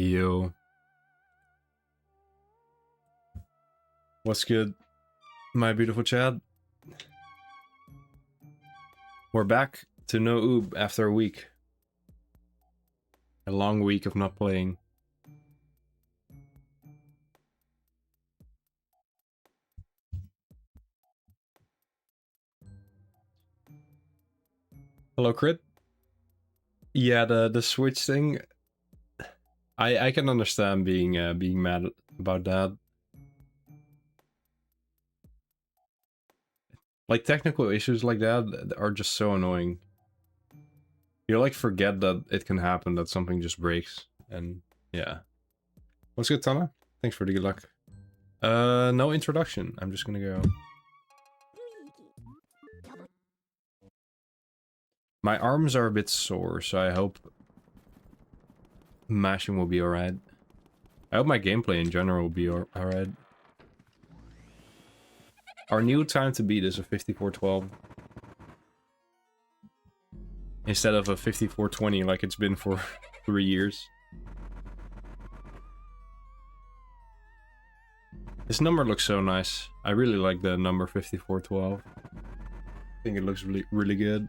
Yo. What's good, my beautiful Chad? We're back to no oob after a week. A long week of not playing. Hello, Crit. Yeah, the Switch thing. I can understand being mad about that. Like technical issues like that are just so annoying. You like forget that it can happen, that something just breaks, and yeah. What's good, Tana? Thanks for the good luck. No introduction. I'm just gonna go. My arms are a bit sore, so I hope mashing will be alright. I hope my gameplay in general will be alright. Our new time to beat is a 5412. Instead of a 5420 like it's been for 3 years. This number looks so nice. I really like the number 5412. I think it looks really good.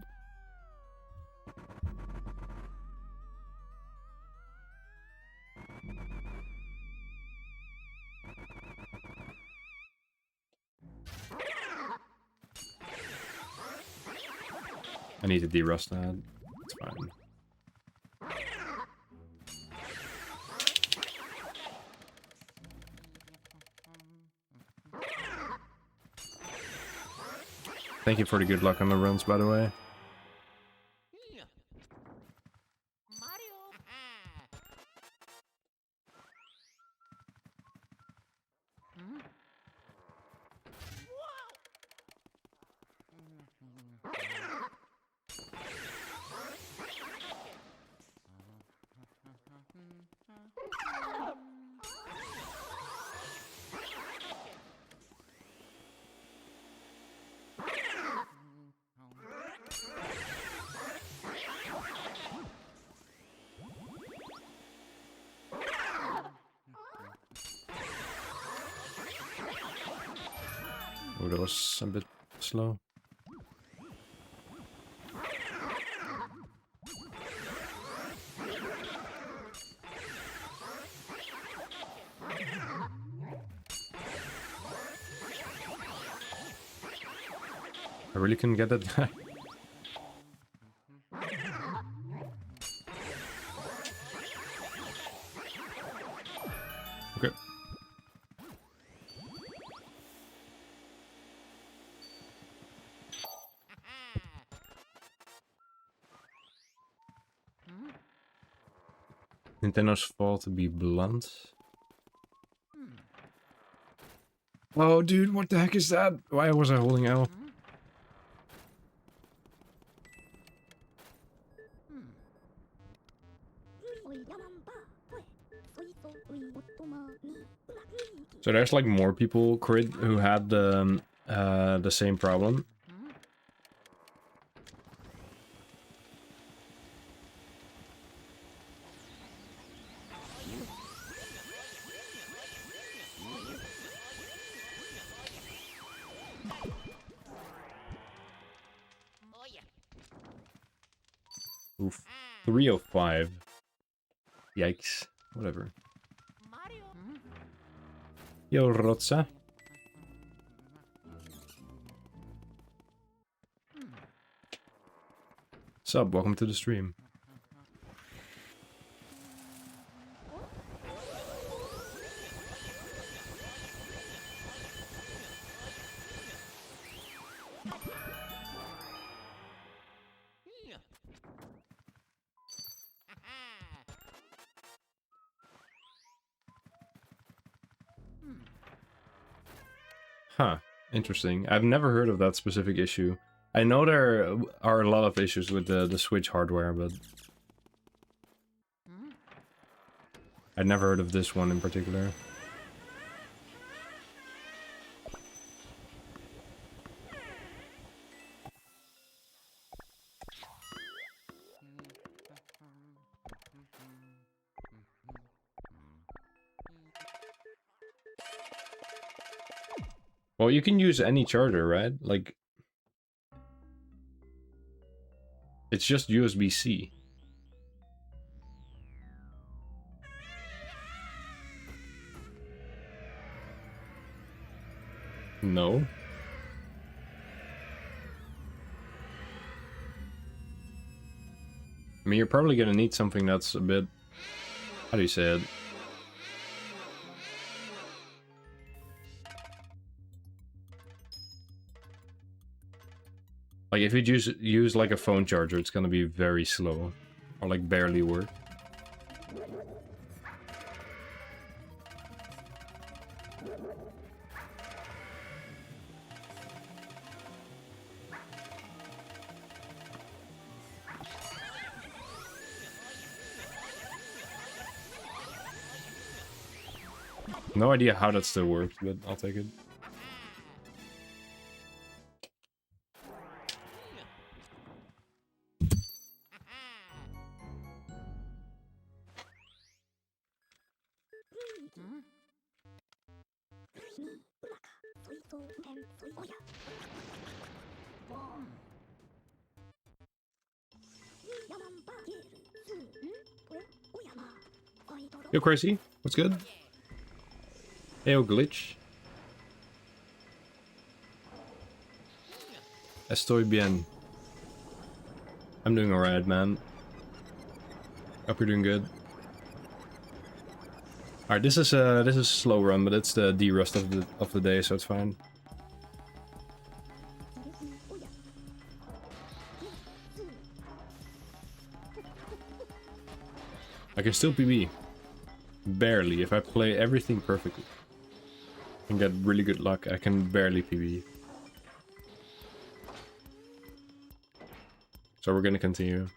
I need to de-rust that. It's fine. Thank you for the good luck on the runs, by the way. Oh, that was a bit slow. I really couldn't get that guy. Okay. Nintendo's fault, to be blunt. Oh, dude, what the heck is that? Why was I holding L? So there's like more people, Crit, who had the same problem. Oof. 305. Yikes. Whatever. Yo, Rotsa. Sup, welcome to the stream. Huh. Interesting. I've never heard of that specific issue. I know there are a lot of issues with the Switch hardware, but I'd never heard of this one in particular. Well, you can use any charger, right? Like, it's just USB-C. No. I mean, you're probably gonna need something that's a bit... How do you say it? Like, if you use like a phone charger, it's gonna be very slow. Or like barely work. No idea how that still works, but I'll take it. Yo, Crazy, what's good? Hey, glitch. Estoy bien. I'm doing alright, man. Hope you're doing good. Alright, this is a slow run, but it's the D-rust of the day, so it's fine. I can still PB. Barely. If I play everything perfectly and get really good luck, I can barely PB. So we're gonna continue.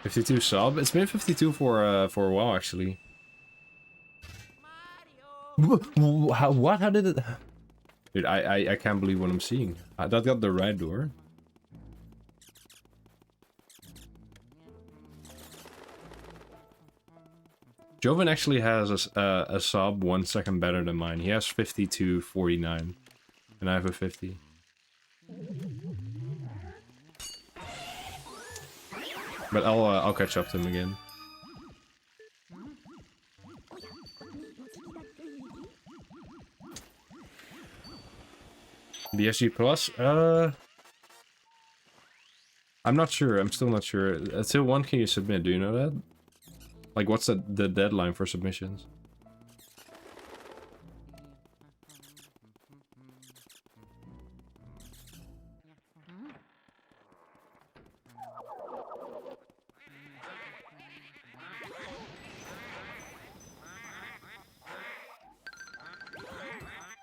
$52 sub? It's been 52 for a while, actually. What? How did it... Dude, I can't believe what I'm seeing. That got the right door. Joven actually has a sub 1 second better than mine. He has 52.49, and I have a 50. But I'll catch up to him again. BSG Plus? I'm not sure. I'm still not sure. Until 1 can you submit? Do you know that? Like, what's the deadline for submissions?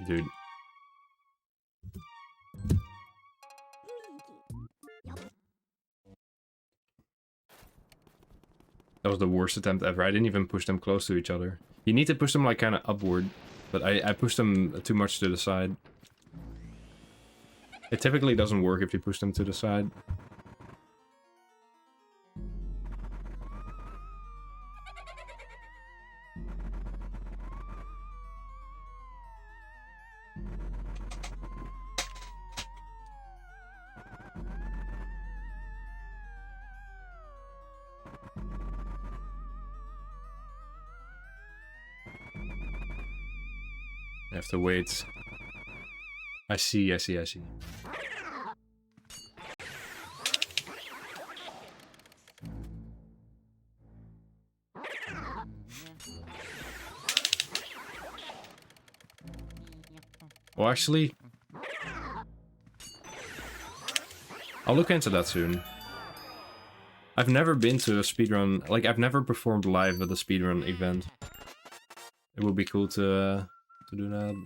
Dude. That was the worst attempt ever. I didn't even push them close to each other. You need to push them like kind of upward, but I pushed them too much to the side. It typically doesn't work if you push them to the side. I have to wait. I see. Well, actually, I'll look into that soon. I've never been to a speedrun, like I've never performed live at a speedrun event. It would be cool to do that.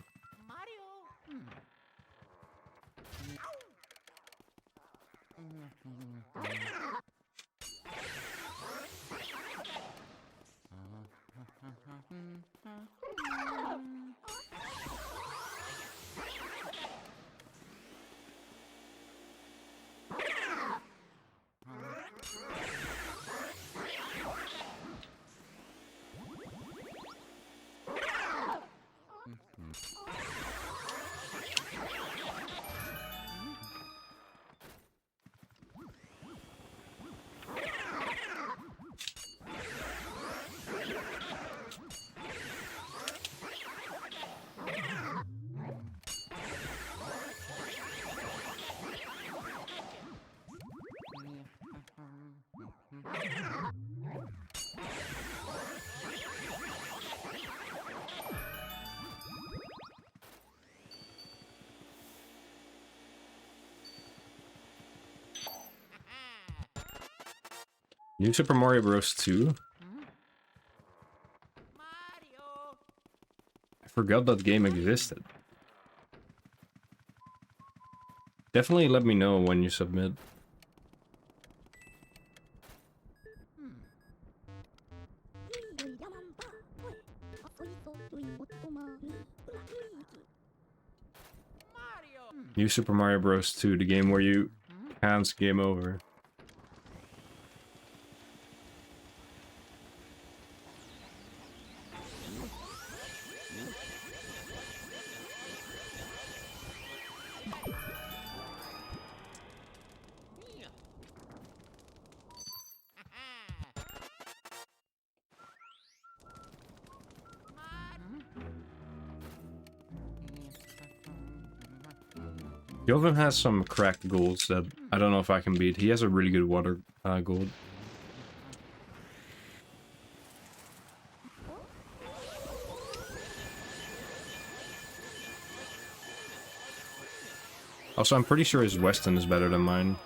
New Super Mario Bros. 2? I forgot that game existed. Definitely let me know when you submit. New Super Mario Bros. 2, the game where you hands game over. Joven has some cracked golds that I don't know if I can beat. He has a really good water gold. Also, I'm pretty sure his Weston is better than mine.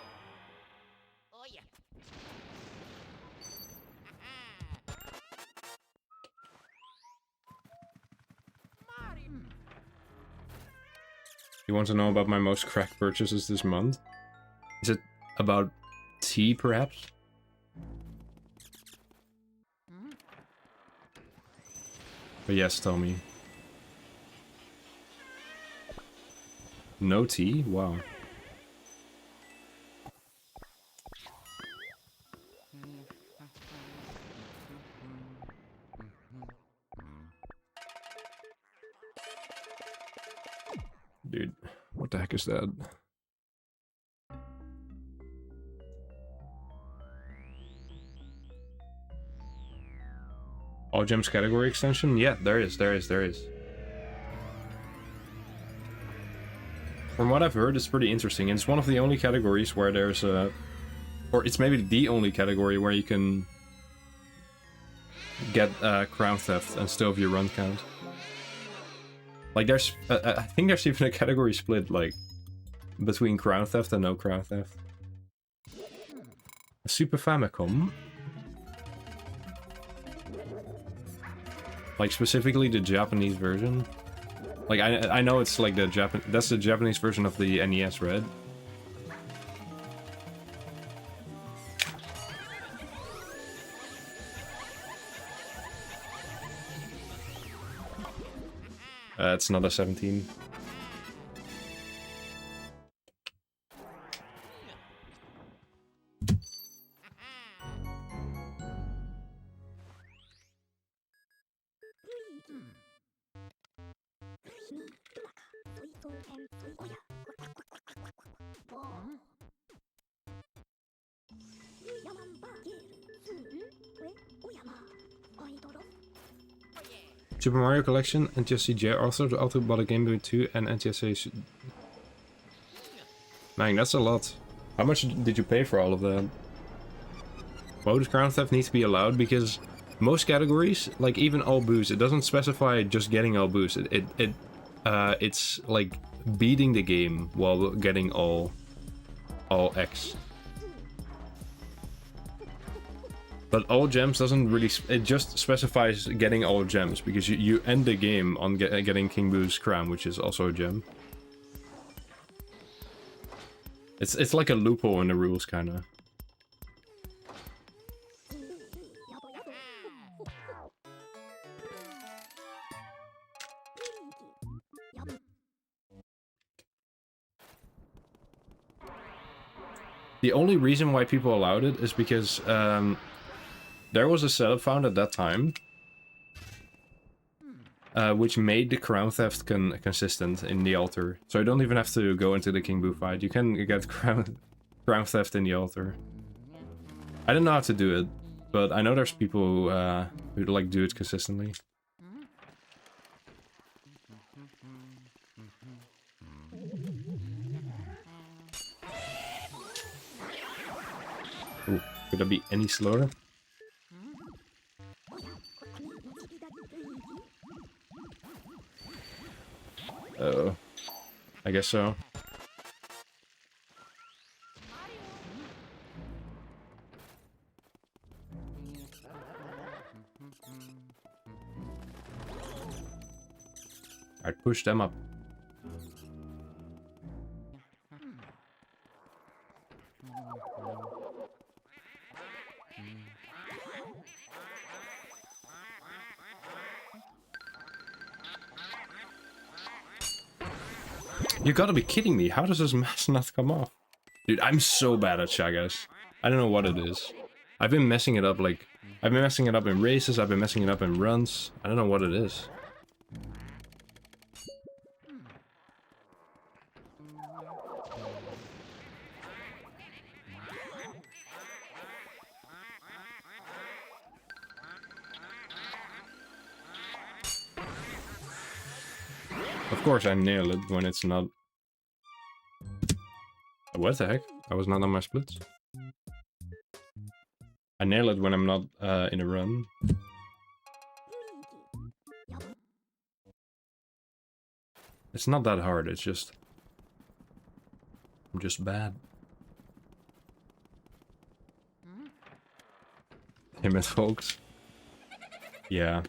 You want to know about my most cracked purchases this month? Is it about tea, perhaps? But yes, tell me. No tea? Wow. Dude, what the heck is that? All gems category extension? Yeah, there is. From what I've heard, it's pretty interesting. And it's one of the only categories where there's a... Or it's maybe the only category where you can get Crown Theft and still have your run count. Like, there's... I think there's even a category split, like, between Crown Theft and no Crown Theft. A Super Famicom? Like, specifically the Japanese version? Like, I know it's like the that's the Japanese version of the NES, right? It's another 17. Super Mario Collection, NTSC J also bought a Game Boy 2 and NTSC... Man, that's a lot. How much did you pay for all of that? Why would Crown Theft need to be allowed? Because most categories, like even all boosts, it doesn't specify just getting all boosts. It's like beating the game while getting all X. But all gems doesn't really... It just specifies getting all gems, because you end the game on getting King Boo's crown, which is also a gem. It's like a loophole in the rules, kinda. The only reason why people allowed it is because there was a setup found at that time which made the Crown Theft consistent in the altar. So you don't even have to go into the King Boo fight. You can get Crown Theft in the altar. I don't know how to do it, but I know there's people who like do it consistently. Ooh. Could that be any slower? Uh-oh. I guess so. I'd push them up. You gotta be kidding me. How does this mask not come off? Dude, I'm so bad at Shy Guys. I don't know what it is. I've been messing it up like... I've been messing it up in races, I've been messing it up in runs. I don't know what it is. Of course I nail it when it's not... What the heck? I was not on my splits. I nail it when I'm not in a run. It's not that hard, it's just... I'm just bad. Damn it, folks. Yeah.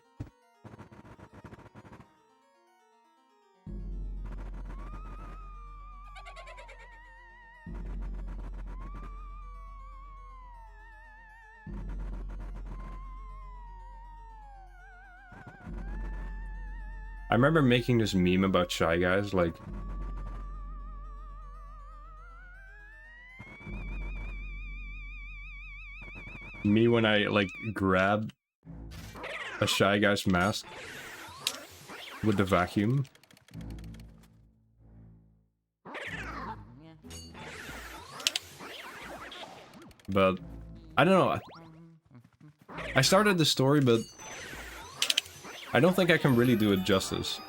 I remember making this meme about Shy Guys, like... Me when I, like, grab a Shy Guys mask with the vacuum. But, I don't know. I started the story, but... I don't think I can really do it justice.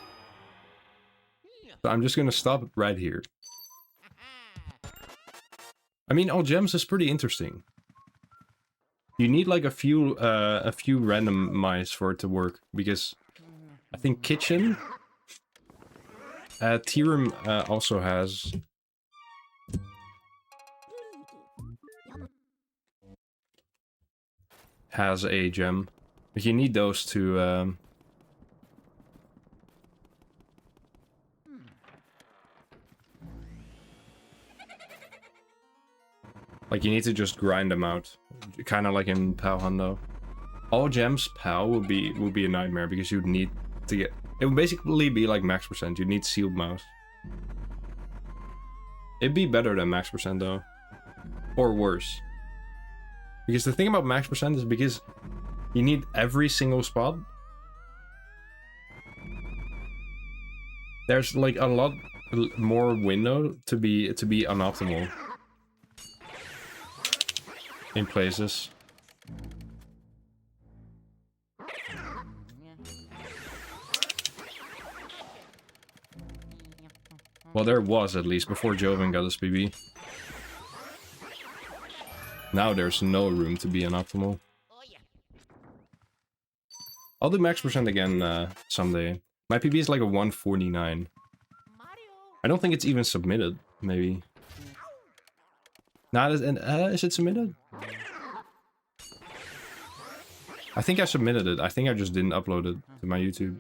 So I'm just gonna stop it right here. I mean, all gems is pretty interesting. You need like a few random mice for it to work, because I think Kitchen, Tyrum also has a gem, but you need those to. Like, you need to just grind them out. Kind of like in POW Hundo. All gems POW would be a nightmare, because you'd need to get... It would basically be like max percent. You'd need sealed mouse. It'd be better than max percent, though. Or worse. Because the thing about max percent is because you need every single spot. There's like a lot more window to be unoptimal. In places. Well, there was at least before Joven got his PB. Now there's no room to be unoptimal. I'll do max percent again someday. My PB is like a 149. I don't think it's even submitted, maybe. Nah, is it submitted? I think I submitted it. I think I just didn't upload it to my YouTube.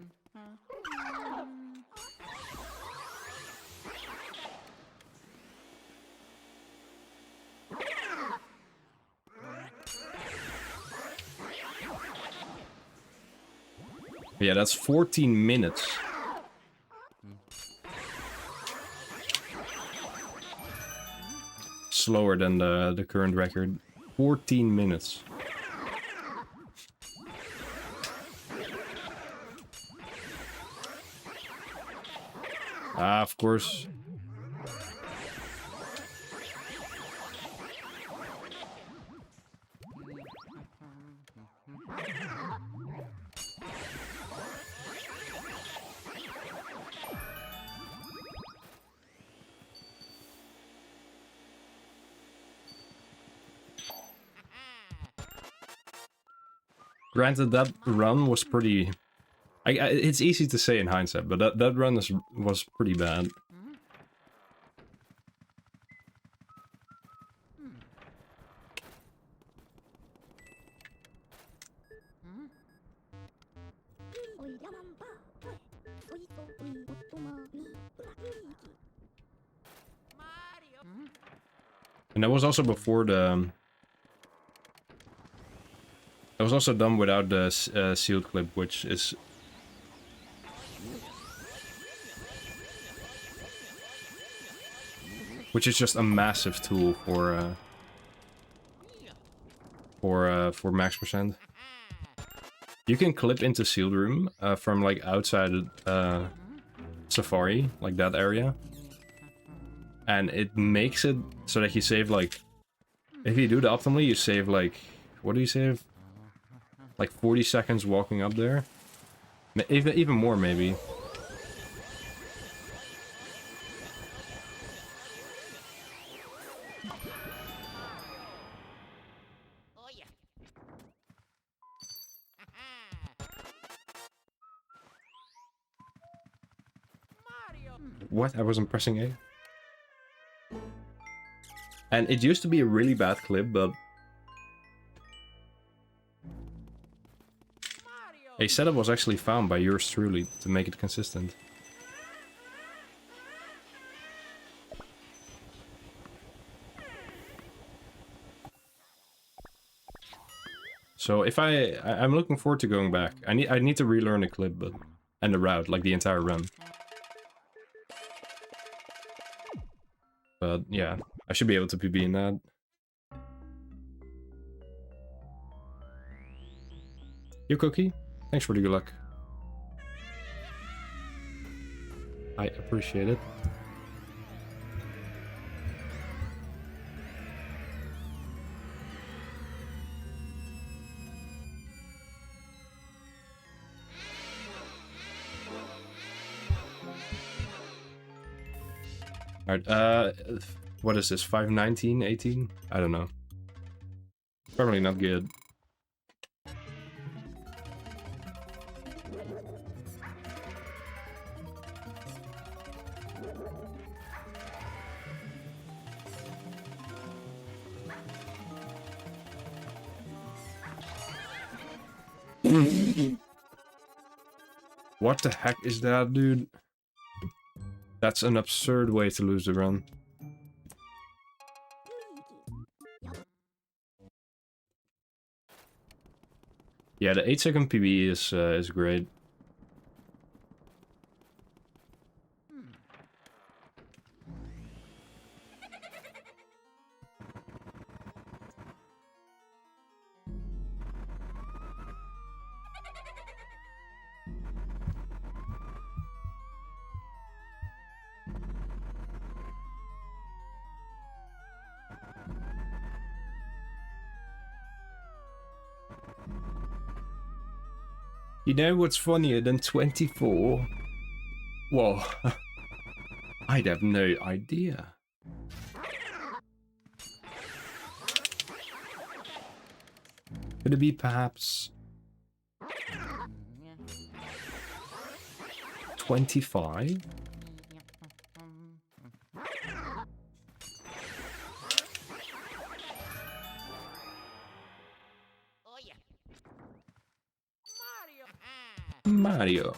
Yeah, that's 14 minutes. Slower than the current record. 14 minutes. Ah, of course. Granted, that run was pretty... it's easy to say in hindsight, but that run was pretty bad. And that was also before the... That was also done without the sealed clip, which is... Which is just a massive tool for max percent. You can clip into sealed room from like outside Safari, like that area. And it makes it so that you save like... If you do it optimally, you save like... What do you save? Like 40 seconds walking up there? Even more, maybe. What? I wasn't pressing A? And it used to be a really bad clip, but... A setup was actually found by yours truly to make it consistent. So if I'm looking forward to going back. I need to relearn the clip, but... And the route, like the entire run. But yeah, I should be able to PB in that. You Cookie? Thanks for the good luck. I appreciate it. Alright, what is this, 519, 18? I don't know. Probably not good. What the heck is that, dude? That's an absurd way to lose the run. Yeah, the 8-second PB is great. You know what's funnier than 24? Whoa. I'd have no idea. Could it be perhaps 25? Mario.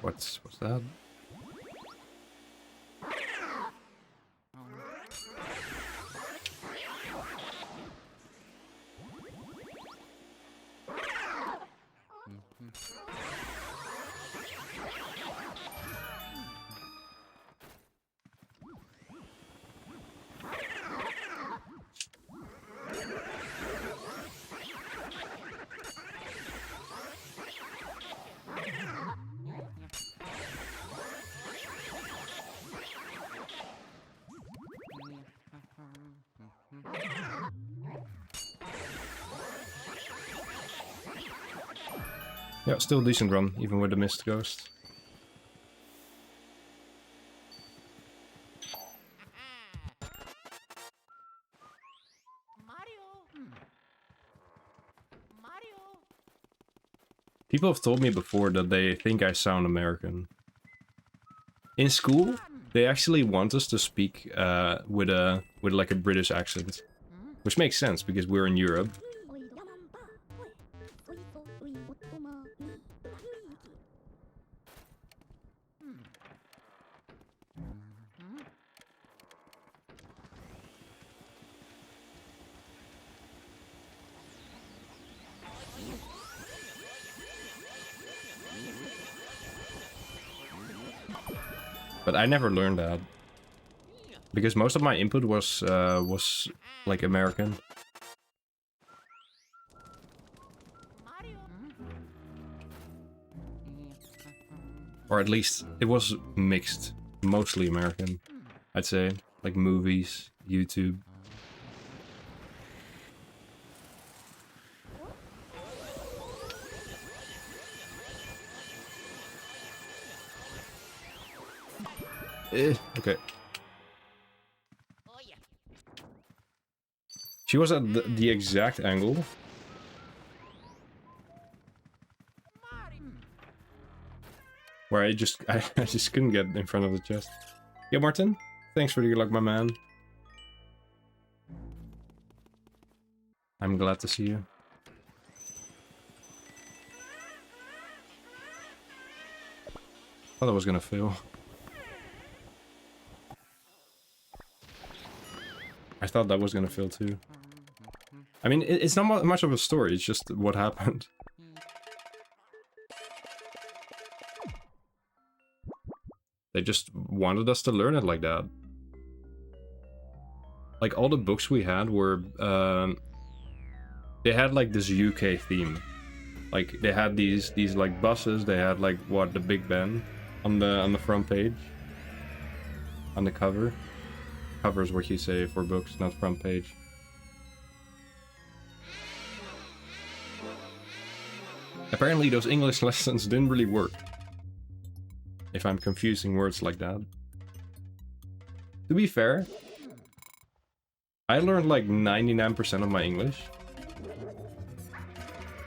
What's that? Yeah, still a decent run, even with the Mist Ghost. People have told me before that they think I sound American. In school, they actually want us to speak with like a British accent, which makes sense because we're in Europe. But I never learned that. Because most of my input was like American. Or at least it was mixed. Mostly American, I'd say. Like movies, YouTube. Okay. She was at the exact angle. Where I just couldn't get in front of the chest. Yeah, Martin? Thanks for the good luck, my man. I'm glad to see you. Thought I was gonna fail. I thought that was gonna fail too. I mean, it's not much of a story, it's just what happened. They just wanted us to learn it like that. Like, all the books we had were, they had like this UK theme. Like, they had these like buses, they had like, what, the Big Ben on the front page. On the cover. Cover is what you say for books, not front page. Apparently those English lessons didn't really work. If I'm confusing words like that. To be fair, I learned like 99% of my English.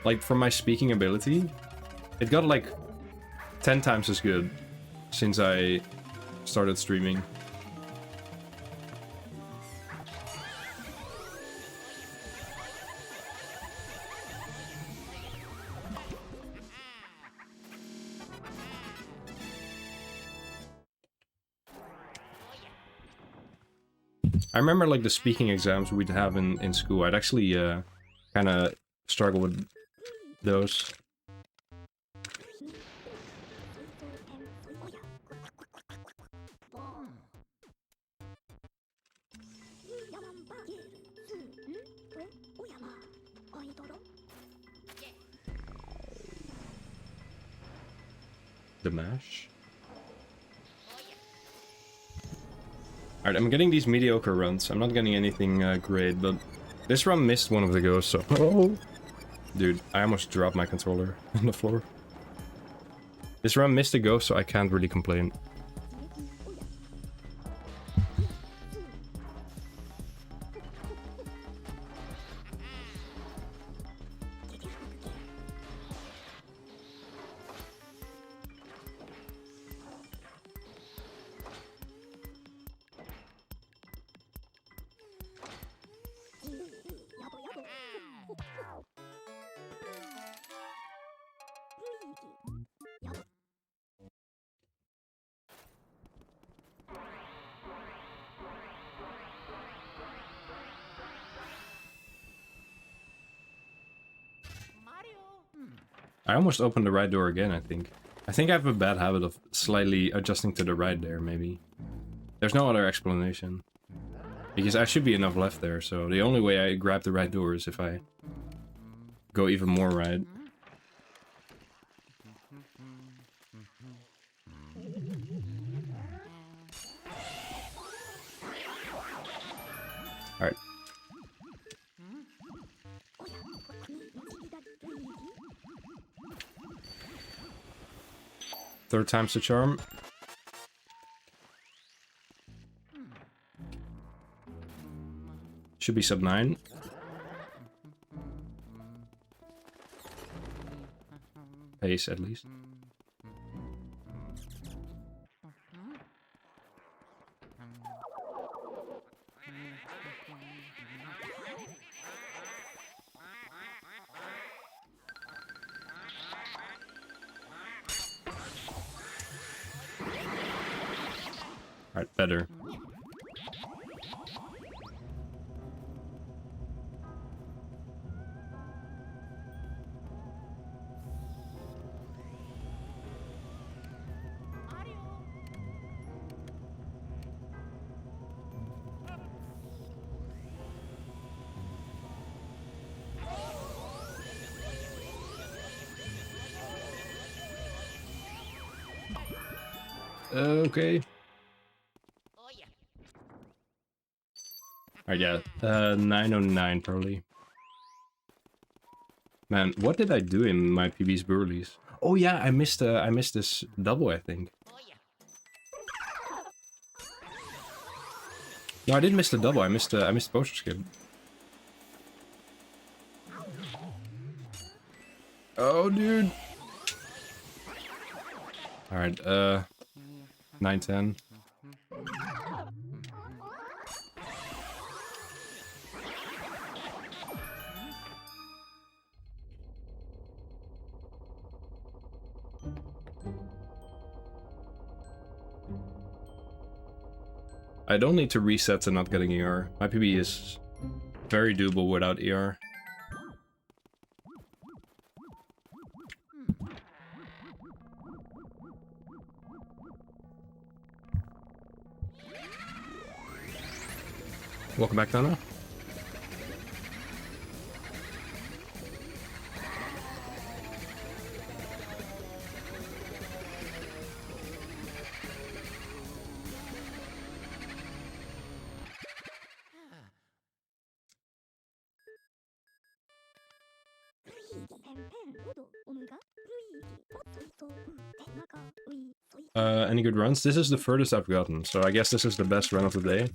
Like, from my speaking ability, it got like 10 times as good since I started streaming. I remember like the speaking exams we'd have in school. I'd actually kind of struggle with those. The mash? Alright, I'm getting these mediocre runs. I'm not getting anything great, but this run missed one of the ghosts, so... Oh. Dude, I almost dropped my controller on the floor. This run missed a ghost, so I can't really complain. I almost opened the right door again, I think. I think I have a bad habit of slightly adjusting to the right there, maybe. There's no other explanation. Because I should be enough left there, so the only way I grab the right door is if I go even more right. Alright. Third time's the charm. Should be sub 9. Pace, at least. Alright, better. Okay. Alright, yeah. 909 probably. Man, what did I do in my PB's Burleys? Oh yeah, I missed this double, I think. No, I didn't miss the double. I missed poster skip. Oh, dude. All right. 910. I don't need to reset to not getting ER. My PB is very doable without ER. Welcome back, Donna. Any good runs? This is the furthest I've gotten, so I guess this is the best run of the day.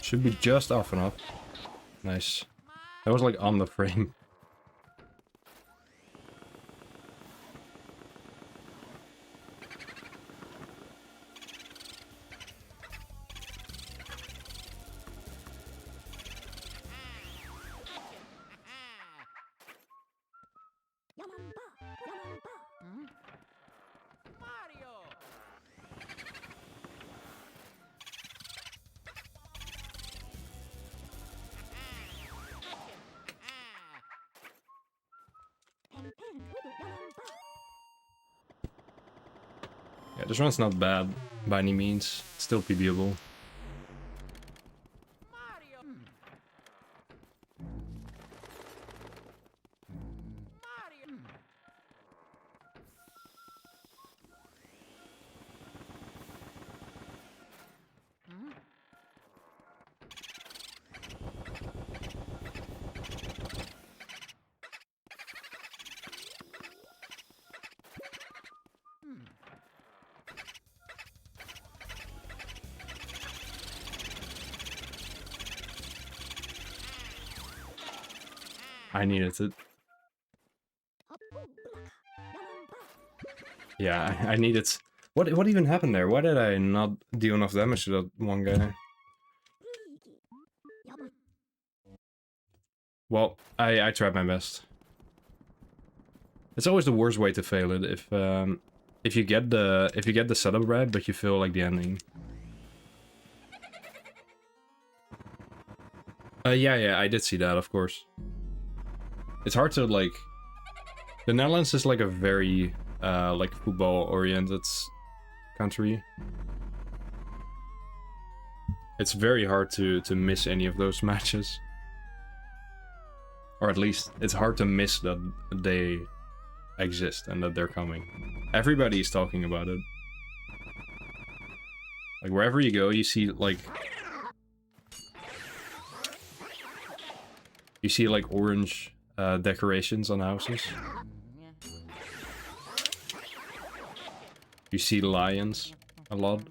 Should be just off and off. Nice. That was like on the frame. Yeah, this run's not bad by any means. It's still PBable. I needed it. Yeah, I needed. What even happened there? Why did I not deal enough damage to that one guy? Well, I tried my best. It's always the worst way to fail it if you get the setup right, but you feel like the ending. Yeah, I did see that, of course. It's hard to, like... The Netherlands is, like, a very like football-oriented country. It's very hard to miss any of those matches. Or at least, it's hard to miss that they exist and that they're coming. Everybody is talking about it. Like, wherever you go, you see, like... You see, like, orange decorations on houses. You see lions a lot.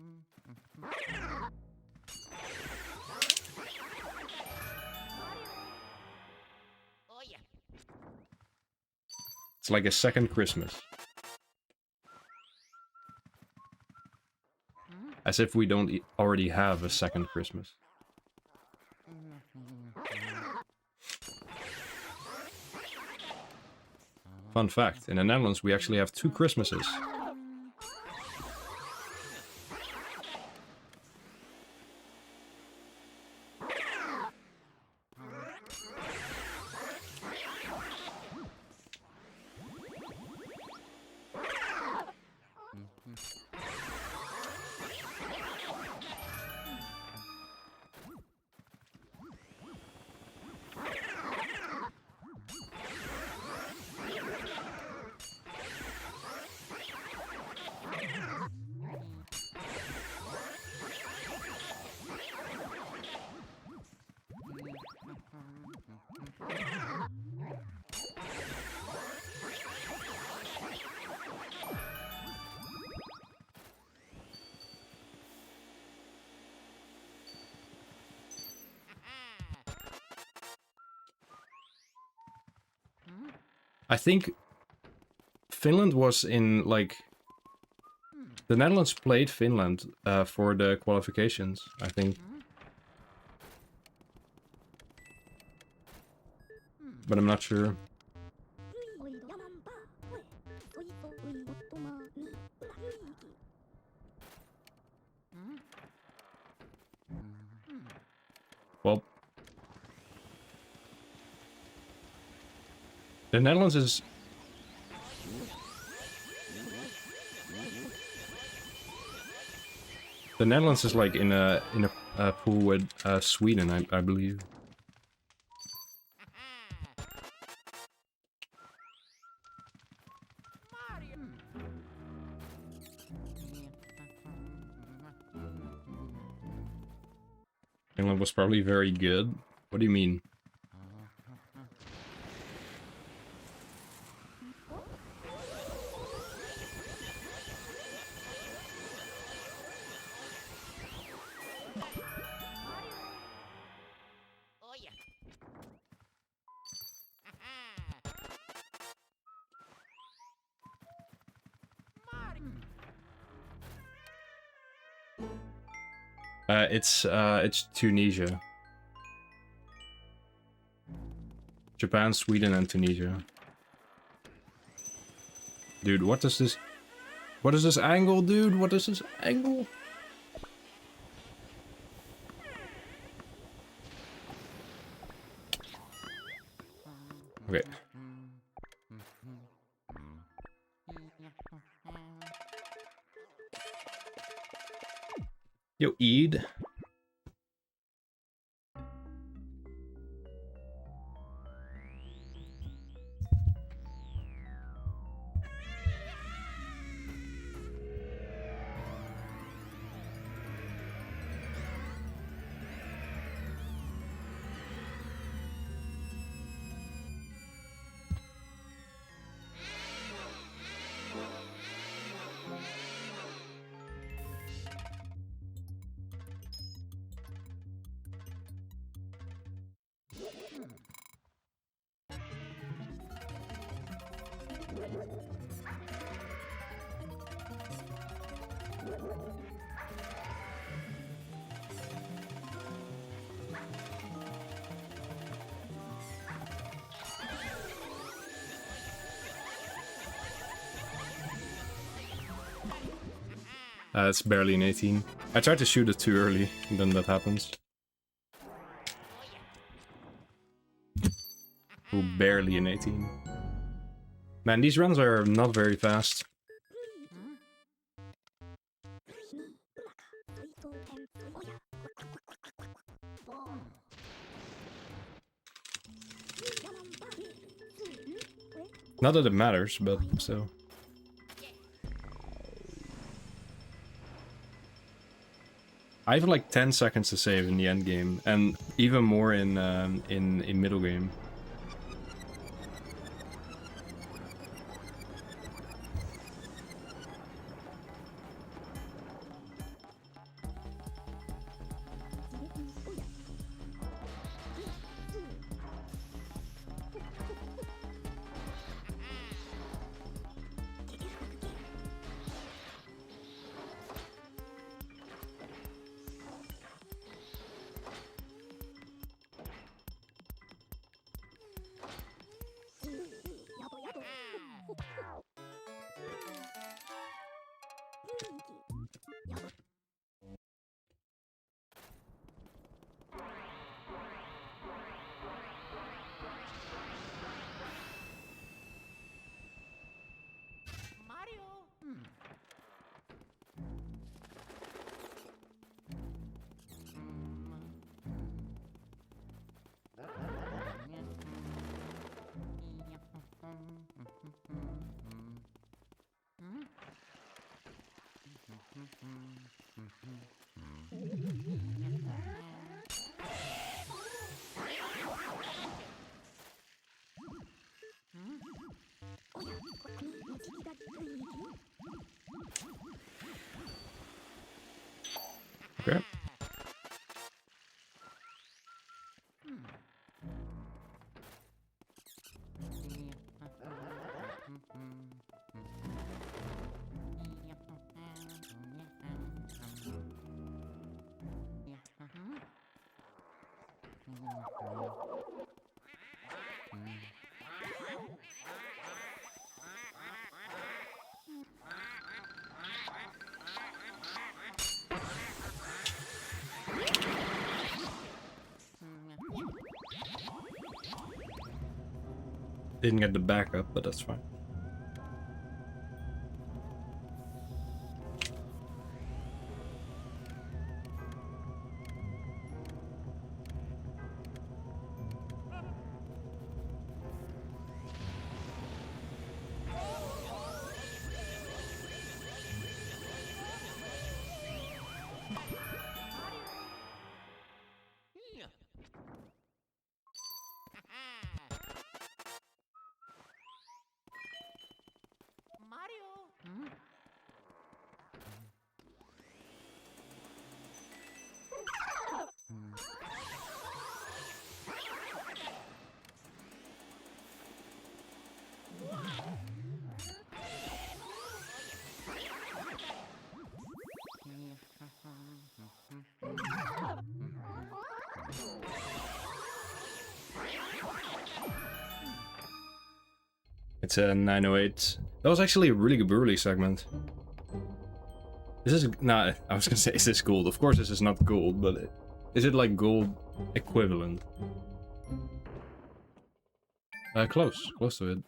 It's like a second Christmas. As if we don't already have a second Christmas. Fun fact, in the Netherlands we actually have 2 Christmases. I think Finland was in, like... The Netherlands played Finland for the qualifications, I think. But I'm not sure. Well... The Netherlands is... The Netherlands is like in a pool with Sweden, I believe. Finland was probably very good. What do you mean? It's Tunisia. Japan, Sweden, and Tunisia. Dude, what is this? What is this angle, dude? What is this angle? Okay. Yo, Eid. It's barely an 18. I tried to shoot it too early, and then that happens. Ooh, barely an 18. Man, these runs are not very fast. Not that it matters, but still. I have like 10 seconds to save in the end game, and even more in middle game. Okay. Didn't get the backup, but that's fine. It's a 908. That was actually a really good Burly segment. This is not. I was gonna say, is this gold? Of course, this is not gold, but is it like gold equivalent? Close to it.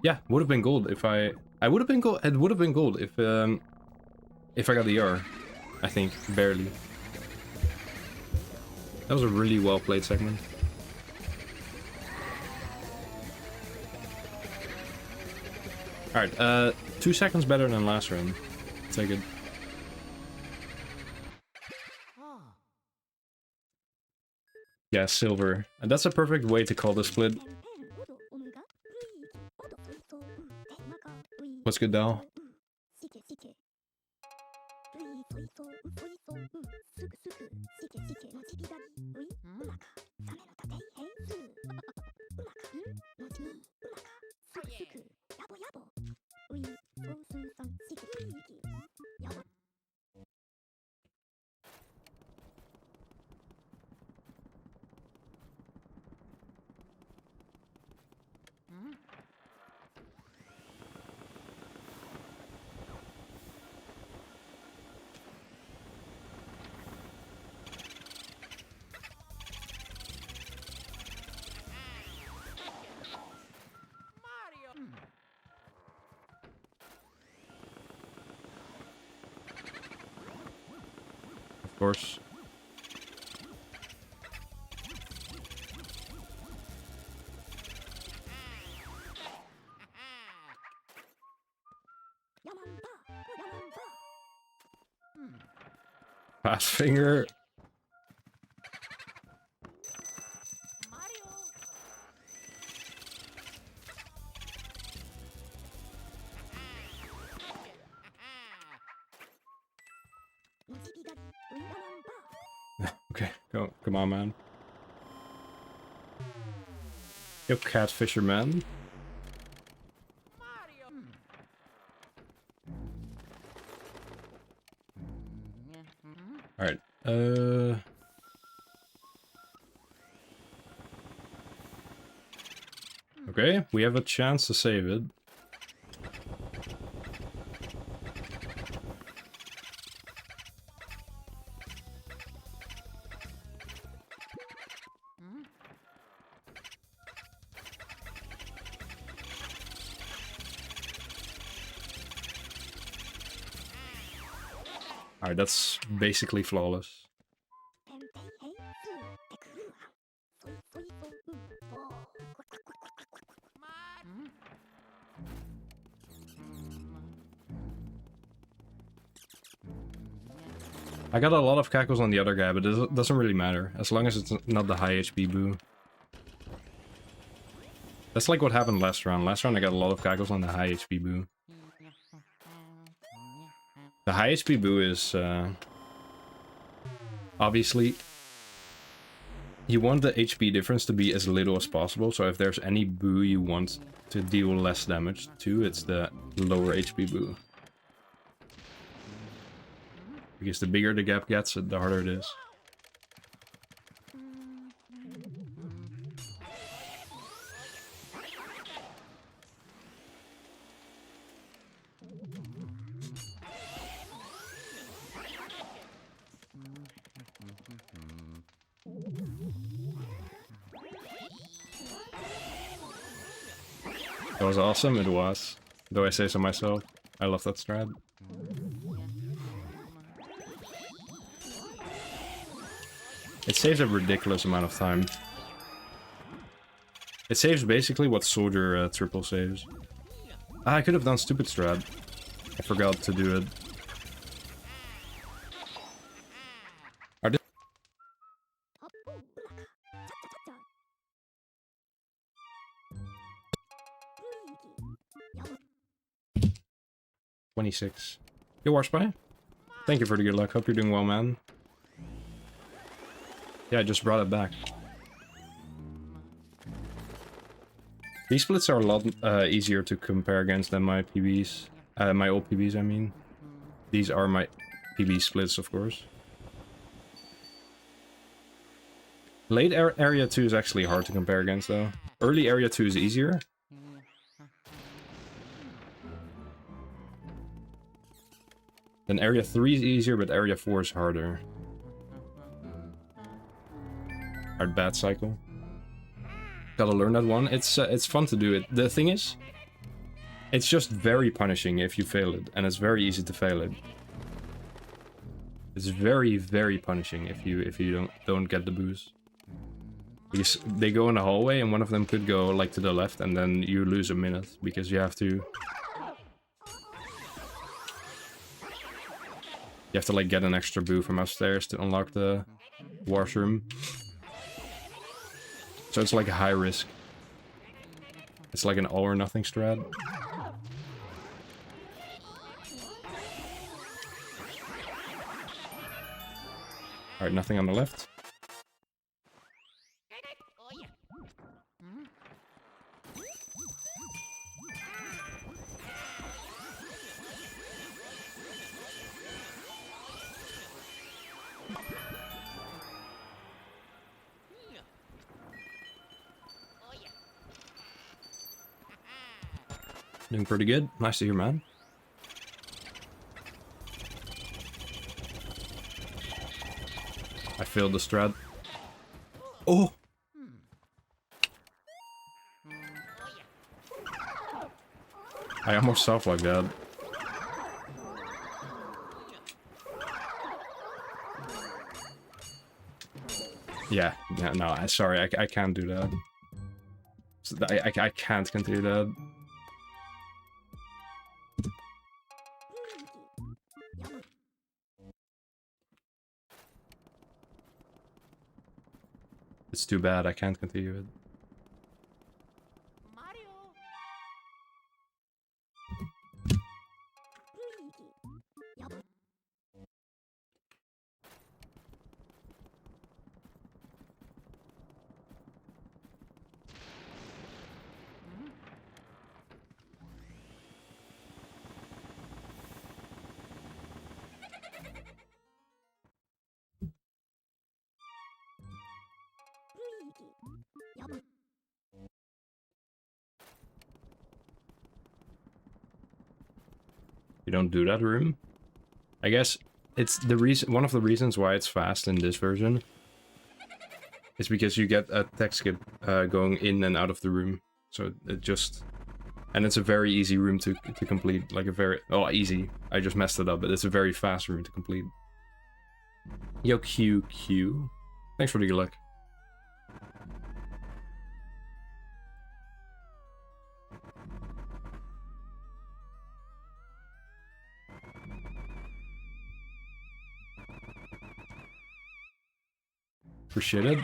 Yeah, would have been gold if I would have been gold. It would have been gold if I got the R. I think barely. That was a really well played segment. Alright, 2 seconds better than last round. Take it. Yeah, silver. And that's a perfect way to call the split. What's good, Dal? course. Fast finger. Okay, come on, man. Yo, cat fisherman. All right. Okay, we have a chance to save it. Alright, that's basically flawless. I got a lot of cackles on the other guy, but it doesn't really matter, as long as it's not the high HP boo. That's like what happened last round. Last round I got a lot of cackles on the high HP boo. The high HP boo is, obviously, you want the HP difference to be as little as possible, so if there's any boo you want to deal less damage to, it's the lower HP boo. Because the bigger the gap gets, the harder it is. That was awesome, it was. Though I say so myself. I love that strat. It saves a ridiculous amount of time. It saves basically what Soldier triple saves. Ah, I could have done stupid strat. I forgot to do it. Are this 26. Yo, Warspy. Thank you for the good luck. Hope you're doing well, man. Yeah, I just brought it back. These splits are a lot easier to compare against than my PBs. My old PBs, I mean. These are my PB splits, of course. Late Area 2 is actually hard to compare against, though. Early Area 2 is easier. Then Area 3 is easier, but Area 4 is harder. Alright, bad cycle. Gotta learn that one. It's fun to do it. The thing is, it's just very punishing if you fail it, and it's very easy to fail it. It's very, very punishing if you don't get the boost. Because they go in the hallway, and one of them could go like to the left, and then you lose a minute because you have to. You have to like get an extra boo from upstairs to unlock the washroom. So it's like a high risk. It's like an all or nothing strat. Alright, nothing on the left. Doing pretty good. Nice to hear, man. I failed the strat. Oh! I almost self like that. Yeah, no, sorry, I can't do that. I can't continue that. It's too bad, I can't continue it. You don't do that room? I guess it's the reason, one of the reasons why it's fast in this version is because you get a tech skip going in and out of the room. So it just, and it's a very easy room to complete, like a very, oh, easy. I just messed it up, but it's a very fast room to complete. Yo, QQ. Thanks for the good luck. Appreciate it.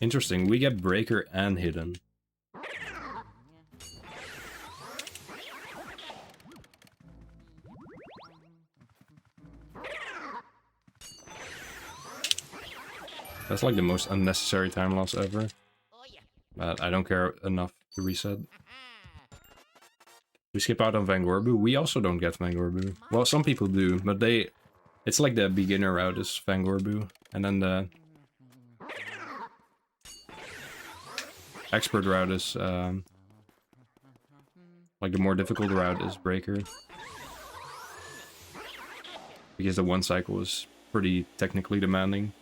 Interesting, we get Breaker and Hidden. That's like the most unnecessary time loss ever. But I don't care enough to reset. We skip out on Vangorbu. We also don't get Vangorbu. Well, some people do, but they... It's like the beginner route is Vangorbu. And then the... expert route is... like the more difficult route is Breaker. Because the one cycle is pretty technically demanding.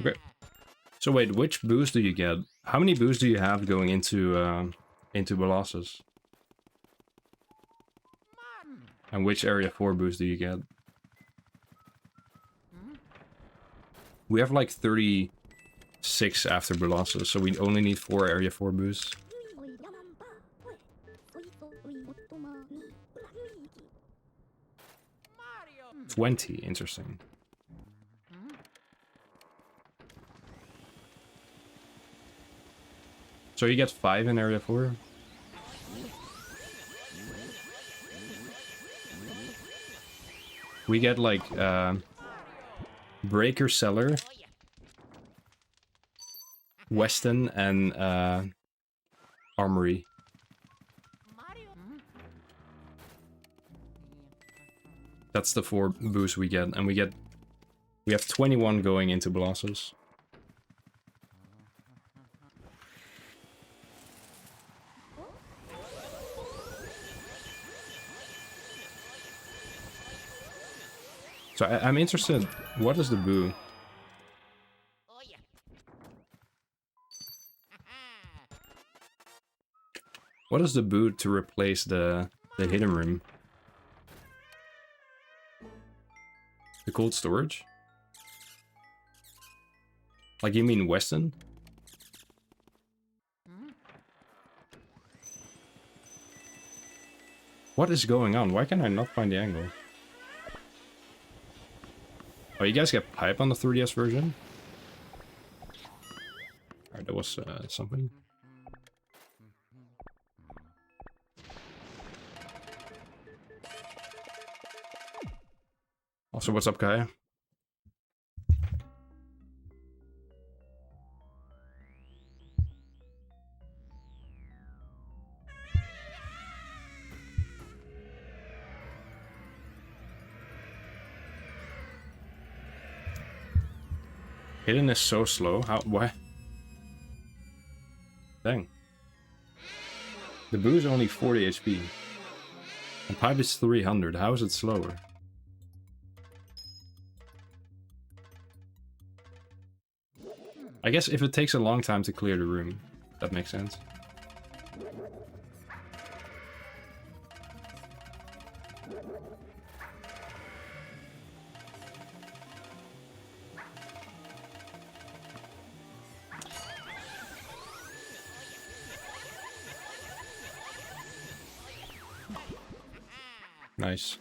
Okay. So wait, which boost do you get? How many boosts do you have going into Colossus? And which area 4 boost do you get? We have like 36 after Colossus, so we only need 4 area 4 boosts. 20, interesting. So you get 5 in area 4? We get like Breaker Cellar, Weston, and Armory. That's the 4 boosts we get, and we have 21 going into Colossus. So I'm interested, what is the boo? What is the boo to replace the hidden room? The cold storage? Like you mean Weston? What is going on? Why can I not find the angle? Oh, you guys get pipe on the 3DS version? Alright, that was something. Also, what's up, Kai? Hidden is so slow. How? What? Dang. The Boo is only 40 HP. And Pipe is 300. How is it slower? I guess if it takes a long time to clear the room, that makes sense. Nice.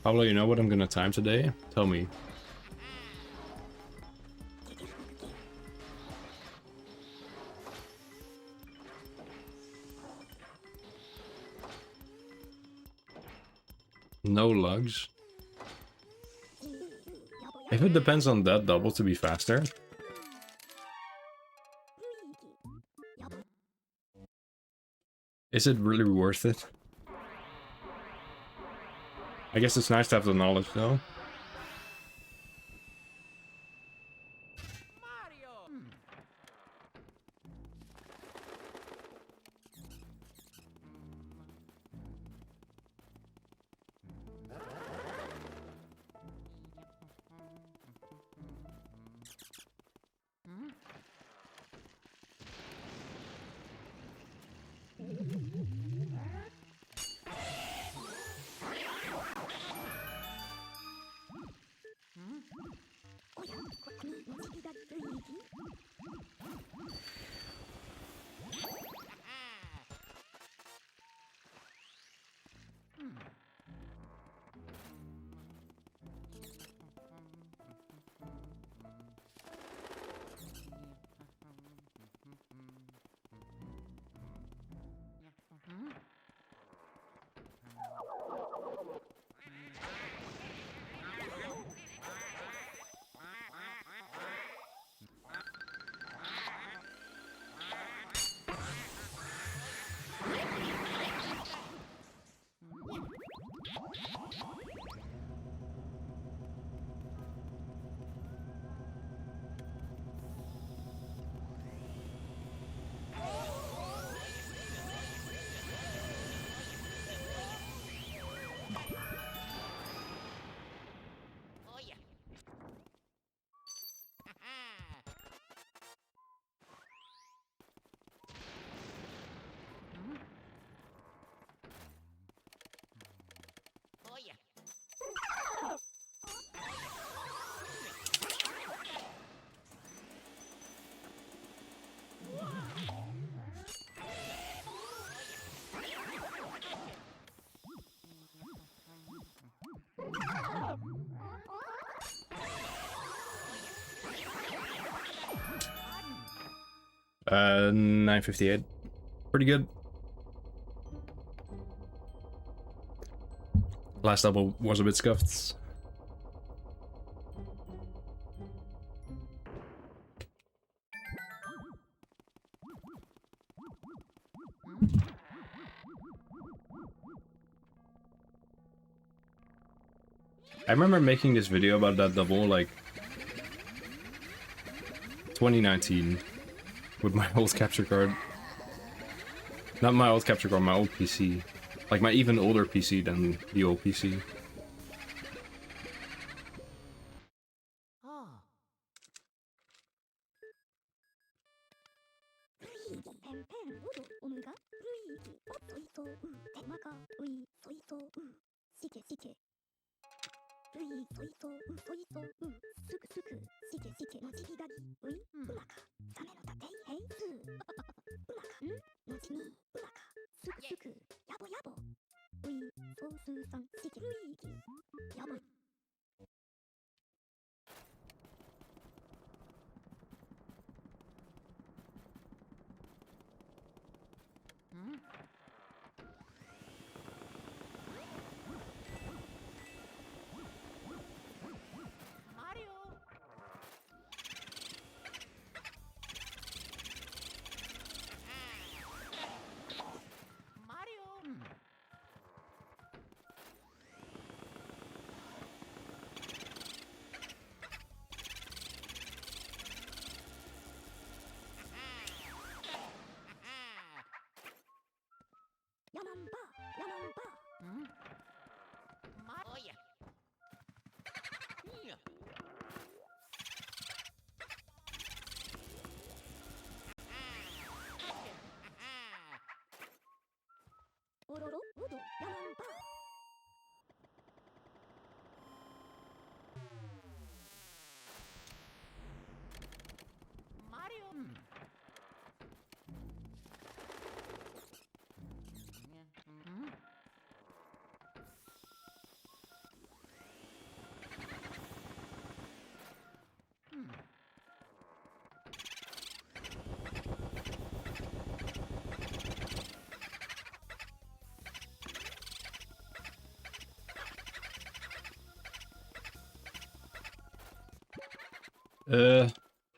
Pablo, you know what I'm gonna time today? Tell me. No lugs. If it depends on that double to be faster. Is it really worth it? I guess it's nice to have the knowledge though. Uh, 958. Pretty good. Last double was a bit scuffed. I remember making this video about that double like 2019 with my old capture card. Not my old capture card, my old PC. Like my even older PC than the old PC.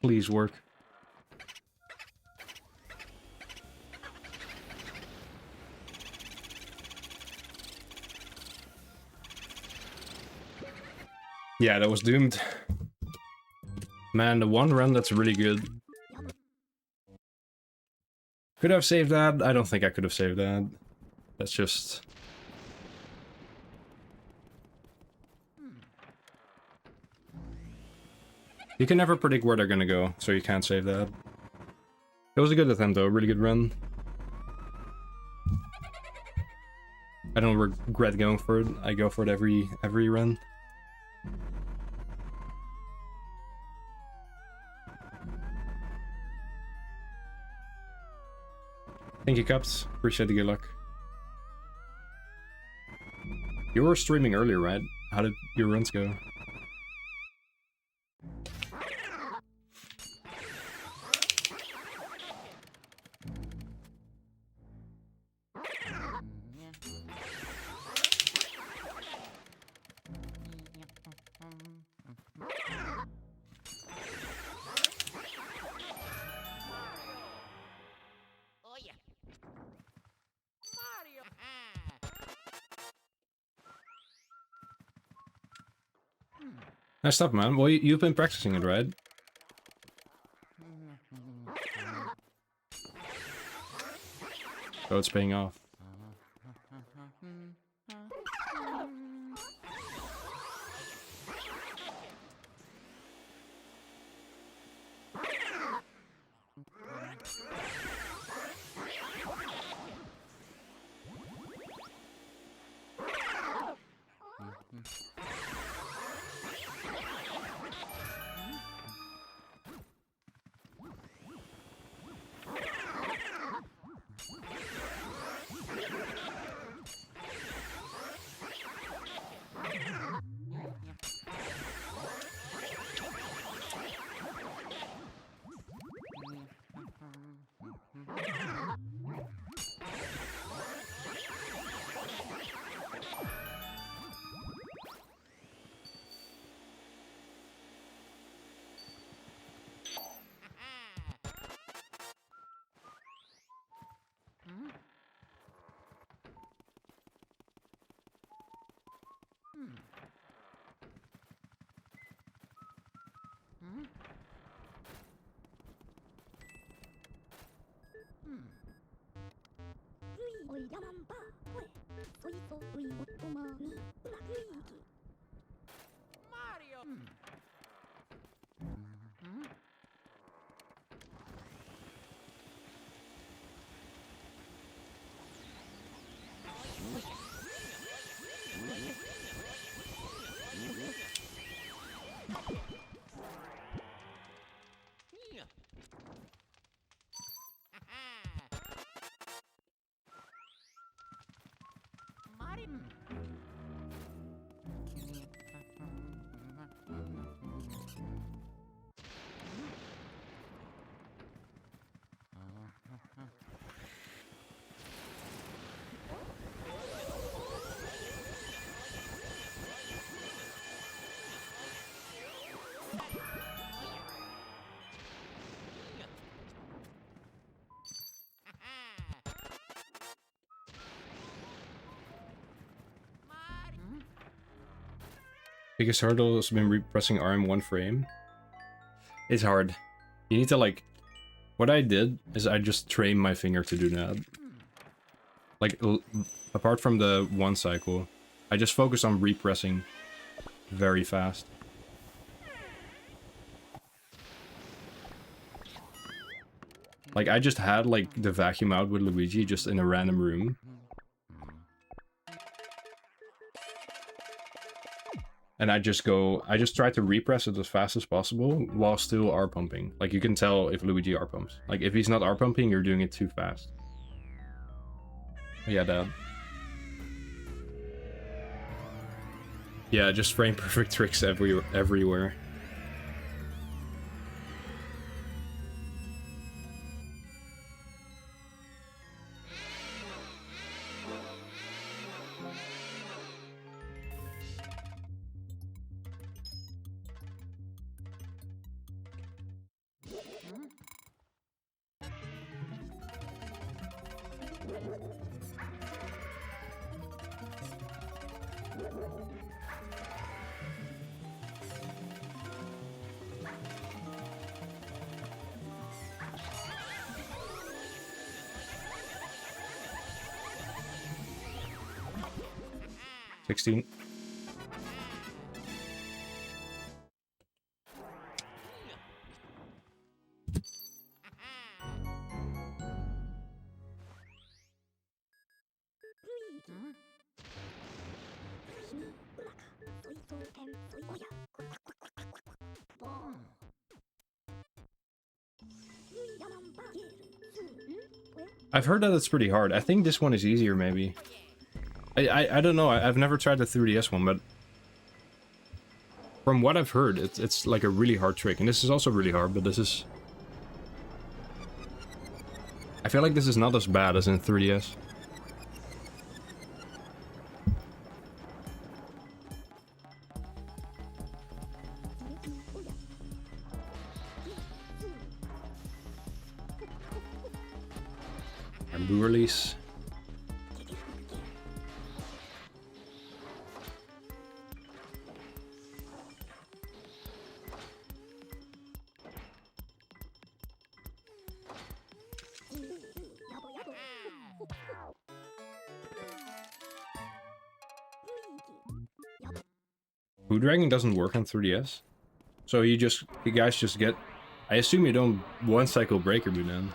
Please work. Yeah, that was doomed. Man, the one run that's really good. Could I have saved that? I don't think I could have saved that. That's just... You can never predict where they're gonna go, so you can't save that. It was a good attempt though, really good run. I don't regret going for it. I go for it every run. Thank you, Cups. Appreciate the good luck. You were streaming earlier, right? How did your runs go? Nice stuff, man. Well, you've been practicing it, right? So it's paying off. Biggest hurdle has been repressing RM one frame. It's hard. You need to like... What I did is I just trained my finger to do that. Like, apart from the one cycle, I just focused on repressing very fast. Like, I just had, like, the vacuum out with Luigi just in a random room. And I just try to repress it as fast as possible while still R-pumping. Like, you can tell if Luigi R-pumps. Like, if he's not R-pumping, you're doing it too fast. Yeah, Dad. Yeah, just frame perfect tricks everywhere. $16. I've heard that it's pretty hard. I think this one is easier, maybe. I don't know. I've never tried the 3DS one, but from what I've heard, it's like a really hard trick. And this is also really hard, but this is... I feel like this is not as bad as in 3DS. And Boo release. Boo Dragon doesn't work on 3DS, so you guys just get... I assume you don't one cycle Breaker Boo then.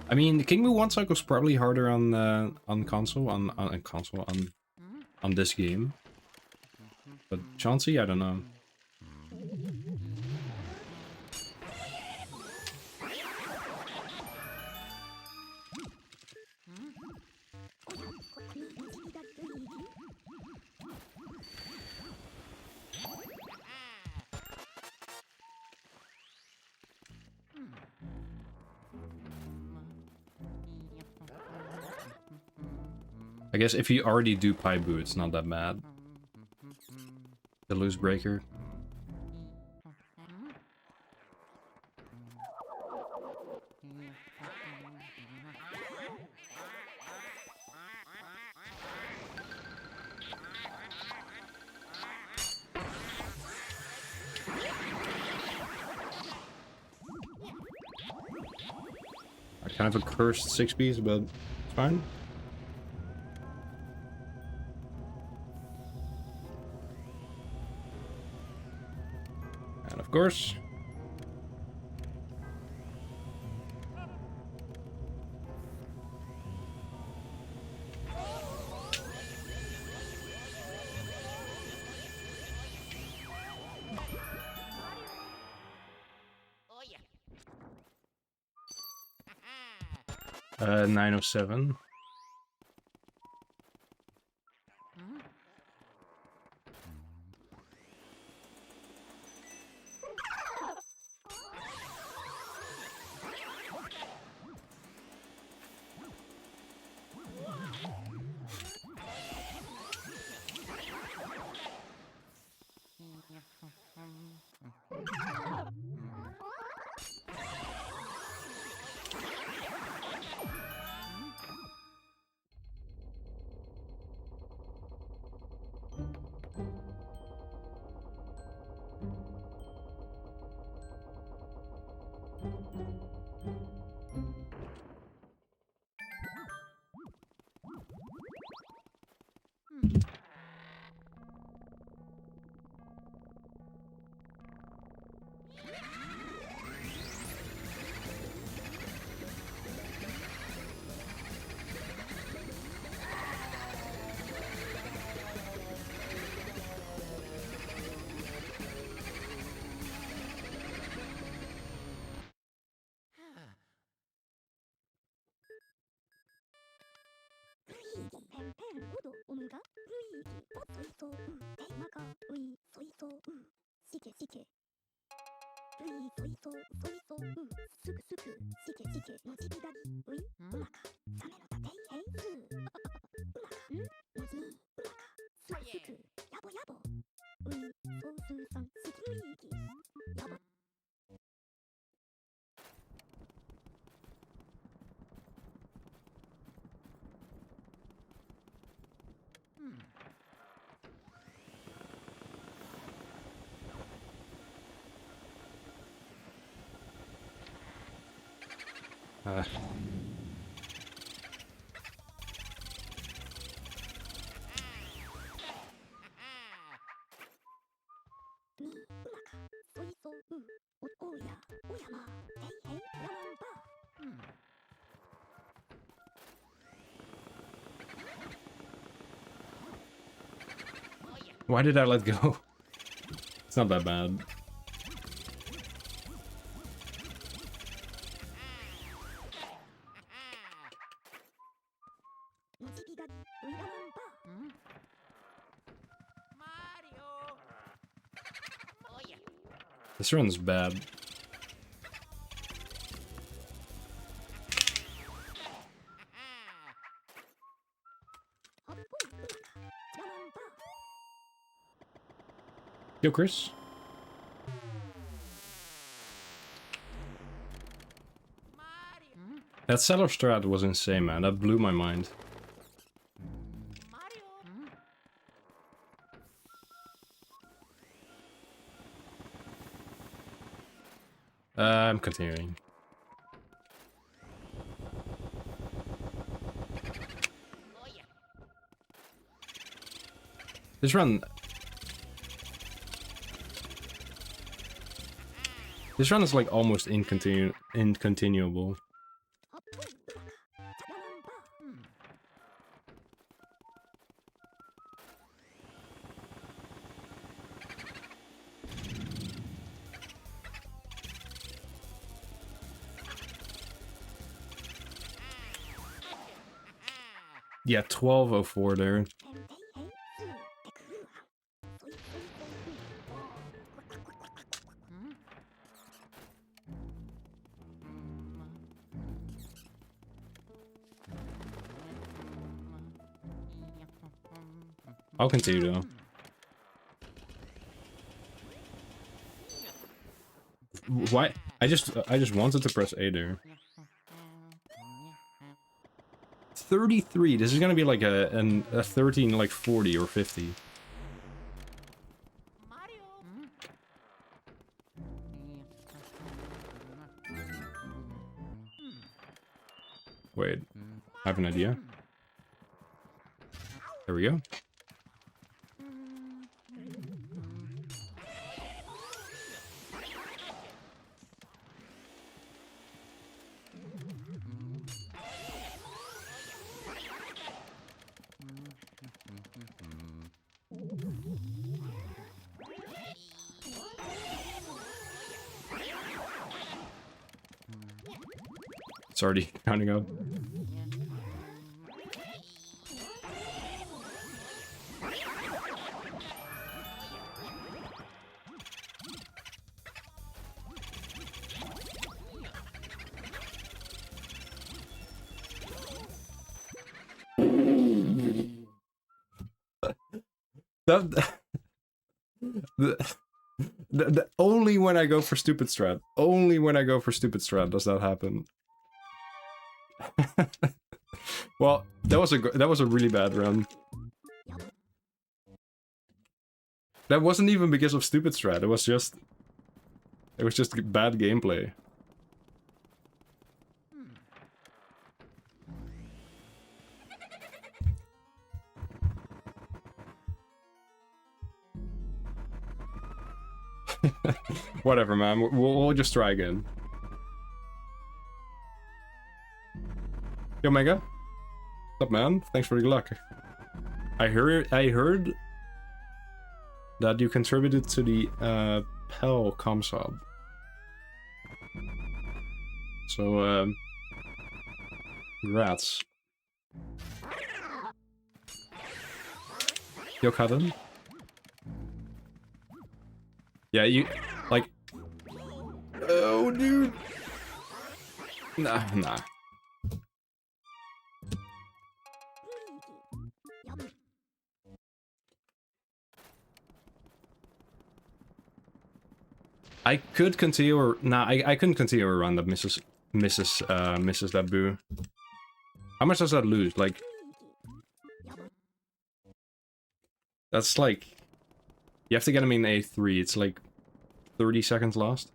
I mean, the King Boo one cycle is probably harder on console, on this game. But Chauncey, I don't know. I guess if you already do Pi Boo, it's not that bad. The loose breaker. Kind of a cursed 6Bs, but it's fine. And of course, 907. Why did I let go? It's not that bad. This run's bad. Yo, Chris. That cellar strat was insane, man. That blew my mind. I'm continuing. This run is like almost incontinuable. Yeah, 1204 there. I'll continue though. Why? I just wanted to press A there. 33. This is gonna be like a 13, like 40 or 50. Wait, I have an idea. There we go. It's already counting up. That only when I go for stupid strat. Only when I go for stupid strat does that happen. Well, that was a really bad run. That wasn't even because of stupid strat. It was just bad gameplay. Whatever, man. We'll just try again. Yo, Mega. What's up, man? Thanks for the luck. I heard that you contributed to the Pell Comsub. So, congrats. Yo, Cotton. Yeah, you, like... Oh, dude! Nah. I could continue or... Nah, I couldn't continue a run that misses that boo. How much does that lose? Like... That's like... You have to get him in A3, it's like 30 seconds lost.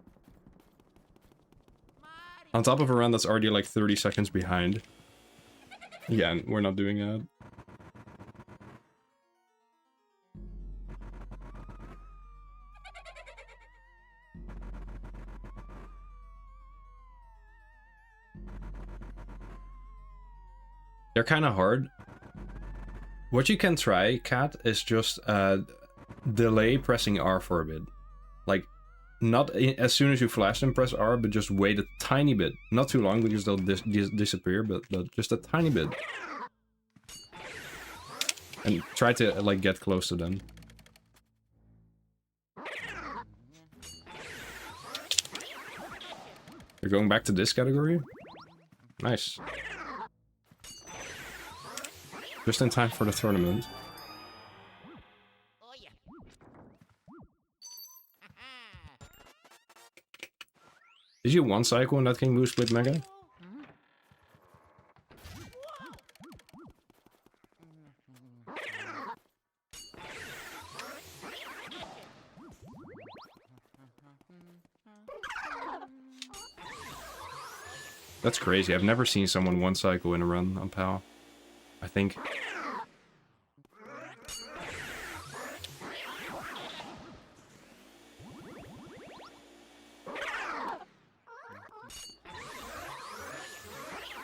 On top of a run that's already like 30 seconds behind. Yeah, we're not doing that. They're kind of hard. What you can try, Cat, is just delay pressing R for a bit. Like, not as soon as you flash them, press R, but just wait a tiny bit. Not too long, because they'll disappear, but just a tiny bit. And try to, like, get close to them. You're going back to this category? Nice. Just in time for the tournament. Did you one cycle in that King Boo split Mega? That's crazy. I've never seen someone one cycle in a run on PAL. I think.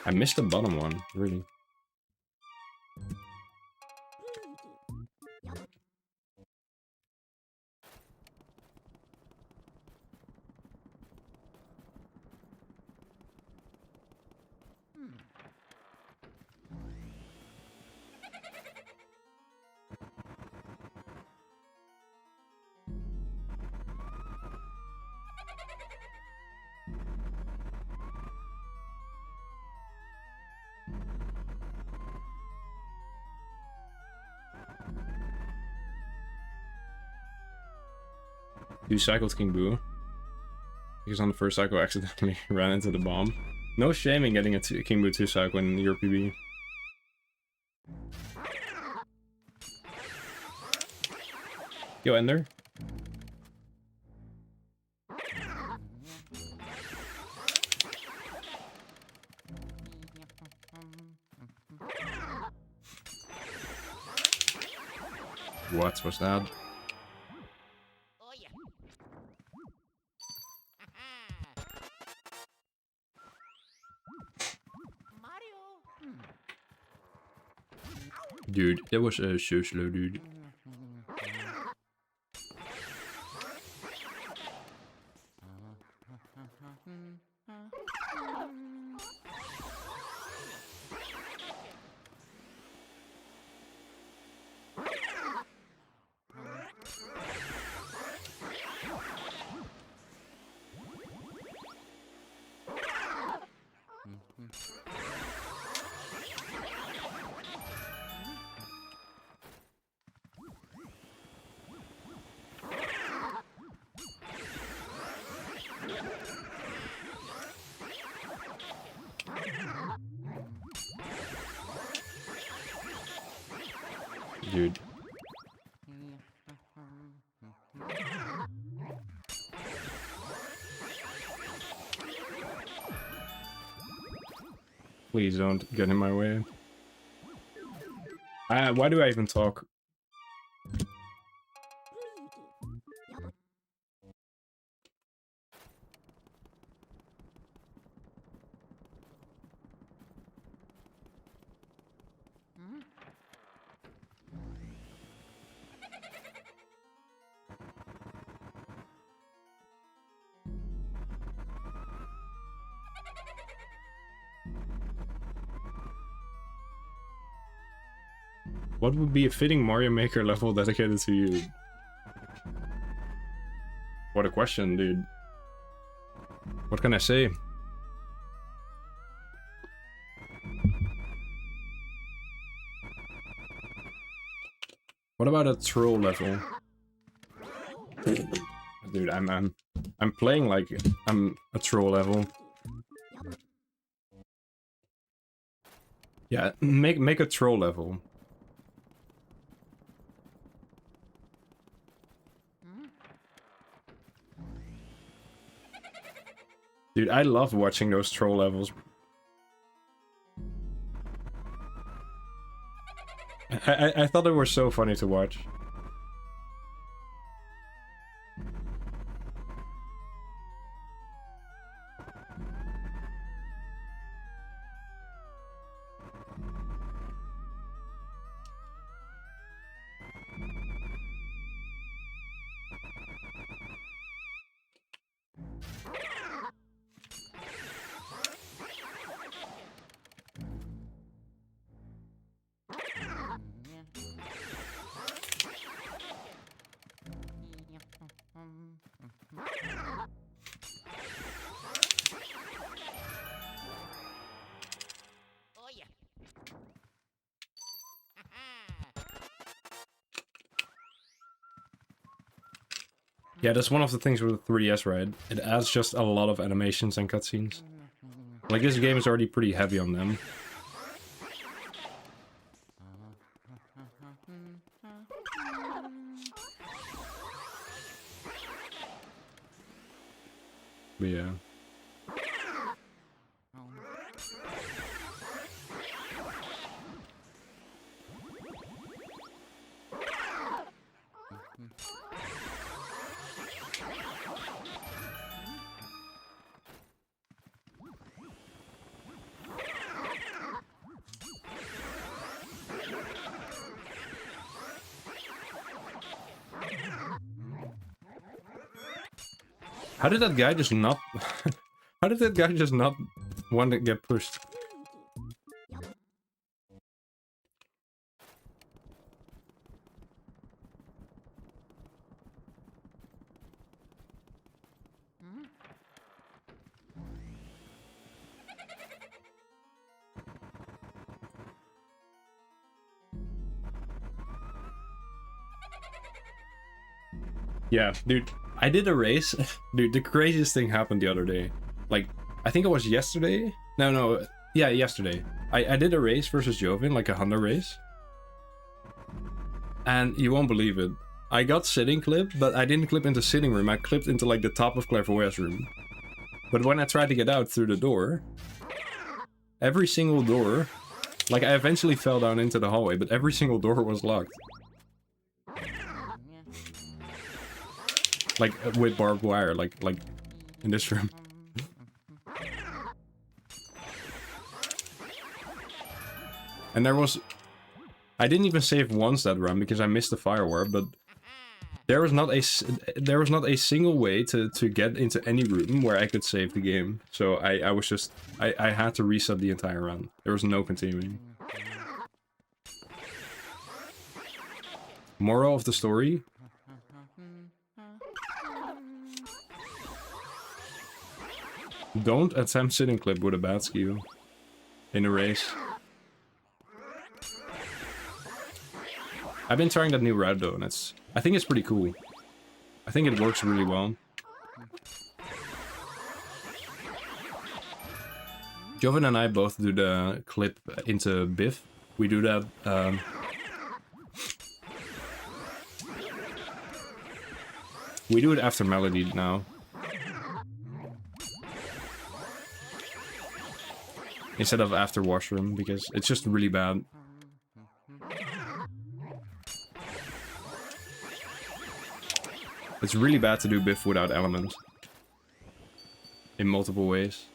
I missed the bottom one, really. You cycled King Boo. Because on the first cycle I accidentally ran into the bomb. No shame in getting a King Boo 2 cycle in your PB. Yo, Ender. What was that? Dude, that was so slow, dude. Dude. Please don't get in my way. Why do I even talk? What would be a fitting Mario Maker level dedicated to you? What a question, dude. What can I say? What about a troll level? Dude, I'm playing like I'm a troll level. Yeah, make a troll level. Dude, I love watching those troll levels. I thought they were so funny to watch. Yeah, that's one of the things with the 3DS, right? It adds just a lot of animations and cutscenes. Like, this game is already pretty heavy on them. But yeah. How did that guy just not... How did that guy just not want to get pushed? Yeah, dude, I did a race. Dude, the craziest thing happened the other day. Like, I think it was yesterday? No, yeah, yesterday. I did a race versus Joven, like a Honda race. And you won't believe it. I got sitting clipped, but I didn't clip into sitting room. I clipped into like the top of Clairvoyant's room. But when I tried to get out through the door, every single door, like I eventually fell down into the hallway, but every single door was locked. Like with barbed wire, like in this room. And there was... I didn't even save once that run because I missed the fire warp, but there was not a single way to get into any room where I could save the game. So I was just... I had to reset the entire run. There was no continuing. Moral of the story? Don't attempt sitting clip with a bad skill in a race. I've been trying that new route though, and I think it's pretty cool. I think it works really well. Joven and I both do the clip into Biff. We do that We do it after Melody now. Instead of after Washroom, because it's just really bad. It's really bad to do Biff without Element. In multiple ways.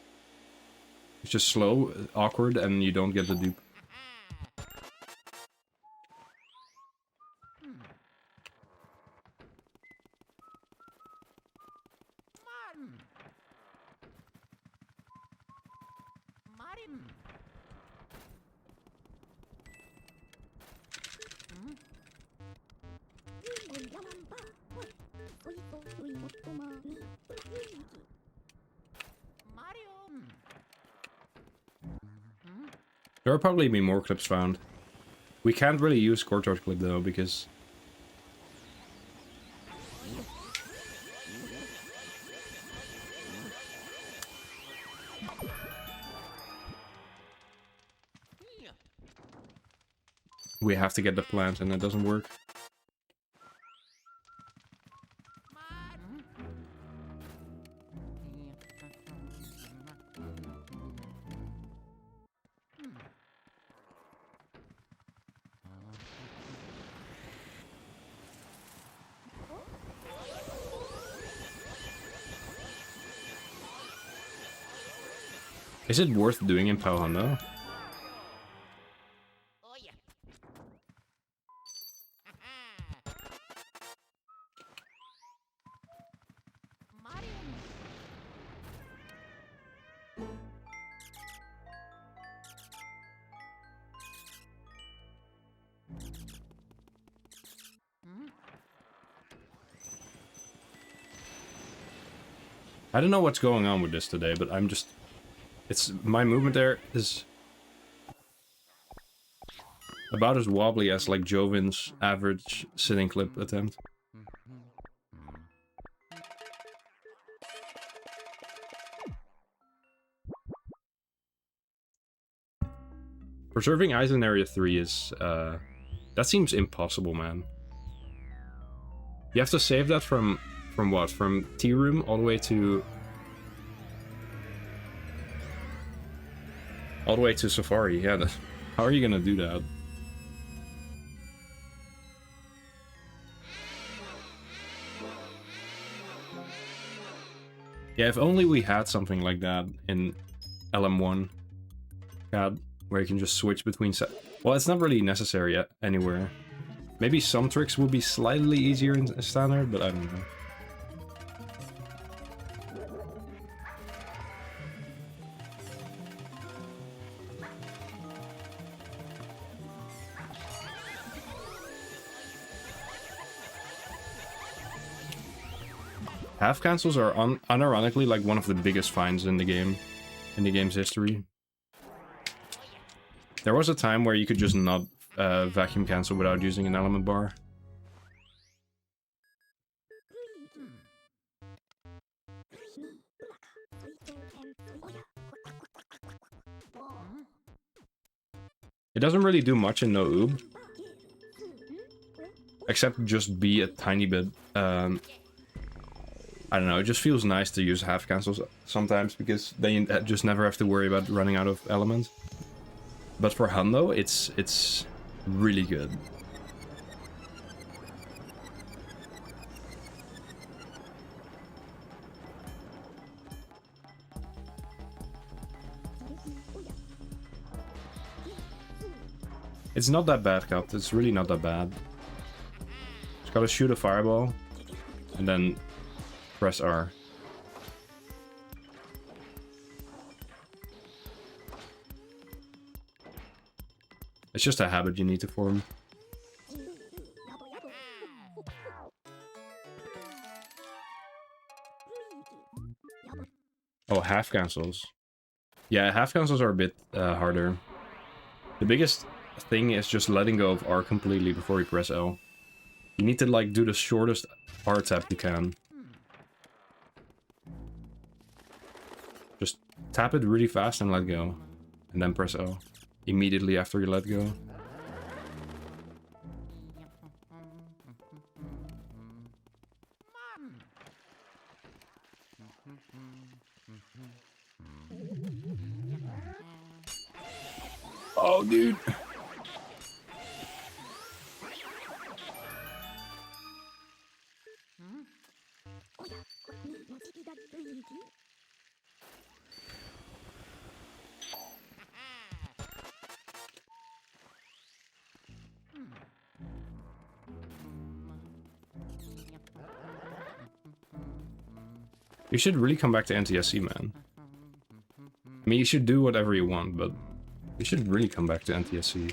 It's just slow, awkward, and you don't get the dupe. There will probably be more clips found. We can't really use Courtyard clip though, because... we have to get the plant and it doesn't work. Is it worth doing in Pauhanda? I don't know what's going on with this today, but I'm just... It's... my movement there is... about as wobbly as, like, Jovin's average sitting clip attempt. Preserving eyes in Area 3 is, that seems impossible, man. You have to save that from what? From Tea Room all the way to... all the way to Safari, yeah. How are you gonna do that? Yeah, if only we had something like that in LM1. God, where you can just switch between well, it's not really necessary yet anywhere. Maybe some tricks would be slightly easier in standard, but I don't know. Half cancels are unironically like one of the biggest finds in the game, in the game's history. There was a time where you could just not vacuum cancel without using an element bar. It doesn't really do much in no oob, except just be a tiny bit. I don't know, it just feels nice to use half cancels sometimes, because then you just never have to worry about running out of elements. But for Hundo, it's really good. It's not that bad, Cut. It's really not that bad. Just gotta shoot a fireball, and then press R. It's just a habit you need to form. Oh, half cancels. Yeah, half cancels are a bit harder. The biggest thing is just letting go of R completely before you press L. You need to like do the shortest R tap you can. Just tap it really fast and let go. And then press L. Immediately after you let go. Oh, dude. You should really come back to NTSC, man. I mean, you should do whatever you want, but you should really come back to NTSC.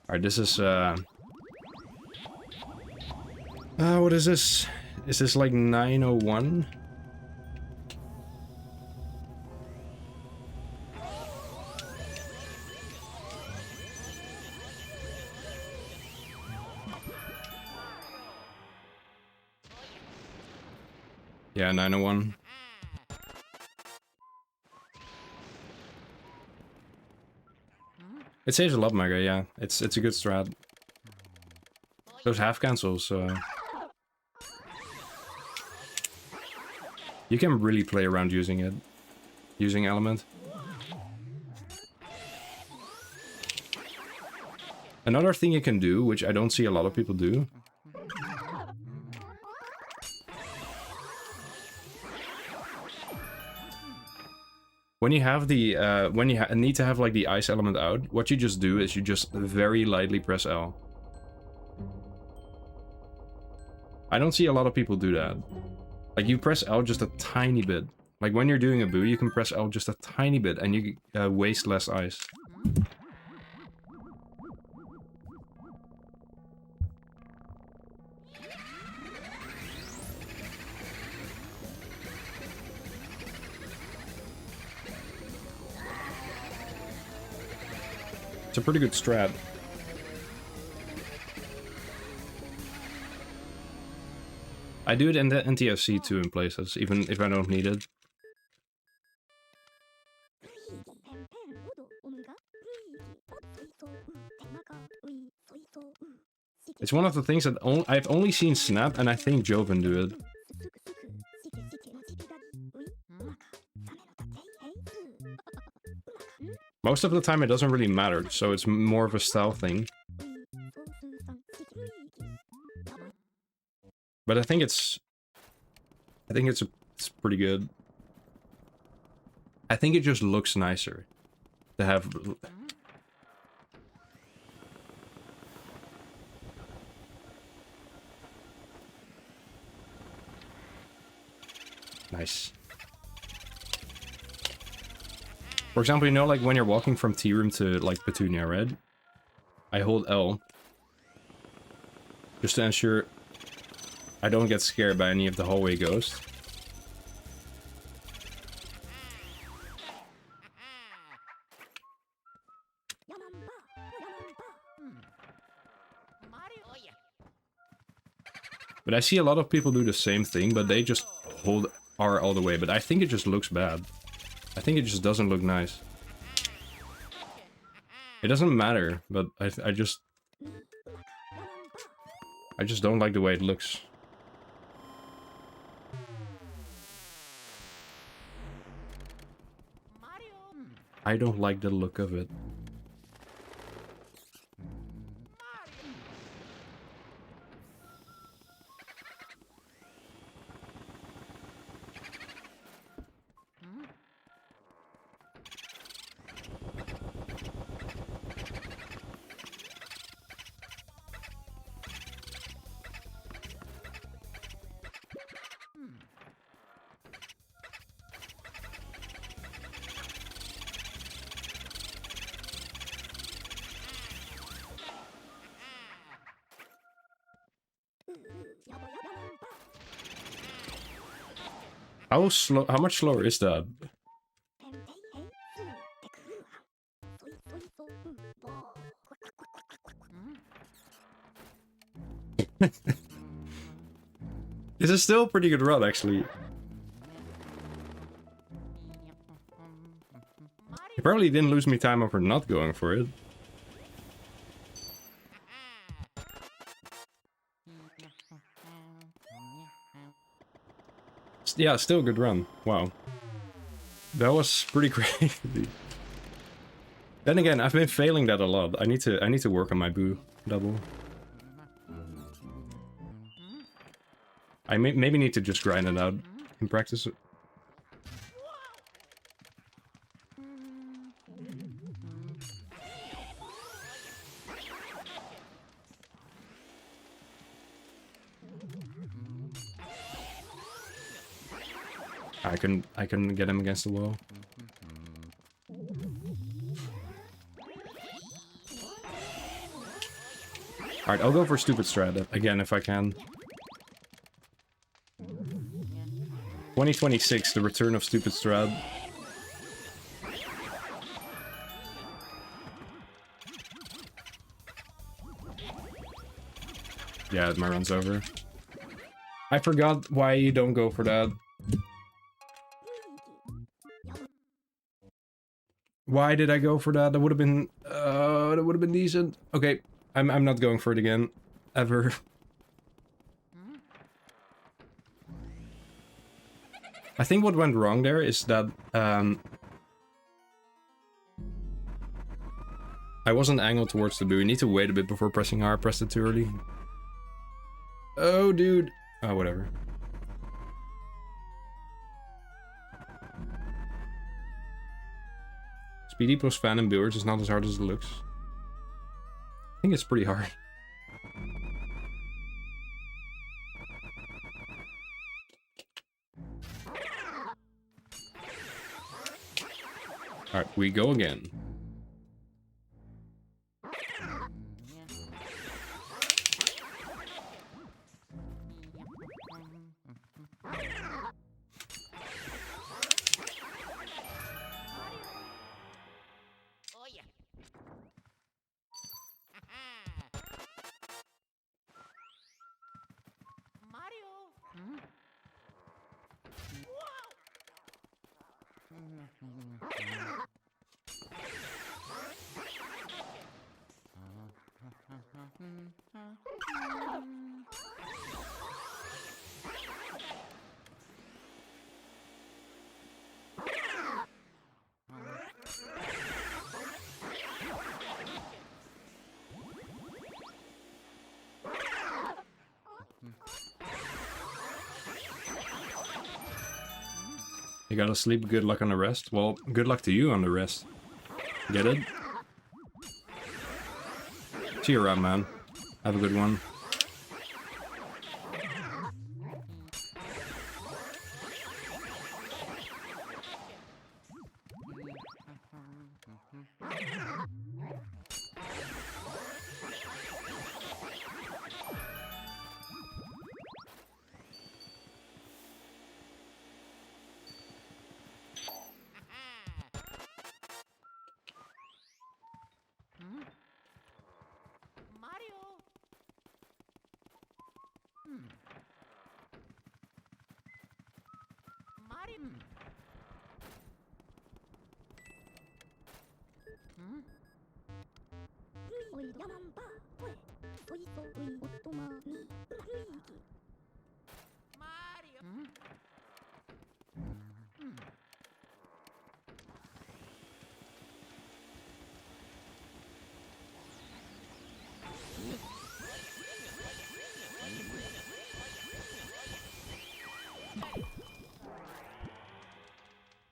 Alright, this is, what is this? Is this like 901? Yeah, 901. It saves a lot, Mega, yeah. It's a good strat. Those half cancels, you can really play around using it. Using Element. Another thing you can do, which I don't see a lot of people do, when you have the, when you need to have like the ice element out, what you just do is you just very lightly press L. I don't see a lot of people do that. Like, you press L just a tiny bit. Like, when you're doing a boo, you can press L just a tiny bit and you waste less ice. It's a pretty good strat. I do it in the NTFC too in places, even if I don't need it. It's one of the things that I've only seen Snap and I think Joven do it. Most of the time it doesn't really matter, so it's more of a style thing. But I think it's pretty good. I think it just looks nicer to have. Nice. For example, you know, like when you're walking from Tea Room to like Petunia, right? I hold L just to ensure I don't get scared by any of the hallway ghosts. But I see a lot of people do the same thing, but they just hold R all the way. But I think it just looks bad. I think it just doesn't look nice. It doesn't matter, but I just don't like the way it looks. I don't like the look of it. How slow? How much slower is that? This is still a pretty good run, actually. He probably didn't lose me time over not going for it. Yeah, still a good run. Wow. That was pretty crazy. Then again, I've been failing that a lot. I need to work on my boo double. I maybe need to just grind it out in practice. I couldn't get him against the wall. Alright, I'll go for stupid strat again if I can. 2026, the return of stupid strat. Yeah, my run's over. I forgot why you don't go for that. Why did I go for that? That would have been decent. Okay, I'm not going for it again. Ever. I think what went wrong there is that I wasn't angled towards the boo. You need to wait a bit before pressing R. Pressed it too early. Oh, dude. Oh, whatever. Speedy plus fan and builders is not as hard as it looks. I think it's pretty hard. Alright, we go again. You gotta sleep, good luck on the rest. Well, good luck to you on the rest. Get it? See you around, man. Have a good one.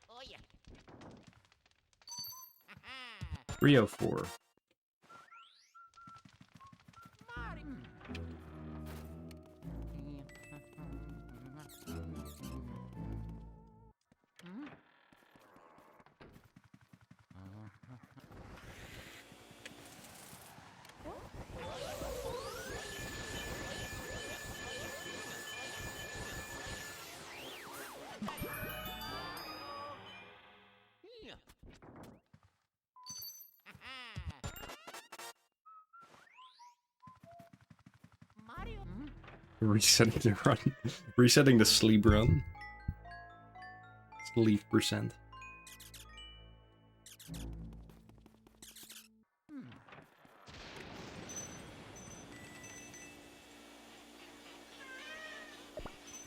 Oh yeah. 304. Resetting the run. Resetting the sleep run. Sleep percent.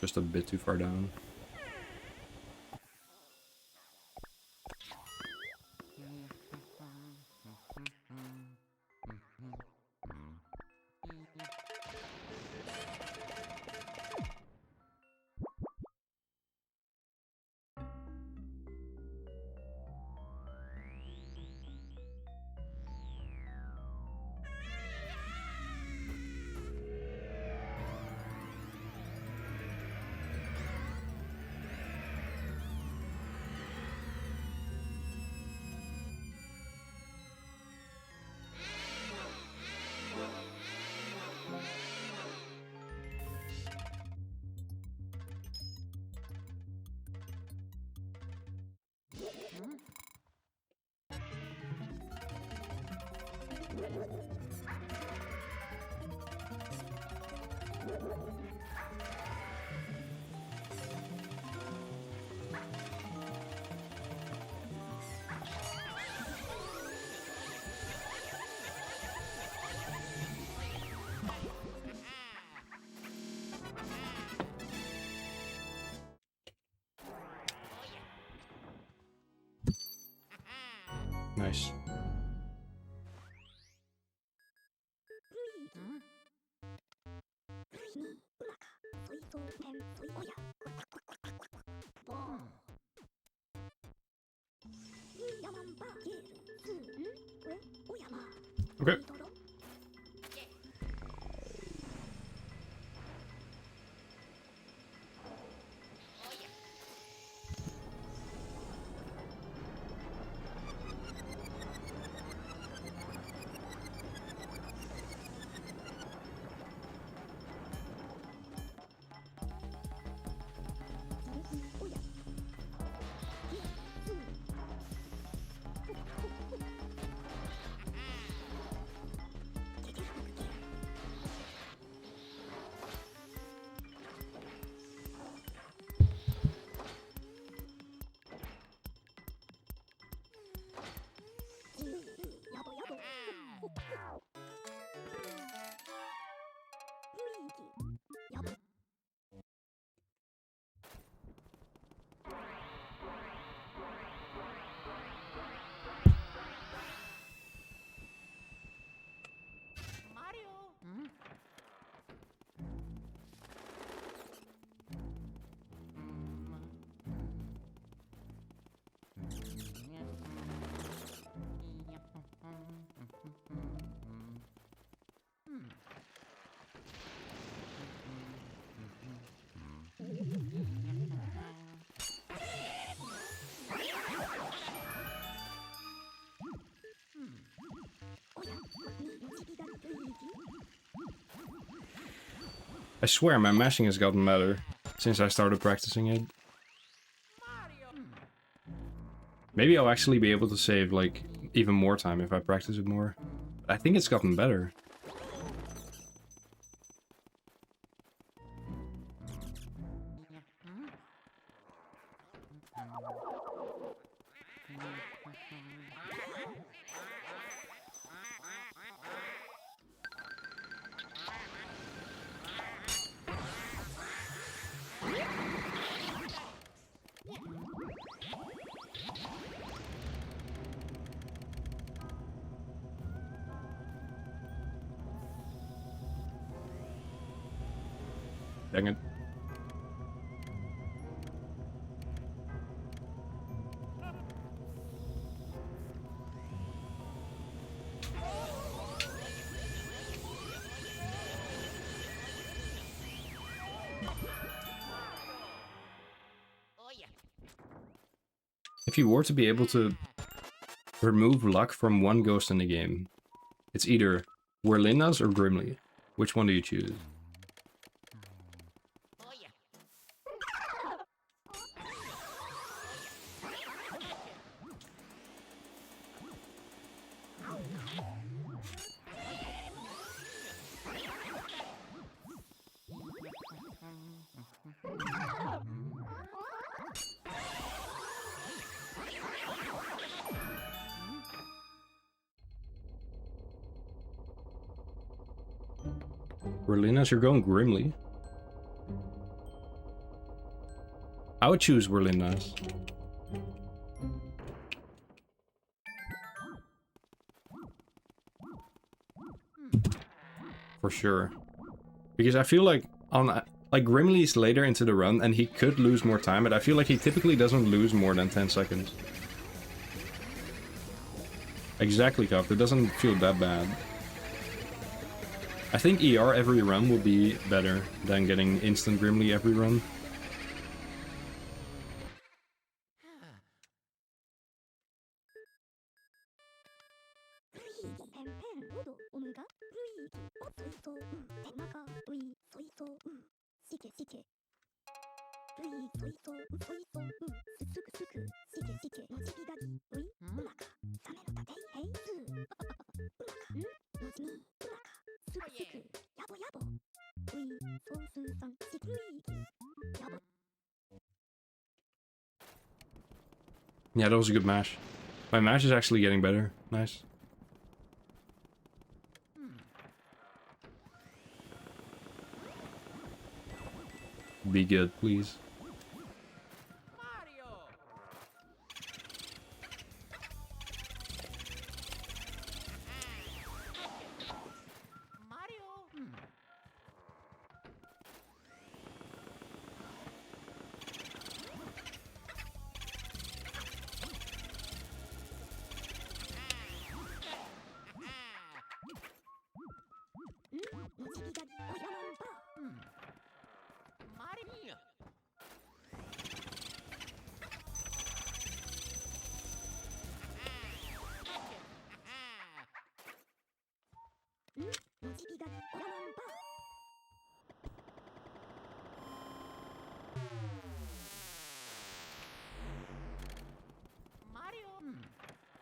Just a bit too far down. Nice. Okay. I swear my mashing has gotten better since I started practicing it. Maybe I'll actually be able to save like even more time if I practice it more. I think it's gotten better. Dang it. If you were to be able to remove luck from one ghost in the game, it's either Werlinna's or Grimly. Which one do you choose? Werlinna's, you're going Grimly. Gaucho's really nice. For sure. Because I feel like on like Grimly's later into the run and he could lose more time, but I feel like he typically doesn't lose more than 10 seconds. Exactly, Cuff. It doesn't feel that bad. I think ER every run will be better than getting instant Grimly every run. Yeah, that was a good mash. My mash is actually getting better. Nice. Be good, please.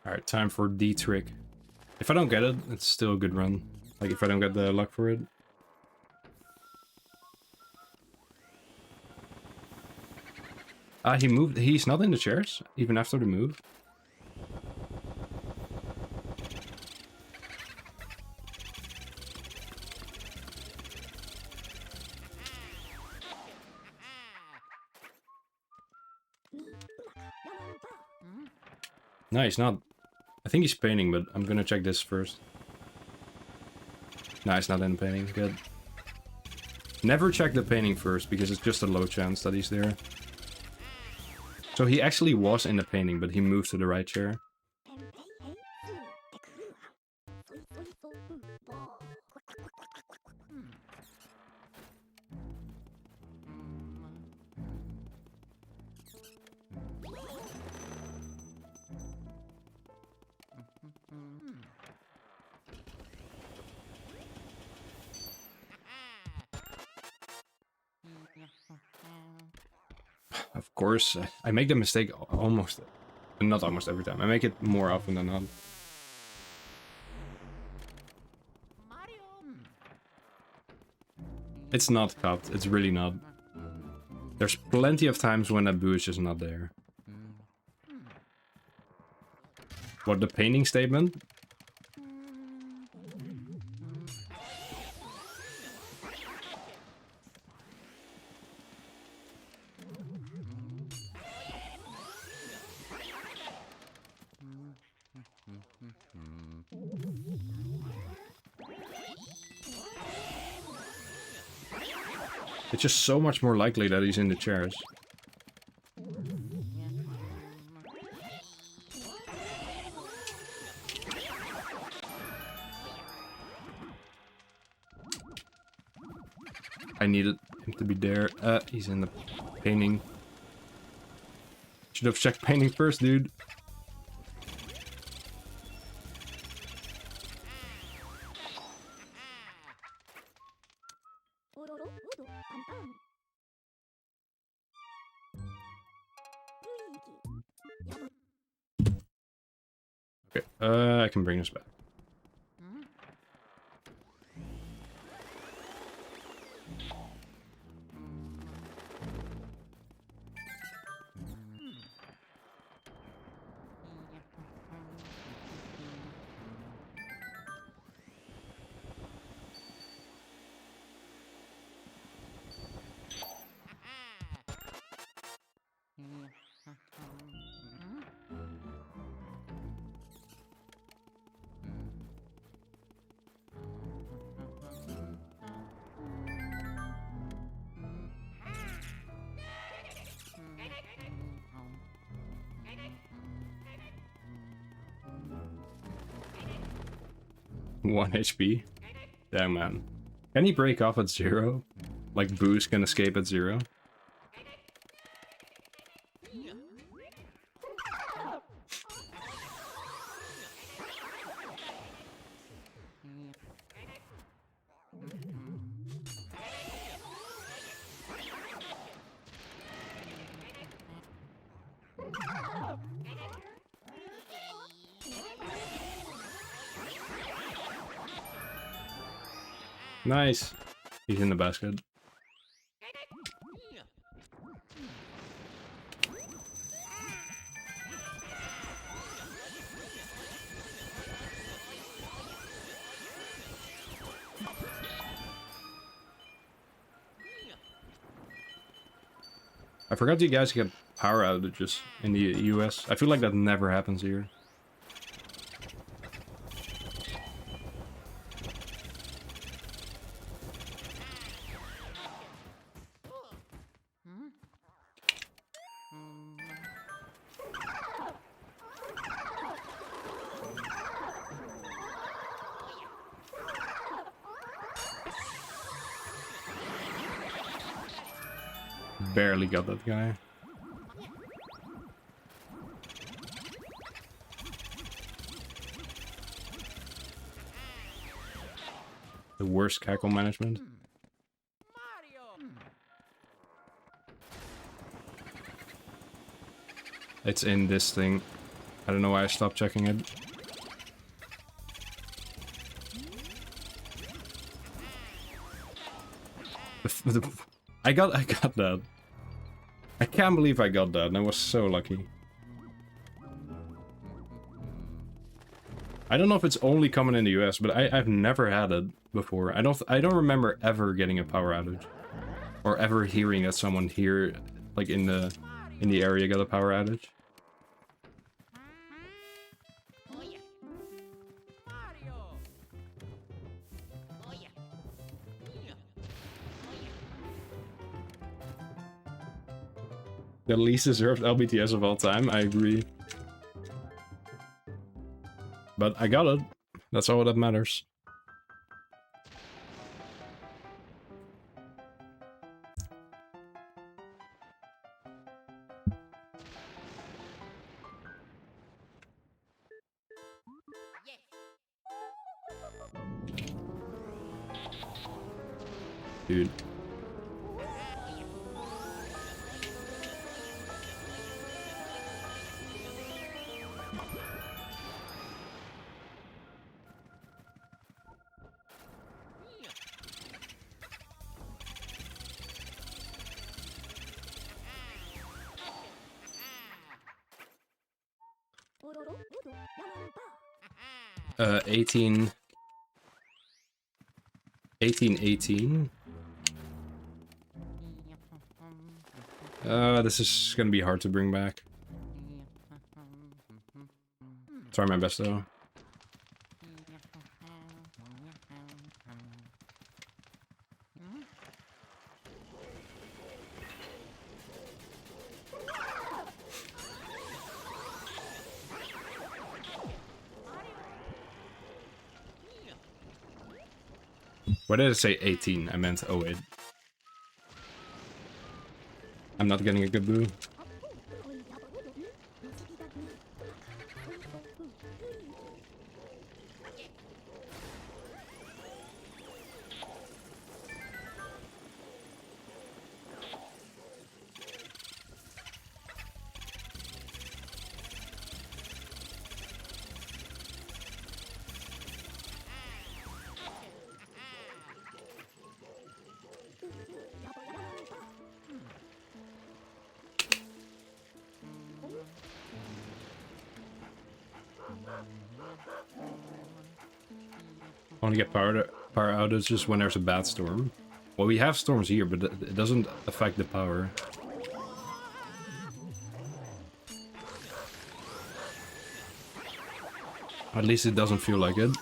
Alright, time for D trick. If I don't get it, it's still a good run. Like if I don't get the luck for it. He moved. He's not in the chairs, even after the move. No, he's not. I think he's painting, but I'm gonna check this first. No, he's not in the painting. Good. Never check the painting first, because it's just a low chance that he's there. So he actually was in the painting, but he moved to the right chair. Of course, I make the mistake almost, not almost every time. I make it more often than not. It's not cut, it's really not. There's plenty of times when Abu is just not there. What, the painting statement? It's just so much more likely that he's in the chairs. I needed him to be there. He's in the painting. Should have checked painting first, dude. Okay, I can bring this back. 1 HP. Damn, man. Can he break off at 0? Like Boost can escape at 0? Nice. He's in the basket. I forgot you guys get power outages in the US. I feel like that never happens here. Barely got that guy. The worst cackle management. It's in this thing. I don't know why I stopped checking it. I got that. I can't believe I got that, and I was so lucky. I don't know if it's only common in the US, but I've never had it before. I don't remember ever getting a power outage, or ever hearing that someone here, like in the area, got a power outage. The least deserved LBTS of all time, I agree. But I got it. That's all that matters. Dude. Uh, 1818. This is gonna be hard to bring back. Try my best though. Why did I say 18? I meant 08. I'm not getting a good boo. I want to get power outages when there's a bad storm. Well, we have storms here, but it doesn't affect the power. At least it doesn't feel like it.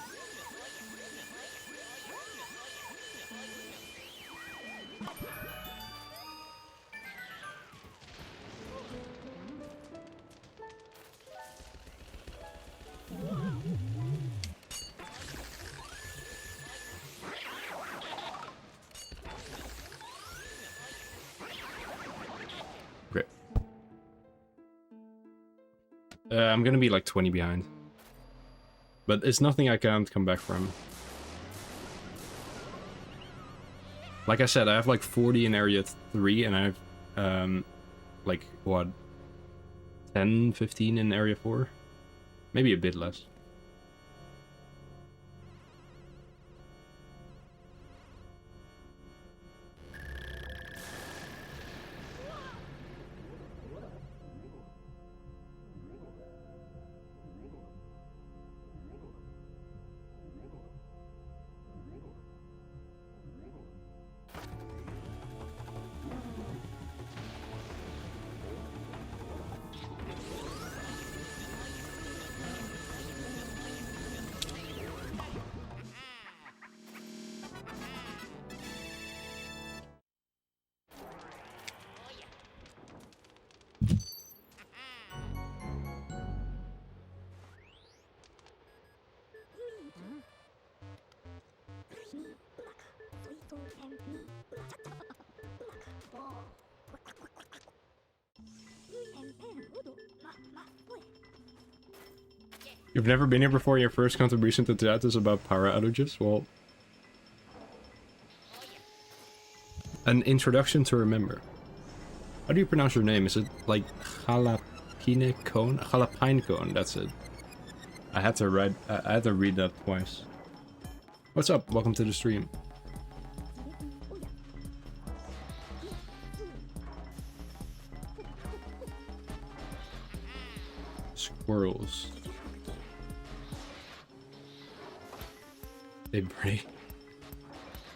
I'm gonna be like 20 behind. But it's nothing I can't come back from. Like I said, I have like 40 in area 3 and I have like what, 10, 15 in area 4? Maybe a bit less. You've never been here before. Your first contribution to chat is about power outages? Well, an introduction to remember. How do you pronounce your name? Is it like jalapeno cone? Jalapine cone, that's it. I had to read that twice. What's up? Welcome to the stream. Squirrels. They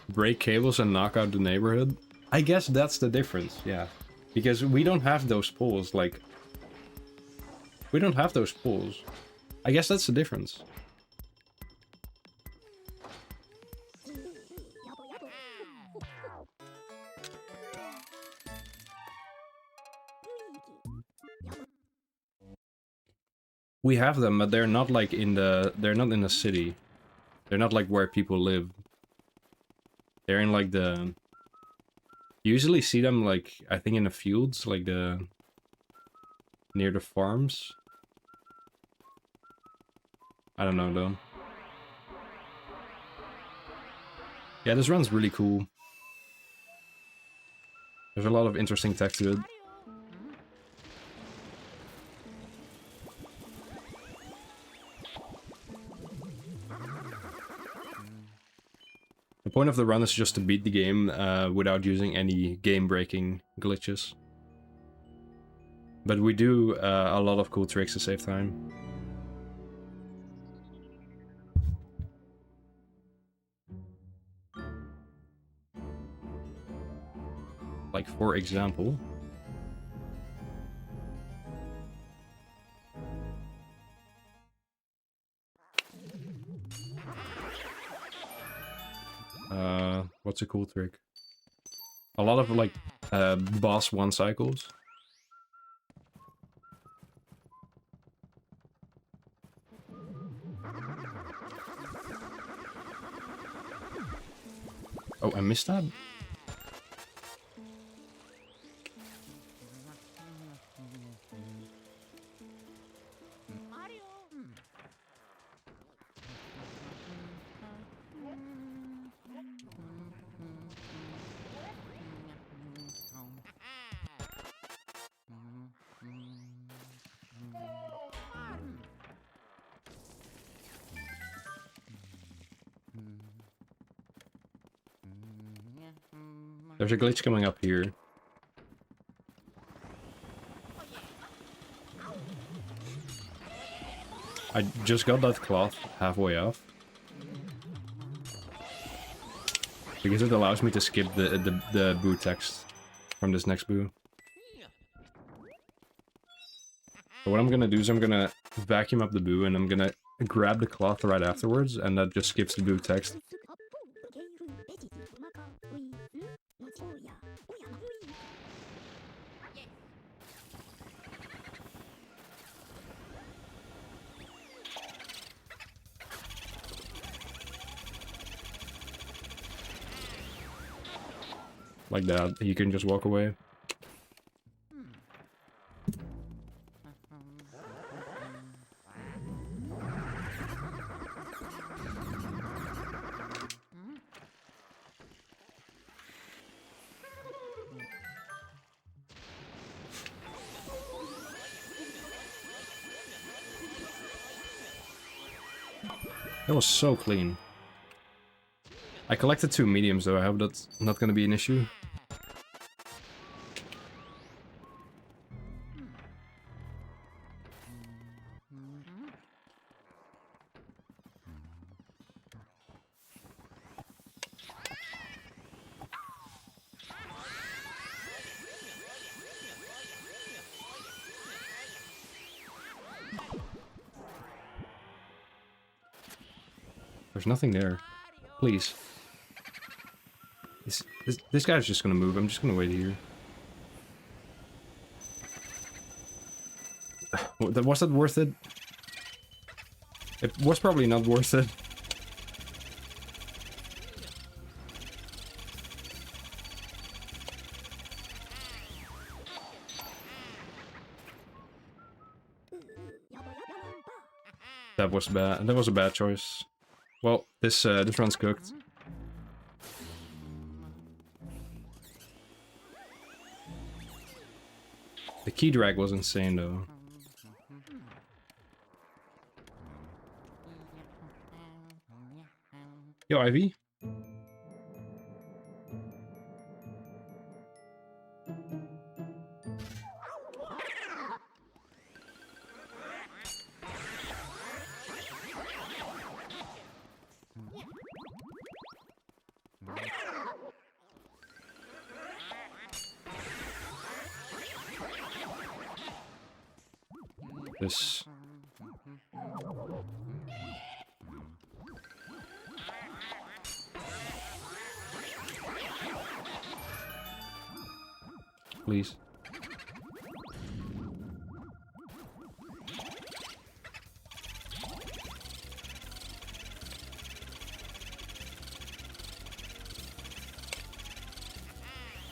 break cables and knock out the neighborhood? I guess that's the difference, yeah. Because we don't have those poles, like... We don't have those poles. I guess that's the difference. We have them, but they're not like in the... They're not in the city. They're not like where people live. They're in like the... You usually see them like, I think in the fields, like the... Near the farms. I don't know though. Yeah, this run's really cool. There's a lot of interesting tech to it. The point of the run is just to beat the game without using any game-breaking glitches. But we do a lot of cool tricks to save time. Like, for example... what's a cool trick? A lot of, like, boss one cycles. Oh, I missed that? There's a glitch coming up here. I just got that cloth halfway off. Because it allows me to skip the boo text from this next boo. So what I'm gonna do is I'm gonna vacuum up the boo and I'm gonna grab the cloth right afterwards, and that just skips the boo text. Like that, you can just walk away. That was so clean. I collected 2 mediums though, I hope that's not gonna be an issue. There's nothing there. Please. This guy's just gonna move. I'm just gonna wait here. Was that worth it? It was probably not worth it. That was bad. That was a bad choice. Well, this run's cooked. The key drag was insane though. Yo, Ivy? This... Please.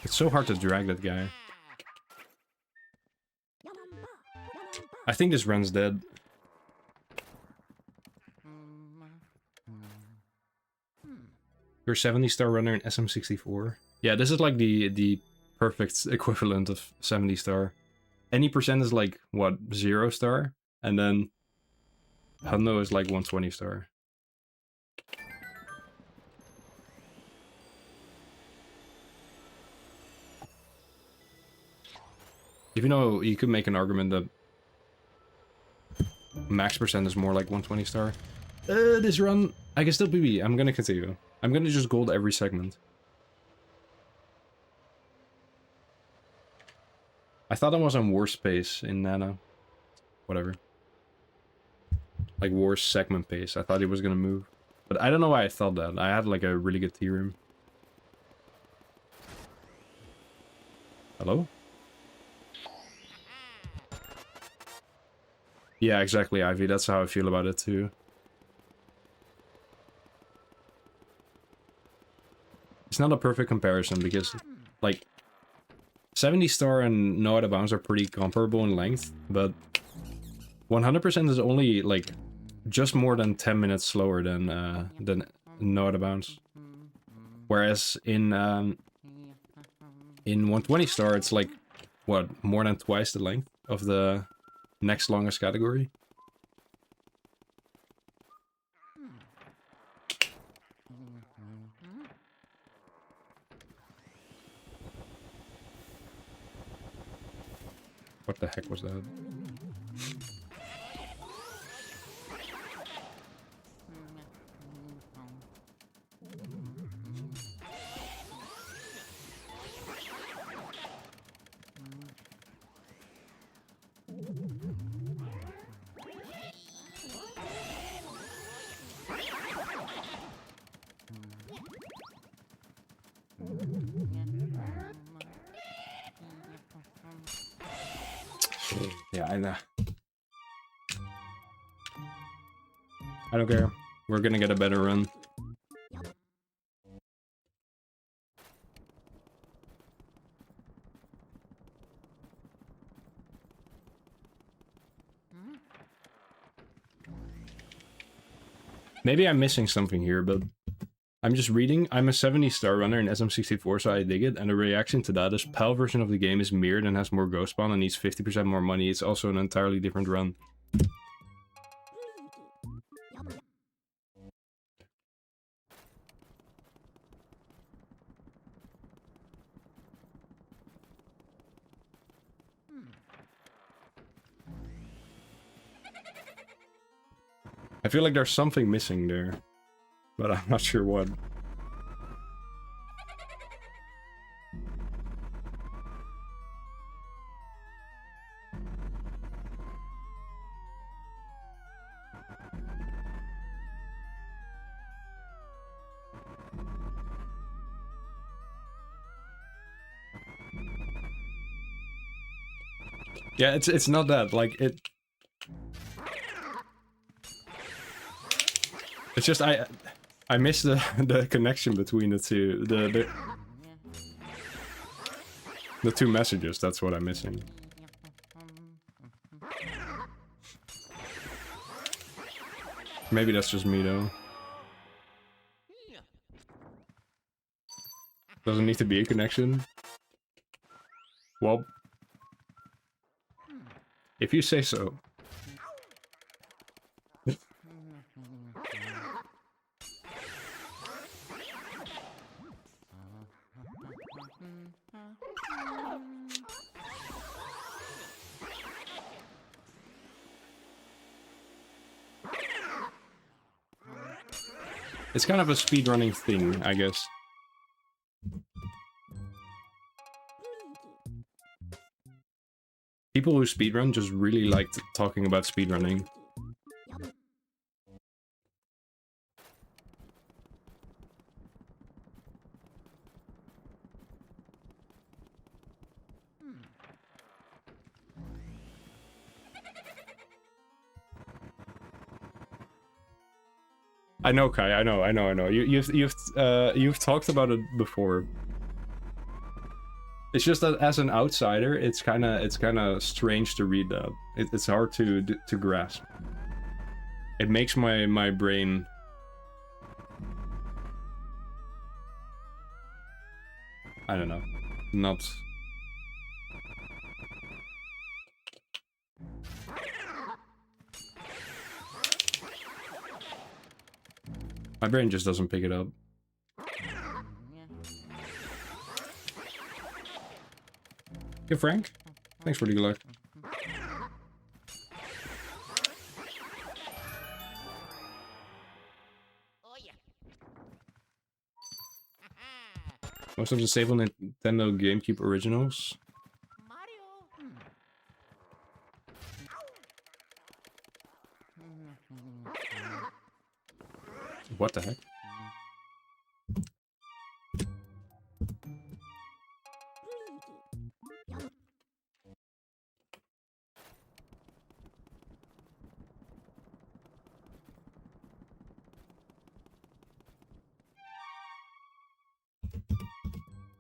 It's so hard to drag that guy. I think this run's dead. You're a 70-star runner in SM64. Yeah, this is like the perfect equivalent of 70-star. Any percent is like, what, 0-star? And then Hundo is like 120-star. Even though you could make an argument that max percent is more like 120-star. This run, I can still PB. I'm gonna continue. I'm gonna just gold every segment. I thought I was on worst pace in Nano. Whatever. Like worst segment pace. I thought he was gonna move. But I don't know why I thought that. I had like a really good T-room. Hello? Yeah, exactly, Ivy. That's how I feel about it too. It's not a perfect comparison because, like, 70-star and No Out of Bounds are pretty comparable in length, but 100% is only, like, just more than 10 minutes slower than No Out of Bounds. Whereas in 120-star, it's like, what, more than twice the length of the next longest category? What the heck was that? Yeah, I know. I don't care. We're gonna get a better run. Maybe I'm missing something here, but I'm just reading. I'm a 70-star runner in SM64, so I dig it. And the reaction to that is PAL version of the game is mirrored and has more ghost spawn and needs 50% more money. It's also an entirely different run. I feel like there's something missing there, but I'm not sure what. Yeah, it's not that, like, it's just I miss the connection between the two, the two messages. That's what I'm missing. Maybe that's just me though. Doesn't need to be a connection. Well, if you say so. It's kind of a speedrunning thing, I guess. People who speedrun just really like talking about speedrunning. I know, Kai. I know. You've talked about it before. It's just that as an outsider, it's kind of strange to read that. It's hard to grasp. It makes my brain. I don't know. Not. My brain just doesn't pick it up. Hey, Frank. Thanks for the good luck. Most of the Sable Nintendo GameCube originals. What the heck?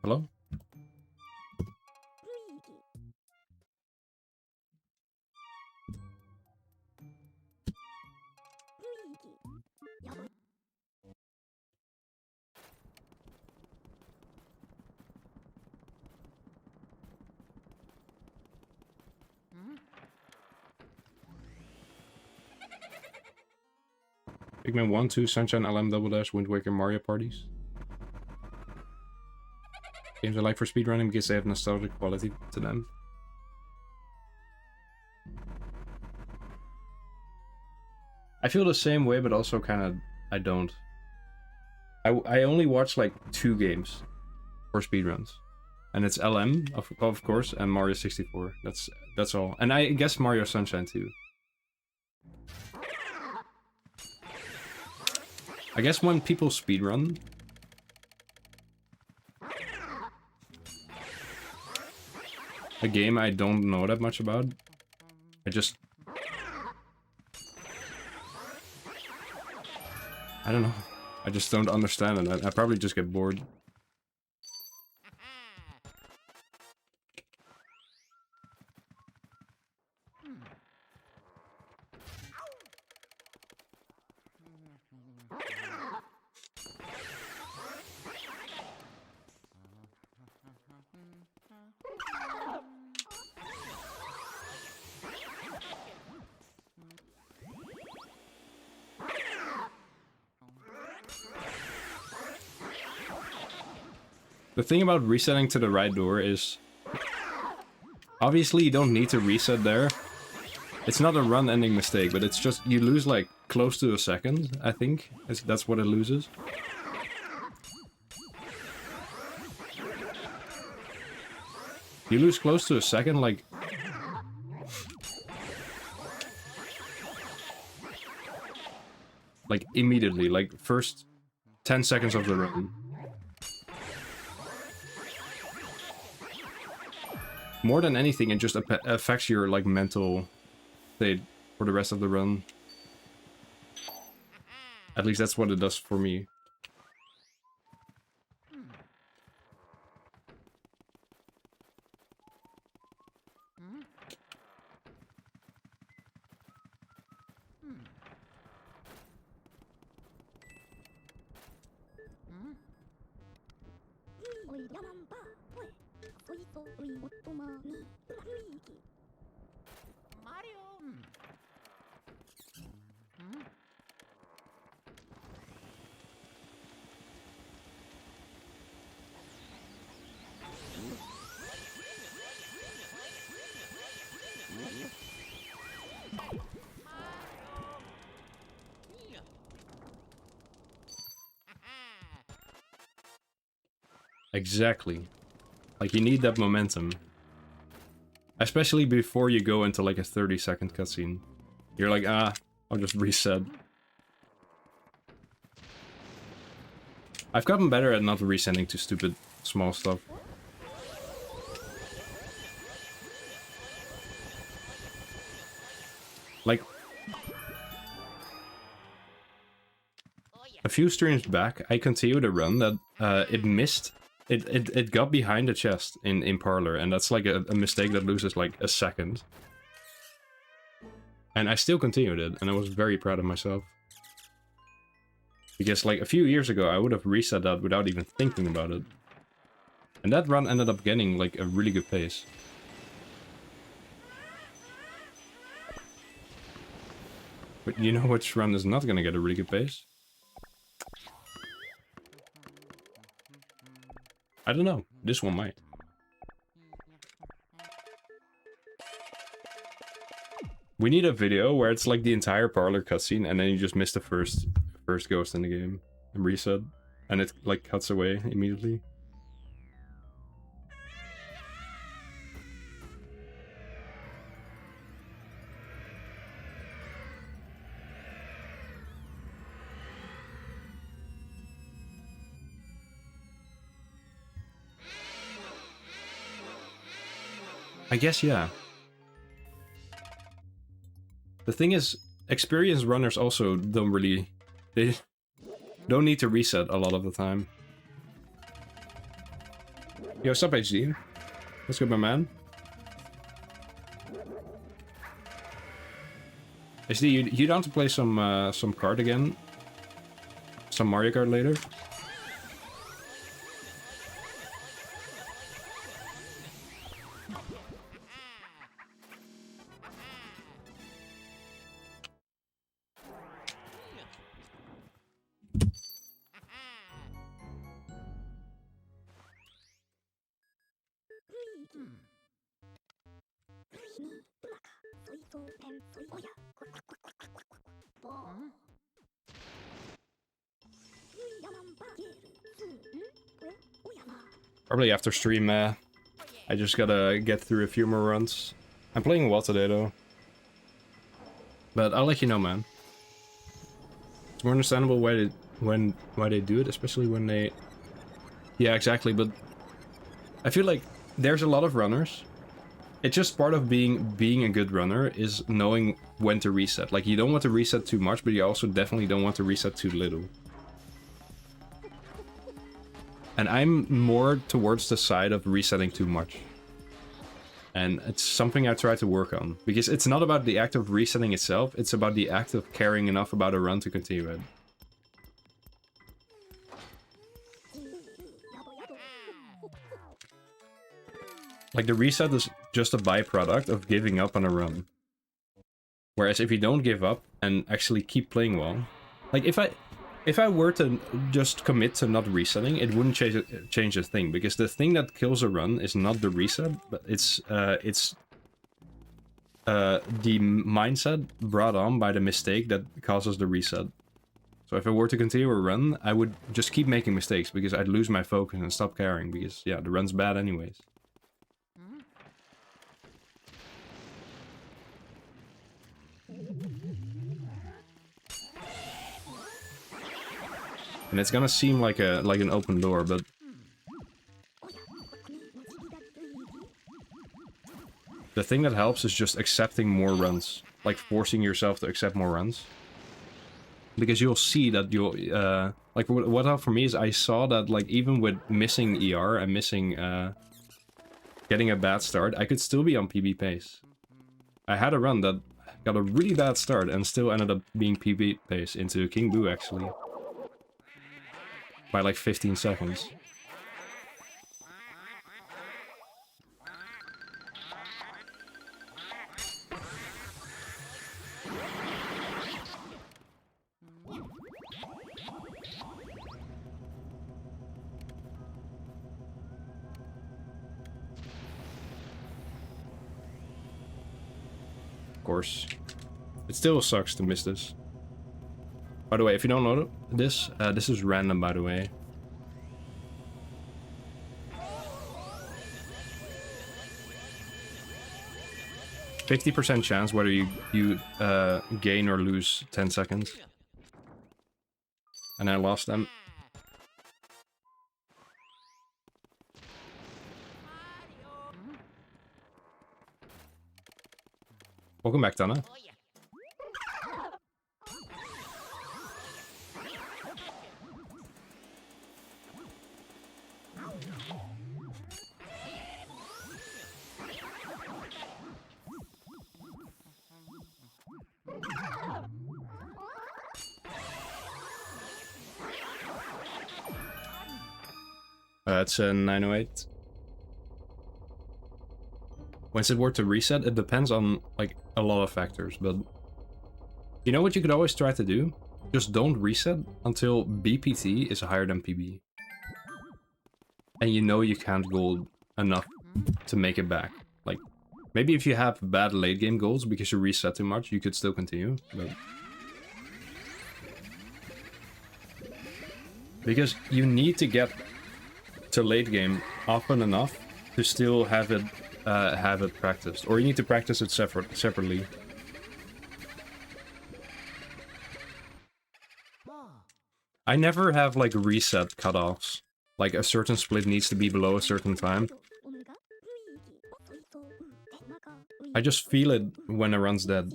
Hello? Pikmin 1, 2, Sunshine, LM, Double Dash, Wind Waker, Mario parties. Games I like for speedrunning because they have nostalgic quality to them. I feel the same way, but also kind of I don't. I only watch like 2 games for speedruns, and it's LM of course and Mario 64. That's all, and I guess Mario Sunshine too. I guess when people speedrun, a game I don't know that much about, I don't know. I just don't understand it. I probably just get bored. The thing about resetting to the right door is, obviously you don't need to reset there. It's not a run-ending mistake, but it's just, you lose like close to a second, I think. That's what it loses. You lose close to a second, like... Like, immediately, like, first 10 seconds of the run. More than anything, it just affects your, like, mental state for the rest of the run. At least that's what it does for me. Exactly. Like, you need that momentum. Especially before you go into, like, a 30-second cutscene. You're like, ah, I'll just reset. I've gotten better at not resetting to stupid small stuff. Like, a few streams back, I continued a run that it missed. It got behind the chest in Parlor, and that's like a mistake that loses like a second. And I still continued it, and I was very proud of myself. Because like a few years ago, I would have reset that without even thinking about it. And that run ended up getting like a really good pace. But you know which run is not gonna get a really good pace? I don't know. This one might. We need a video where it's like the entire Parlor cutscene and then you just miss the first ghost in the game and reset. And it like cuts away immediately. I guess, yeah. The thing is, experienced runners also don't really... They don't need to reset a lot of the time. Yo, what's up, HD? What's good, my man? HD, you down to play some kart again? Some Mario Kart later? Probably after stream, I just gotta get through a few more runs. I'm playing well today, though. But I'll let you know, man. It's more understandable why they do it, especially when they... Yeah, exactly, but... I feel like there's a lot of runners. It's just part of being a good runner is knowing when to reset. Like, you don't want to reset too much, but you also definitely don't want to reset too little. And I'm more towards the side of resetting too much. And it's something I try to work on. Because it's not about the act of resetting itself, it's about the act of caring enough about a run to continue it. Like, the reset is just a byproduct of giving up on a run. Whereas if you don't give up and actually keep playing well... Like, if I were to just commit to not resetting, it wouldn't change a thing, because the thing that kills a run is not the reset, but it's the mindset brought on by the mistake that causes the reset. So if I were to continue a run, I would just keep making mistakes because I'd lose my focus and stop caring because, yeah, the run's bad anyways. And it's gonna seem like an open door, but the thing that helps is just accepting more runs, like forcing yourself to accept more runs. Because you'll see that you'll, like, what helped for me is I saw that, like, even with missing ER and missing, getting a bad start, I could still be on PB pace. I had a run that got a really bad start and still ended up being PB pace into King Boo, actually. By, like, 15 seconds. Course. It still sucks to miss this. By the way, if you don't know this, this is random, by the way. %50 chance whether you gain or lose 10 seconds. And I lost them. Welcome back, Tana. It's a 908. When's it worth to reset? It depends on, like, a lot of factors, but... You know what you could always try to do? Just don't reset until BPT is higher than PB. And you know you can't gold enough to make it back. Like, maybe if you have bad late game goals because you reset too much, you could still continue, but... Because you need to get to late game often enough to still have it practiced, or you need to practice it separately. I never have, like, reset cutoffs. Like, a certain split needs to be below a certain time. I just feel it when a run's dead,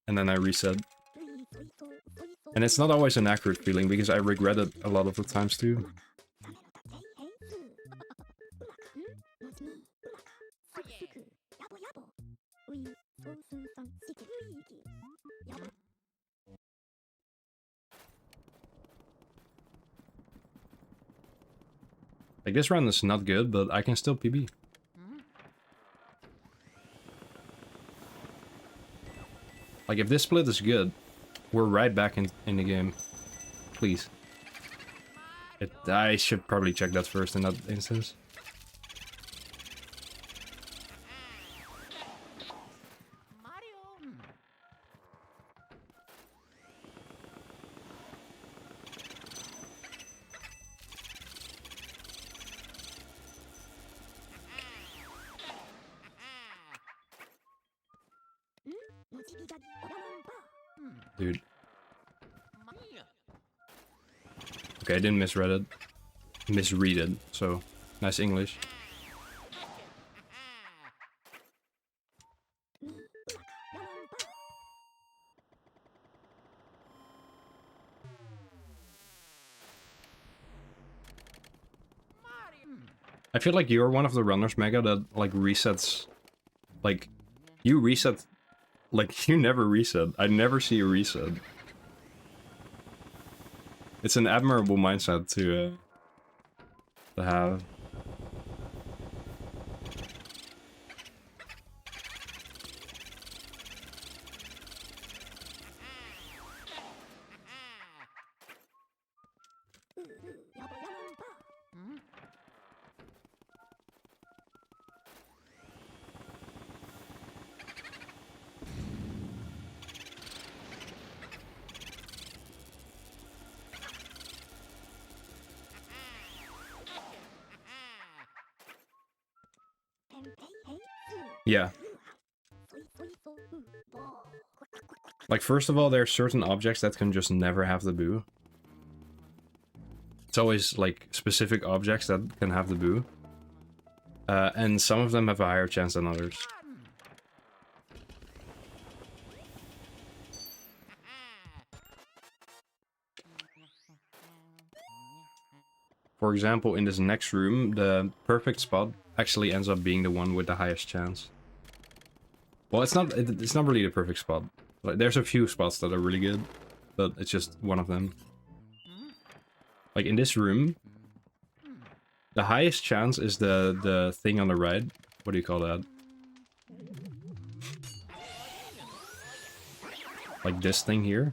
and then I reset. And it's not always an accurate feeling, because I regret it a lot of the times too. Like, this run is not good, but I can still PB. Like, if this split is good, we're right back in the game. Please. I should probably check that first in that instance. Dude. Okay, I didn't misread it. Misread it, so nice English. I feel like you're one of the runners, Mega, that, like, resets... Like, you reset... Like, you never reset. I never see you reset. It's an admirable mindset to have. Yeah. Like, first of all, there are certain objects that can just never have the boo. It's always, like, specific objects that can have the boo. And some of them have a higher chance than others. For example, in this next room, the perfect spot actually ends up being the one with the highest chance. Well, it's not really the perfect spot. Like, there's a few spots that are really good, but it's just one of them. Like, in this room, the highest chance is the thing on the right. What do you call that? Like this thing here.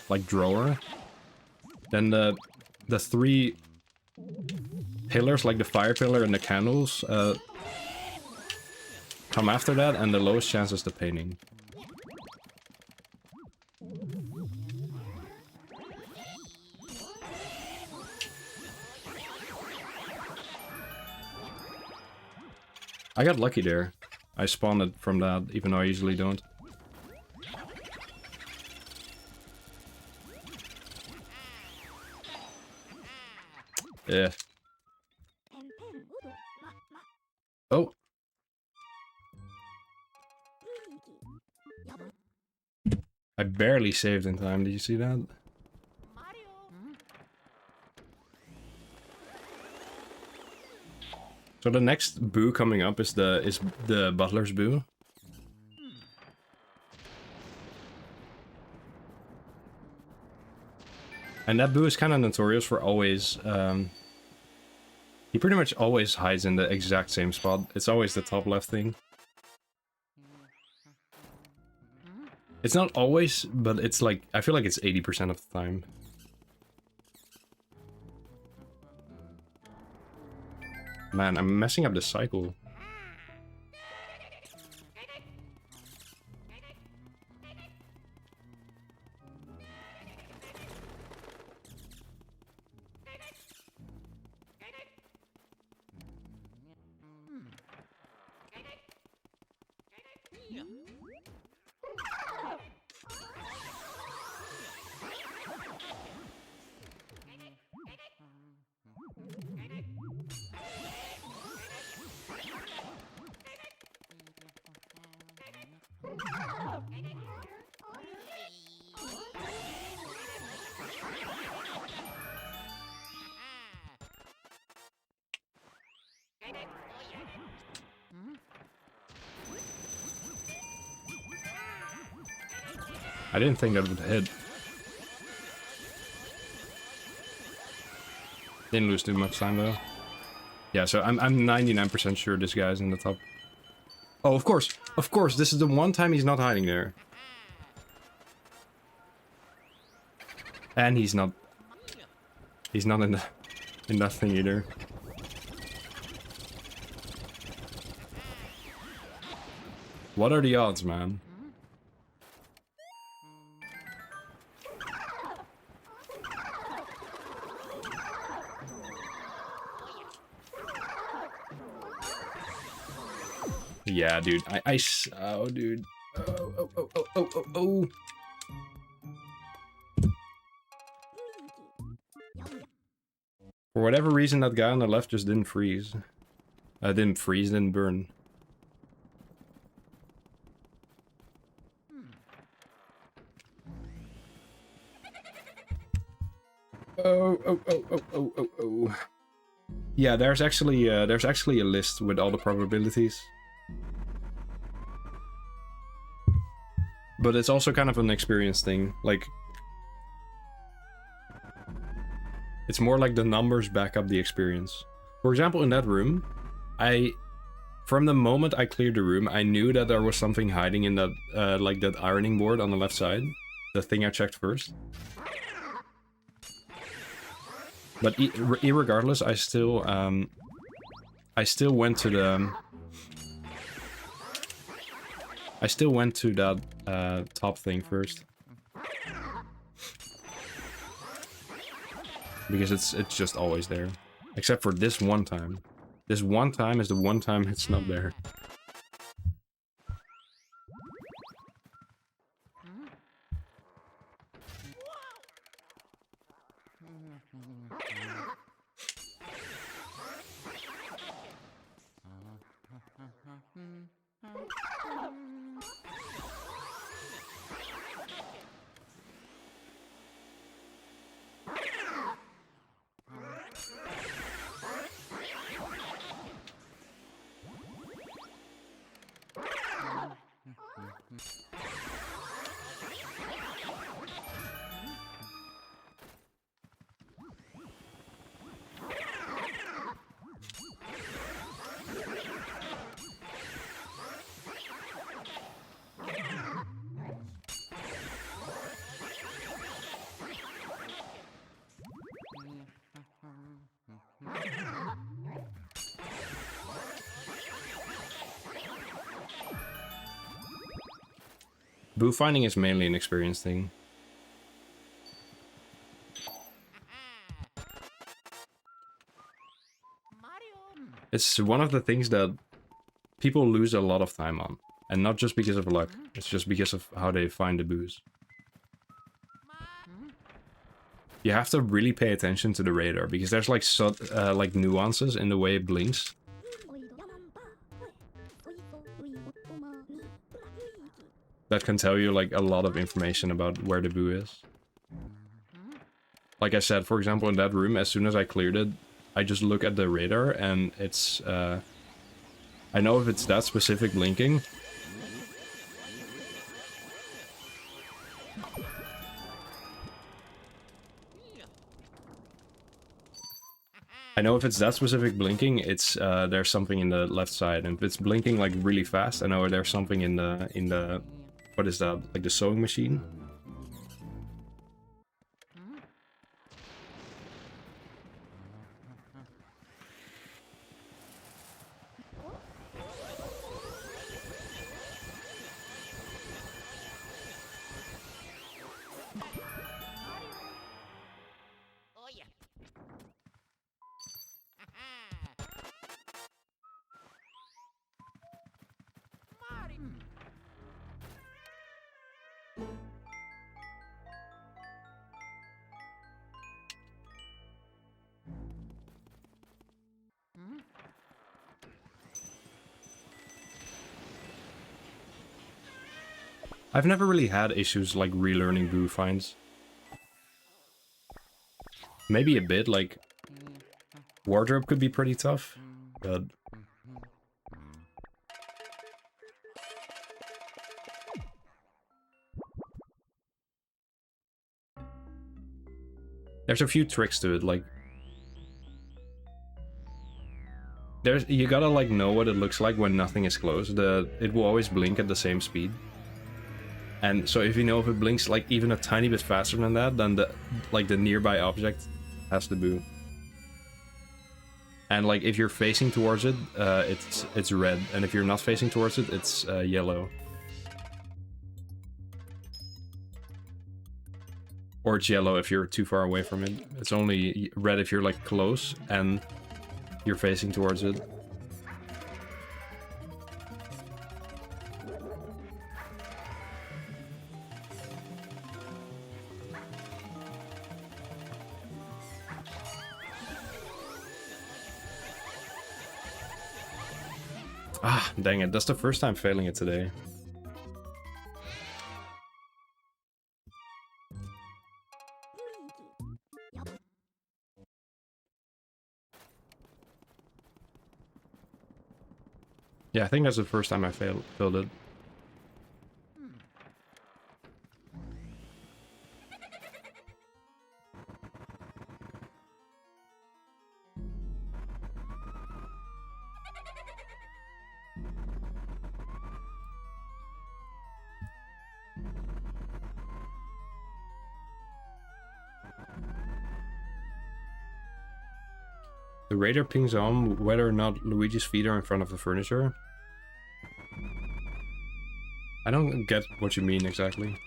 Like drawer. Then the three pillars, like the fire pillar and the candles, come after that, and the lowest chance is the painting. I got lucky there. I spawned it from that, even though I usually don't. Yeah. Oh. I barely saved in time. Did you see that? So the next boo coming up is the butler's boo. And that boo is kind of notorious for always, he pretty much always hides in the exact same spot. It's always the top left thing. It's not always, but it's like, I feel like it's 80% of the time. Man, I'm messing up the cycle. I didn't think that would hit. Didn't lose too much time though. Yeah, so I'm 99% sure this guy's in the top. Oh, of course, this is the one time he's not hiding there. And he's not in that thing either. What are the odds, man? Yeah, dude. Oh, dude. Oh. For whatever reason, that guy on the left just didn't freeze. Didn't burn. Oh. Yeah, there's actually a list with all the probabilities. But it's also kind of an experience thing. Like, it's more like the numbers back up the experience. For example, in that room, from the moment I cleared the room, I knew that there was something hiding in that, like that ironing board on the left side. The thing I checked first. But irregardless, I still went to the... I still went to that top thing first. Because it's just always there. Except for this one time. This one time is the one time it's not there. Boo finding is mainly an experience thing. It's one of the things that people lose a lot of time on. And not just because of luck, it's just because of how they find the boos. You have to really pay attention to the radar, because there's like nuances in the way it blinks. That can tell you like a lot of information about where the boo is. Like I said, for example, in that room, as soon as I cleared it, I just look at the radar and it's, I know if it's that specific blinking. I know if it's that specific blinking, it's, there's something in the left side. And if it's blinking like really fast, I know there's something in the, what is that, like the sewing machine? I've never really had issues like relearning boo finds. Maybe a bit, like wardrobe could be pretty tough, but there's a few tricks to it, like you gotta like know what it looks like when nothing is close. It will always blink at the same speed. And so if you know if it blinks like even a tiny bit faster than that, then the nearby object has the boo. And like if you're facing towards it, it's red, and if you're not facing towards it, it's yellow. Or it's yellow if you're too far away from it. It's only red if you're like close and you're facing towards it. Ah, dang it, that's the first time failing it today. Yeah, I think that's the first time I failed it. The radar pings on whether or not Luigi's feet are in front of the furniture. I don't get what you mean exactly.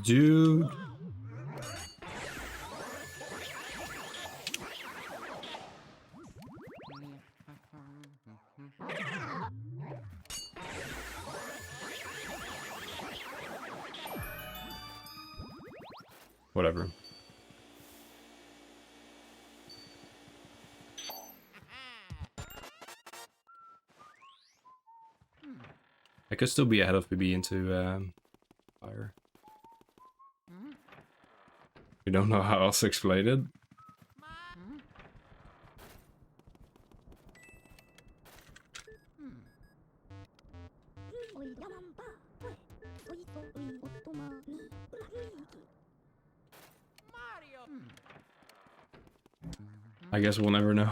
Dude. Whatever. I could still be ahead of BB into fire. You don't know how else to explain it? I guess we'll never know.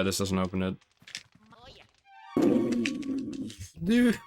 This doesn't open it. Dude.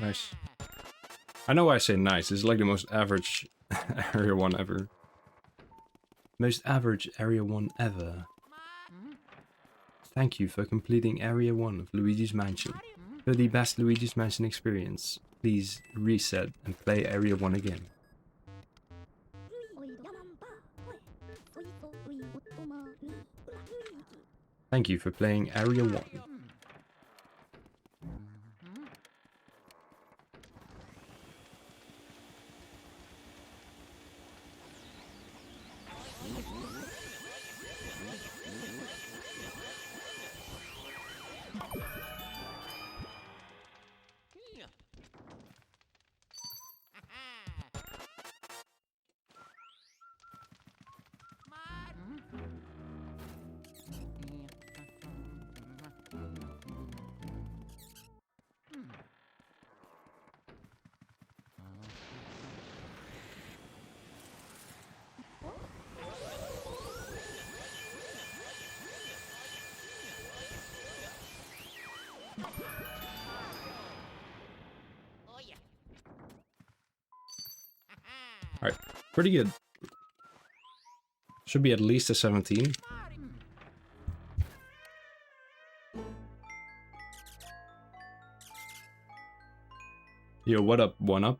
Nice. I know why I say nice. It's like the most average Area 1 ever. Most average Area 1 ever. Thank you for completing Area 1 of Luigi's Mansion. For the best Luigi's Mansion experience, please reset and play Area 1 again. Thank you for playing Area 1. Pretty good. Should be at least a 17. Yo, what up? One up?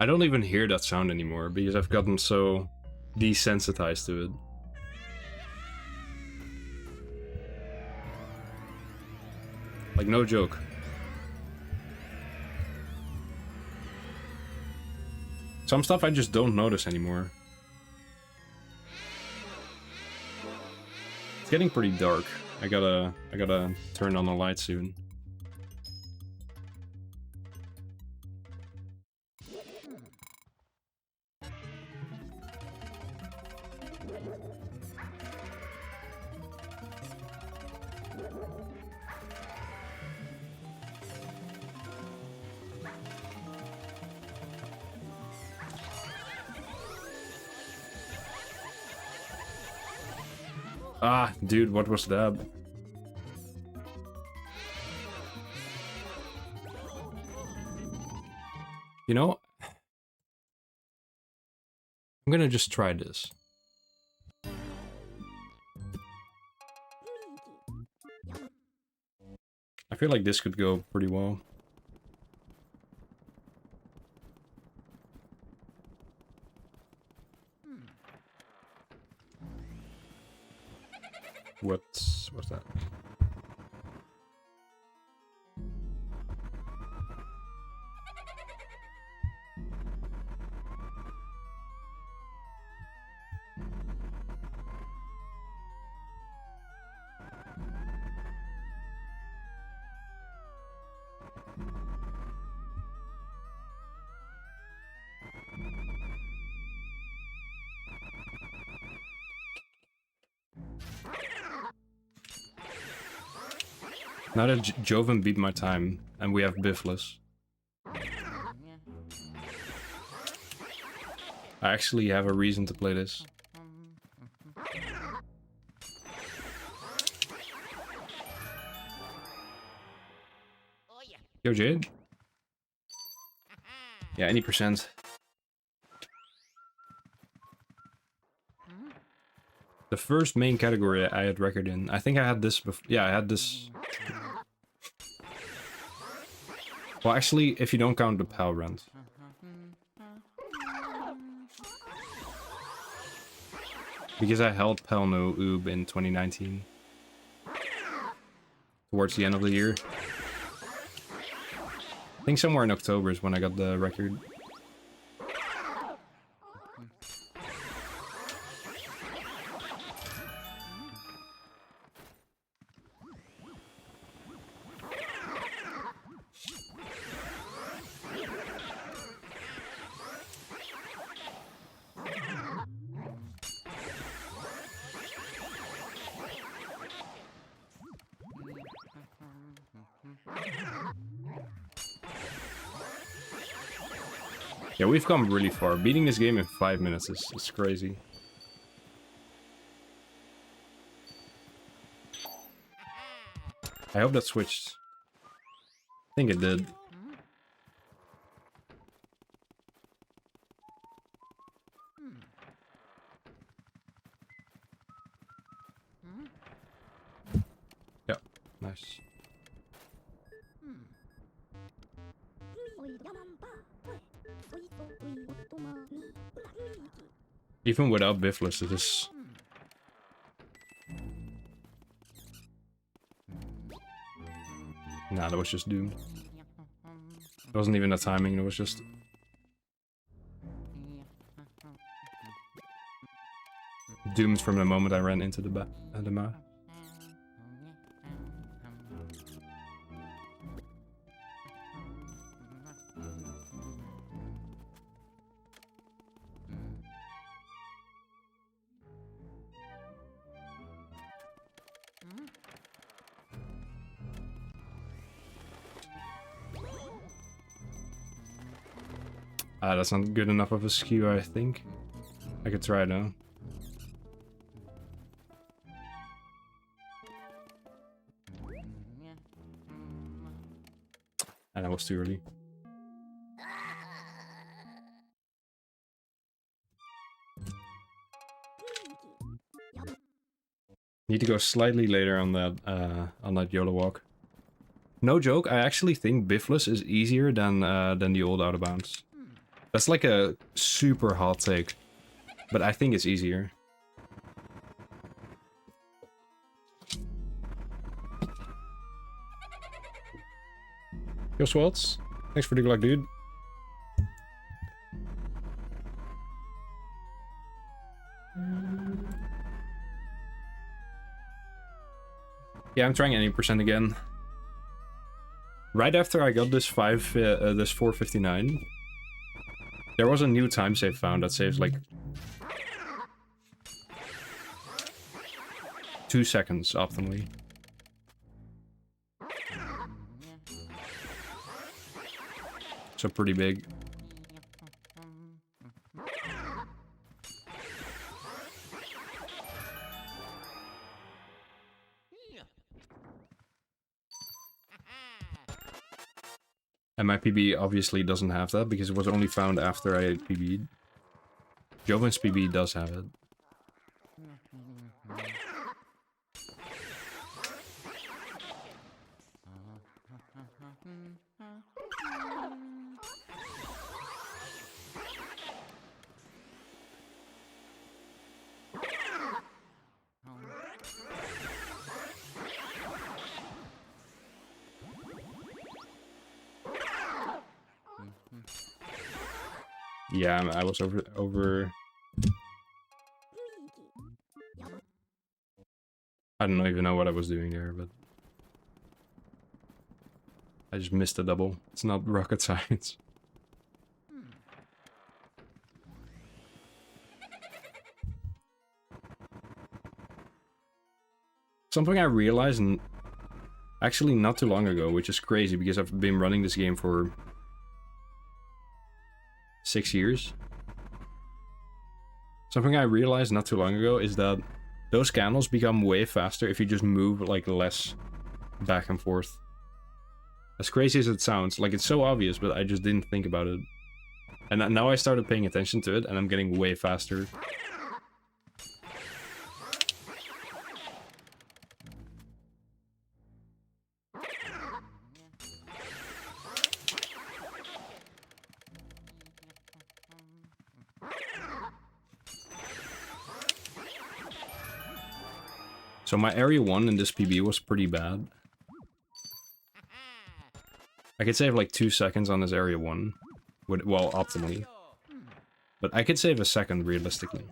I don't even hear that sound anymore because I've gotten so desensitized to it. Like, no joke. Some stuff I just don't notice anymore. It's getting pretty dark. I gotta turn on the light soon. Ah, dude, what was that? You know, I'm gonna just try this. I feel like this could go pretty well. What's that? Now that Joven beat my time, and we have Bifless, I actually have a reason to play this. Yo, Jade? Yeah, any percent. The first main category I had record in, I think I had this before. Yeah, I had this. Well, actually, if you don't count the PAL round. Because I held PAL no Oob in 2019. Towards the end of the year. I think somewhere in October is when I got the record. Yeah, we've come really far. Beating this game in 5 minutes is crazy. I hope that switched. I think it did. Yeah, nice. Even without Bifless, it is... Nah, that was just Doom. It wasn't even the timing, it was just... Doomed from the moment I ran into the map. That's not good enough of a skew, I think. I could try though. And that was too early. Need to go slightly later on that YOLO walk. No joke, I actually think Bifless is easier than the old Out of Bounds. That's like a super hot take, but I think it's easier. Yo, Swelts. Thanks for the good luck, dude. Yeah, I'm trying any percent again. Right after I got this 459, there was a new time save found that saves like 2 seconds optimally. So pretty big. And my PB obviously doesn't have that because it was only found after I PB'd. Joven's PB does have it. Yeah, I was over. I don't even know what I was doing there, but I just missed a double. It's not rocket science. Something I realized actually not too long ago, which is crazy because I've been running this game for 6 years. Something I realized not too long ago is that those candles become way faster if you just move like less back and forth. As crazy as it sounds, like it's so obvious, but I just didn't think about it. And now I started paying attention to it and I'm getting way faster. So my area 1 in this PB was pretty bad. I could save like 2 seconds on this area 1. Well, optimally. But I could save a second, realistically.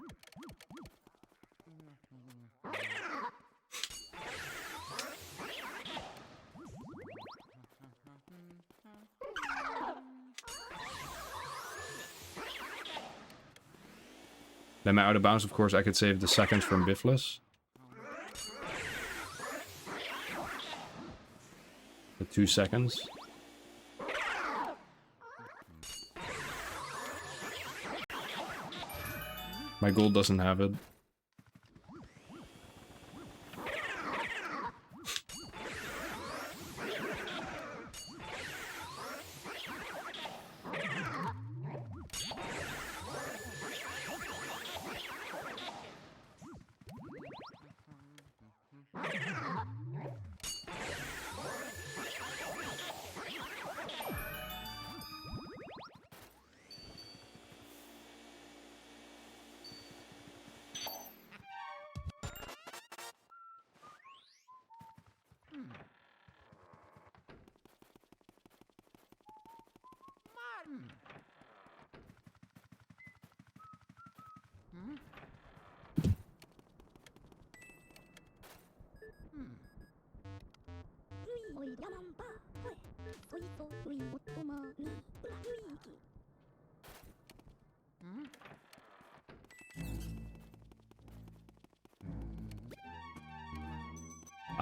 Then my out of bounds, of course, I could save the seconds from Bifless. The 2 seconds. My gold doesn't have it.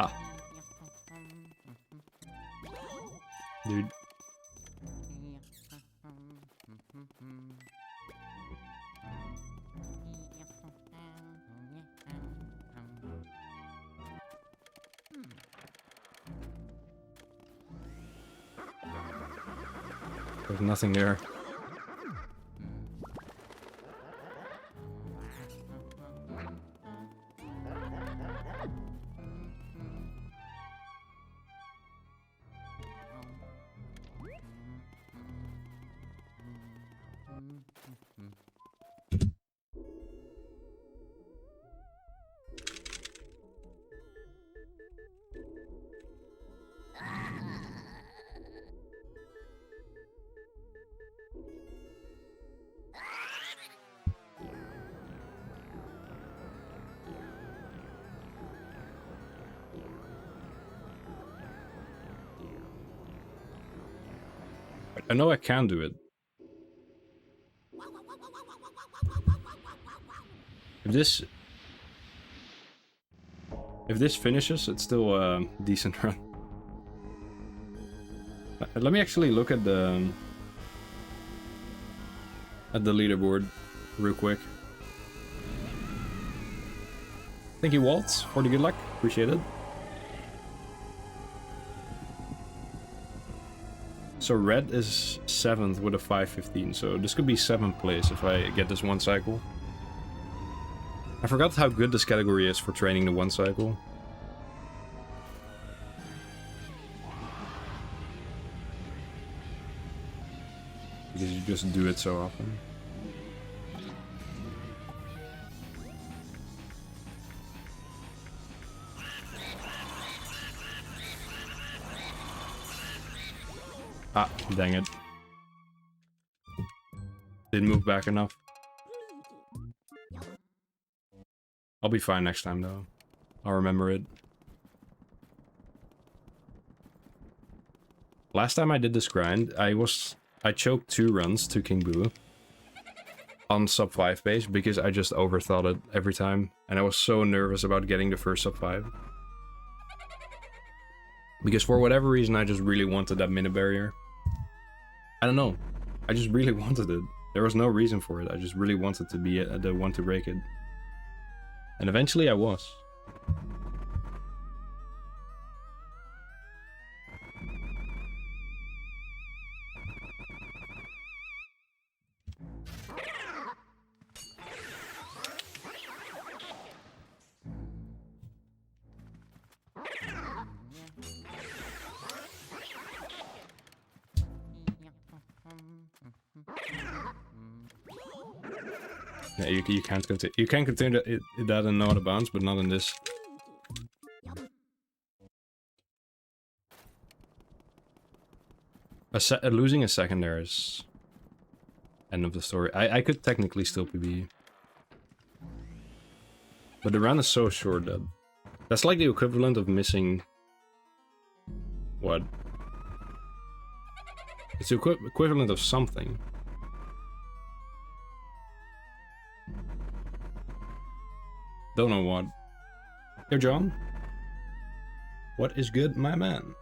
Ah. Dude. There's nothing there. I know I can do it. If this finishes, it's still a decent run. Let me actually look at the leaderboard real quick. Thank you, Waltz, for the good luck. Appreciate it. So red is 7th with a 5:15, so this could be 7th place if I get this one cycle. I forgot how good this category is for training the one cycle. Because you just do it so often. Ah, dang it. Didn't move back enough. I'll be fine next time, though. I'll remember it. Last time I did this grind, I choked 2 runs to King Boo on sub 5 pace because I just overthought it every time, and I was so nervous about getting the first sub 5. Because for whatever reason, I just really wanted that minute barrier. I don't know. I just really wanted it. There was no reason for it. I just really wanted to be the one to break it. And eventually I was. Yeah, you can't continue. You can continue that in no out of bounds, but not in this. Losing a second there is end of the story. I could technically still PB, but the round is so short that that's like the equivalent of missing what? It's the equivalent of something. Don't know what. Yo, John. What is good, my man?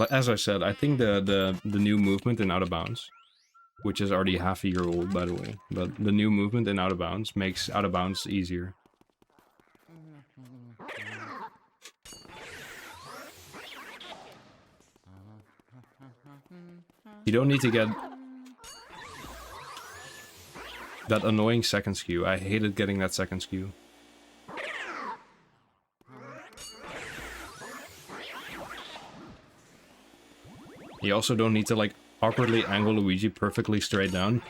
As I said, I think the new movement in Out of Bounds, which is already half a year old, by the way, but the new movement in Out of Bounds makes Out of Bounds easier. You don't need to get that annoying second skew. I hated getting that second skew. You also don't need to, like, awkwardly angle Luigi perfectly straight down.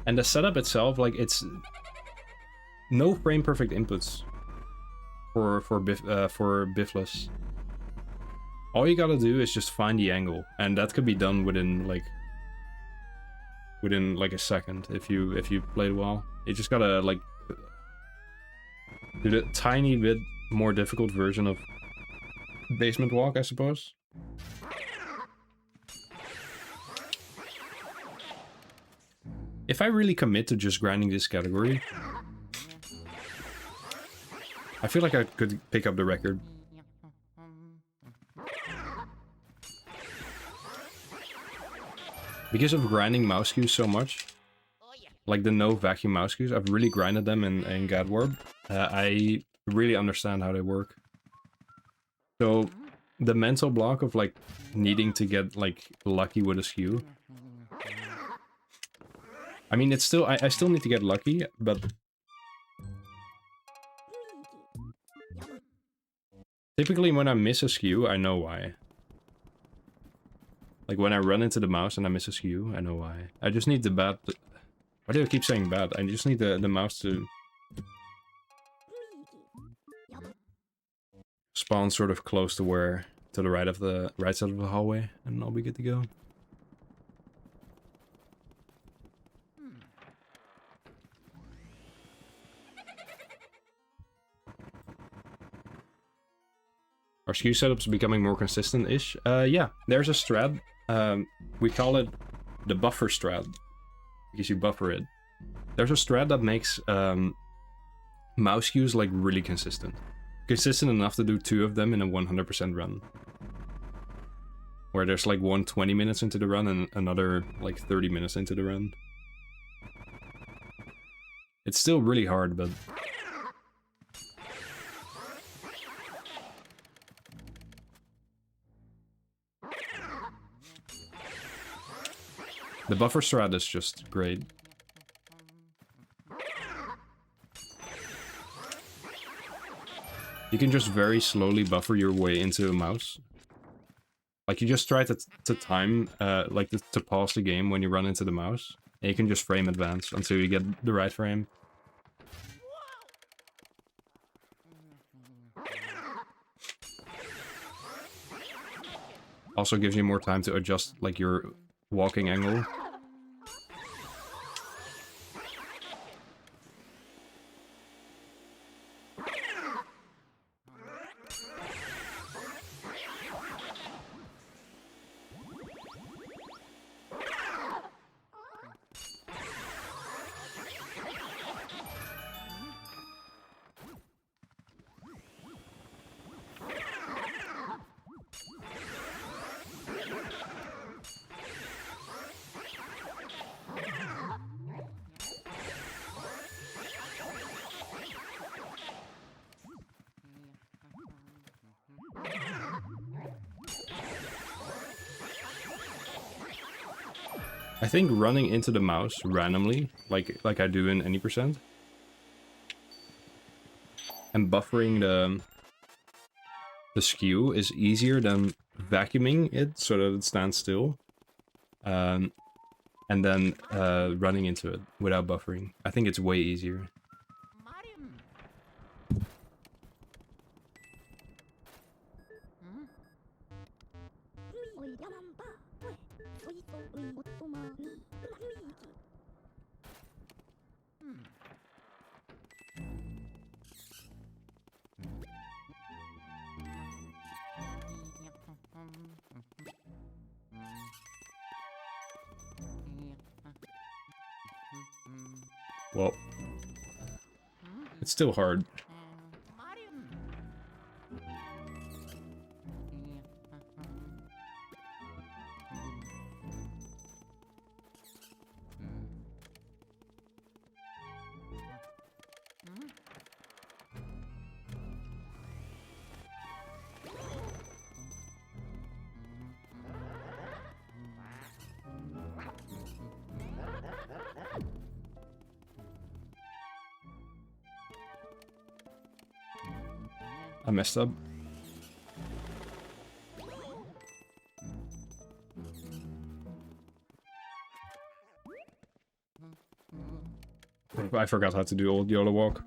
And the setup itself, like, it's... no frame perfect inputs for Bifless. All you gotta do is just find the angle, and that could be done within like a second if you played well. You just gotta like do the tiny bit more difficult version of Basement Walk, I suppose. If I really commit to just grinding this category, I feel like I could pick up the record. Because of grinding mouse cues so much, like the no vacuum mouse cues, I've really grinded them in Gadwarp. I really understand how they work. So the mental block of like needing to get like lucky with a skew. I mean, it's still I still need to get lucky, but typically when I miss a skew, I know why. Like when I run into the mouse and I miss a skew, I know why. I just need the bat. Why do I keep saying bat? I just need the mouse to spawn sort of close to the right side of the hallway, and I'll be good to go. Our skew setup's becoming more consistent-ish. Yeah, there's a strat. We call it the buffer strat, because you buffer it. There's a strat that makes mouse cues like really consistent. Consistent enough to do 2 of them in a 100% run. Where there's like one 20 minutes into the run and another like 30 minutes into the run. It's still really hard, but... the buffer strat is just great. You can just very slowly buffer your way into a mouse. Like you just try to time, like to pause the game when you run into the mouse. And you can just frame advance until you get the right frame. Also gives you more time to adjust like your walking angle. I think running into the mouse randomly, like I do in any percent, and buffering the skew is easier than vacuuming it so that it stands still, and then running into it without buffering. I think it's way easier. Well, it's still hard. I messed up. I forgot how to do old YOLO walk.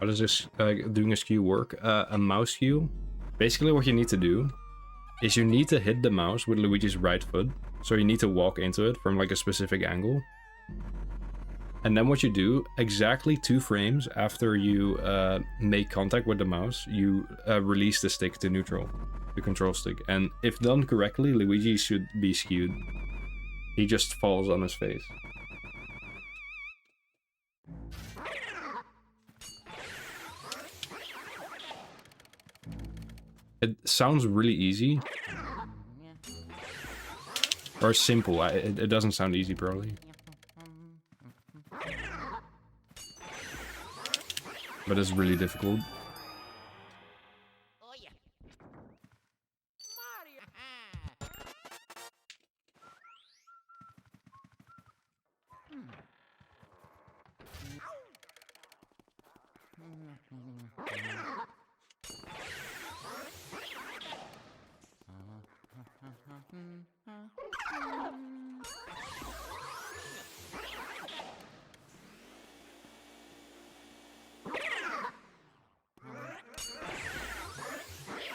How does this doing a skew work? A mouse skew. Basically, what you need to do is you need to hit the mouse with Luigi's right foot. So you need to walk into it from like a specific angle. And then what you do, exactly 2 frames after you make contact with the mouse, you release the stick to neutral, the control stick. And if done correctly, Luigi should be skewed. He just falls on his face. It sounds really easy. Or simple, it doesn't sound easy probably. But it's really difficult. Oh yeah. Mario.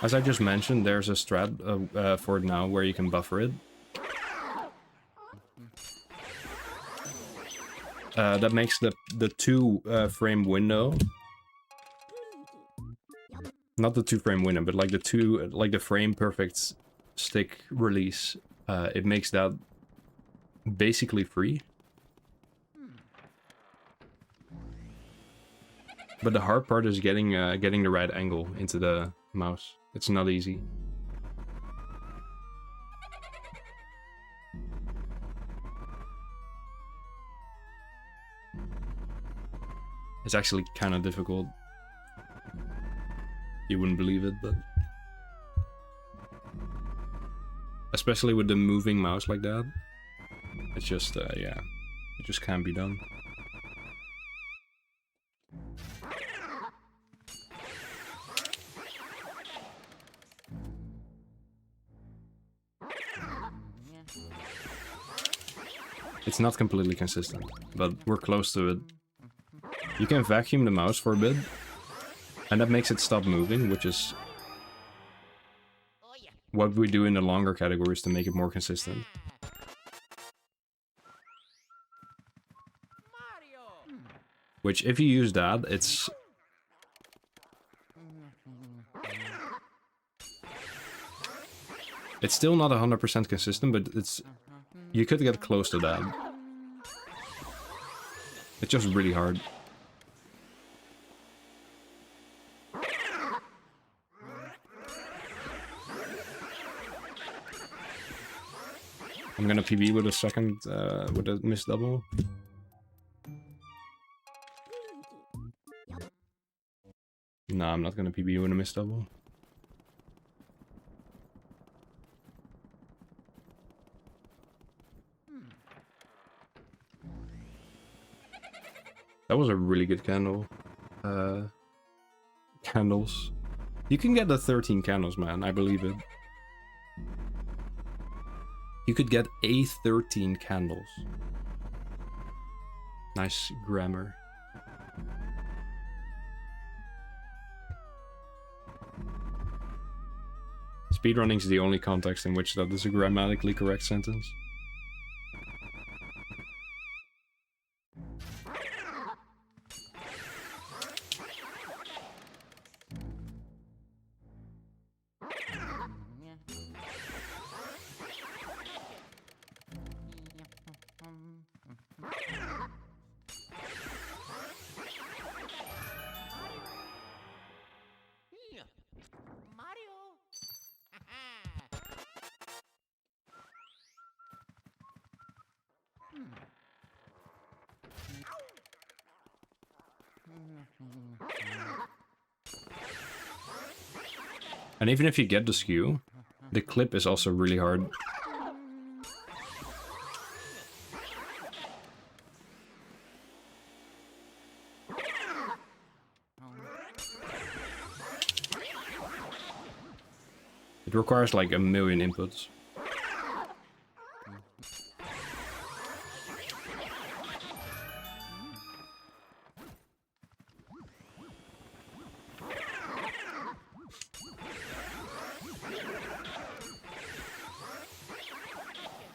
As I just mentioned, there's a strat for it now where you can buffer it. That makes the 2 frame window, not the 2 frame window, but like the frame perfect stick release. It makes that basically free. But the hard part is getting the right angle into the mouse. It's not easy. It's actually kind of difficult. You wouldn't believe it, but... especially with the moving mouse like that. It's just, yeah. It just can't be done. It's not completely consistent, but we're close to it. You can vacuum the mouse for a bit, and that makes it stop moving, which is what we do in the longer categories to make it more consistent. Which, if you use that, it's... it's still not 100% consistent, but it's... you could get close to that. It's just really hard. I'm gonna PB with a second, with a missed double. No, I'm not gonna PB with a missed double. That was a really good candle. Candles. You can get the 13 candles, man. I believe it. You could get a 13 candles. Nice grammar. Speedrunning is the only context in which that is a grammatically correct sentence. And even if you get the skew, the clip is also really hard. It requires like a million inputs.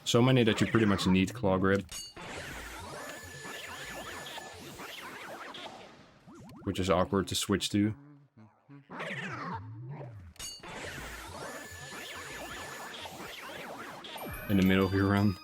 So many that you pretty much need Claw Grip. Which is awkward to switch to. In the middle of your run.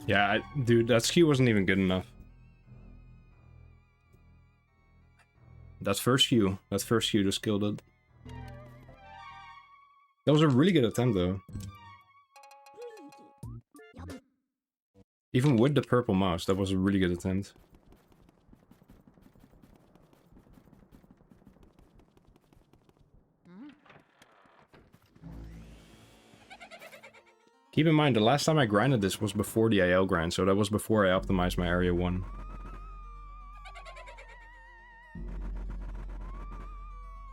Yeah, dude, that skew wasn't even good enough. That first skew just killed it. That was a really good attempt, though. Even with the purple mouse, that was a really good attempt. Keep in mind, the last time I grinded this was before the IL grind, so that was before I optimized my Area 1.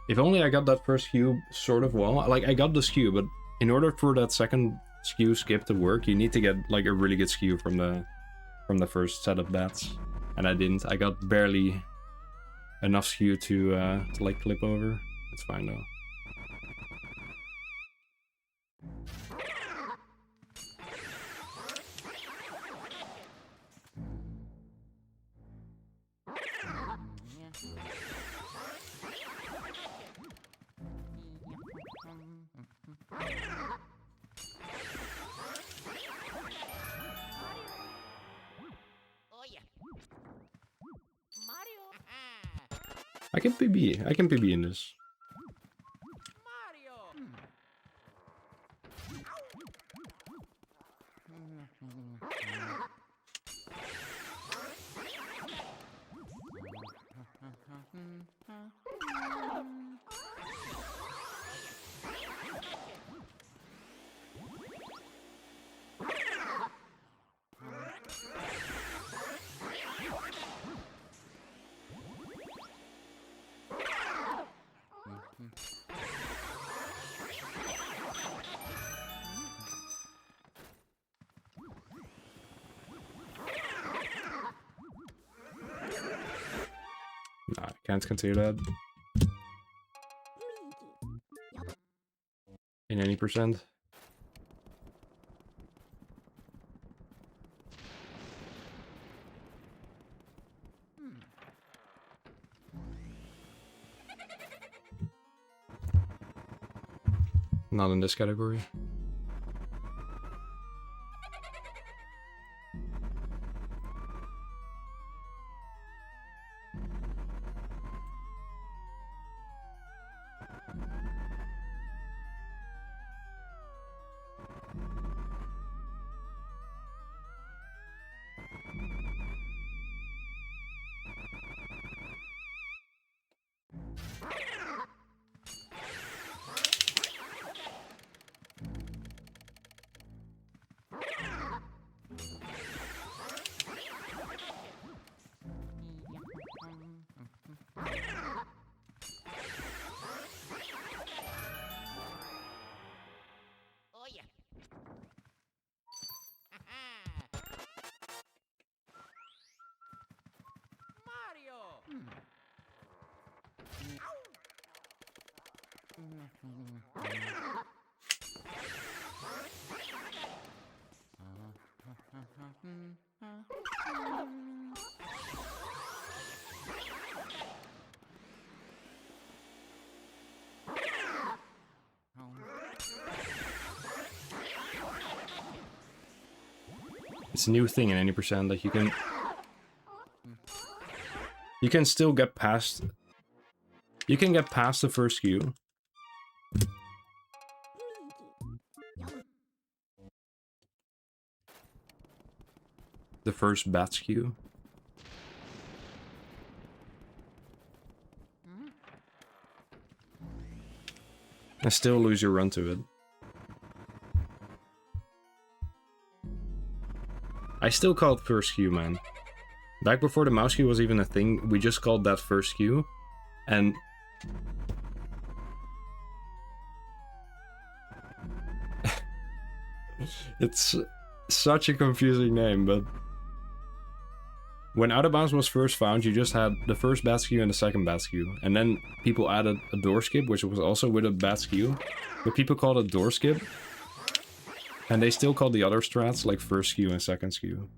If only I got that first skew sort of well. Like, I got the skew, but in order for that second skew skip to work, you need to get, like, a really good skew from the first set of bats. And I didn't. I got barely enough skew to like, clip over. It's fine, though. I can PB in this. Nah, I can't consider that. In any percent. Not in this category. It's a new thing in any percent that you can still get past. You can get past the first queue. The first batch queue. And still lose your run to it. I still call it first queue, man. Back before the mouse queue was even a thing, we just called that first queue. And... it's such a confusing name, but... When Out of Bounds was first found, you just had the first bat queue and the second bat queue. And then people added a door skip, which was also with a bat queue. But people called it door skip. And they still call the other strats like first queue and second queue.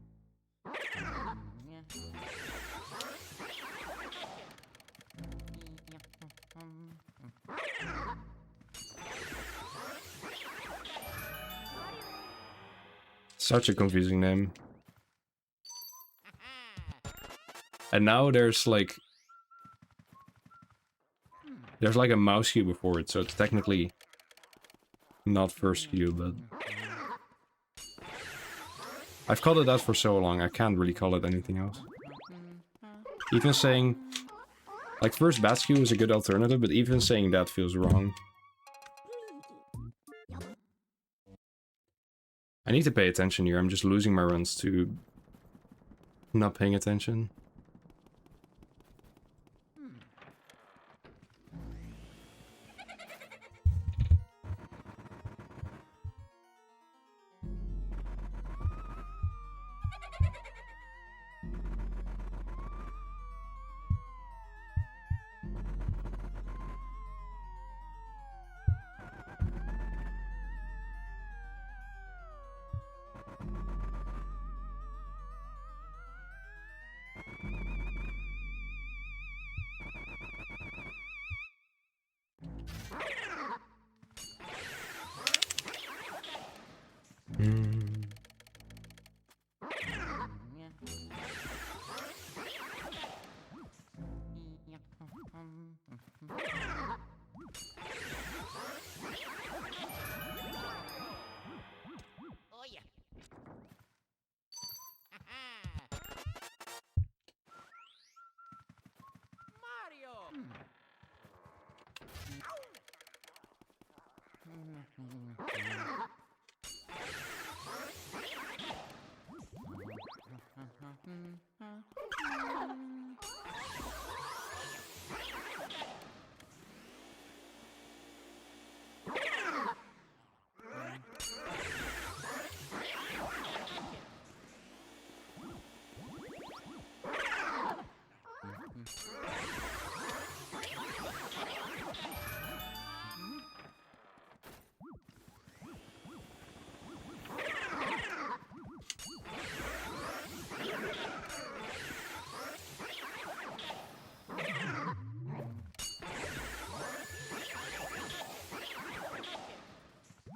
Such a confusing name. And now there's like a mouse queue before it, so it's technically not first queue, but I've called it that for so long, I can't really call it anything else. Even saying like first bat queue is a good alternative, but even saying that feels wrong. I need to pay attention here, I'm just losing my runs to not paying attention.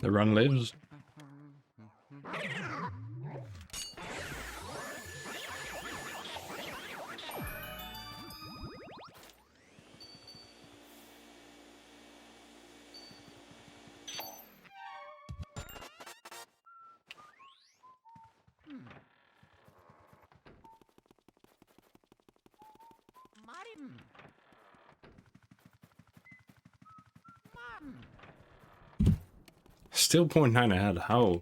The run lives. Still 0.9 ahead, how?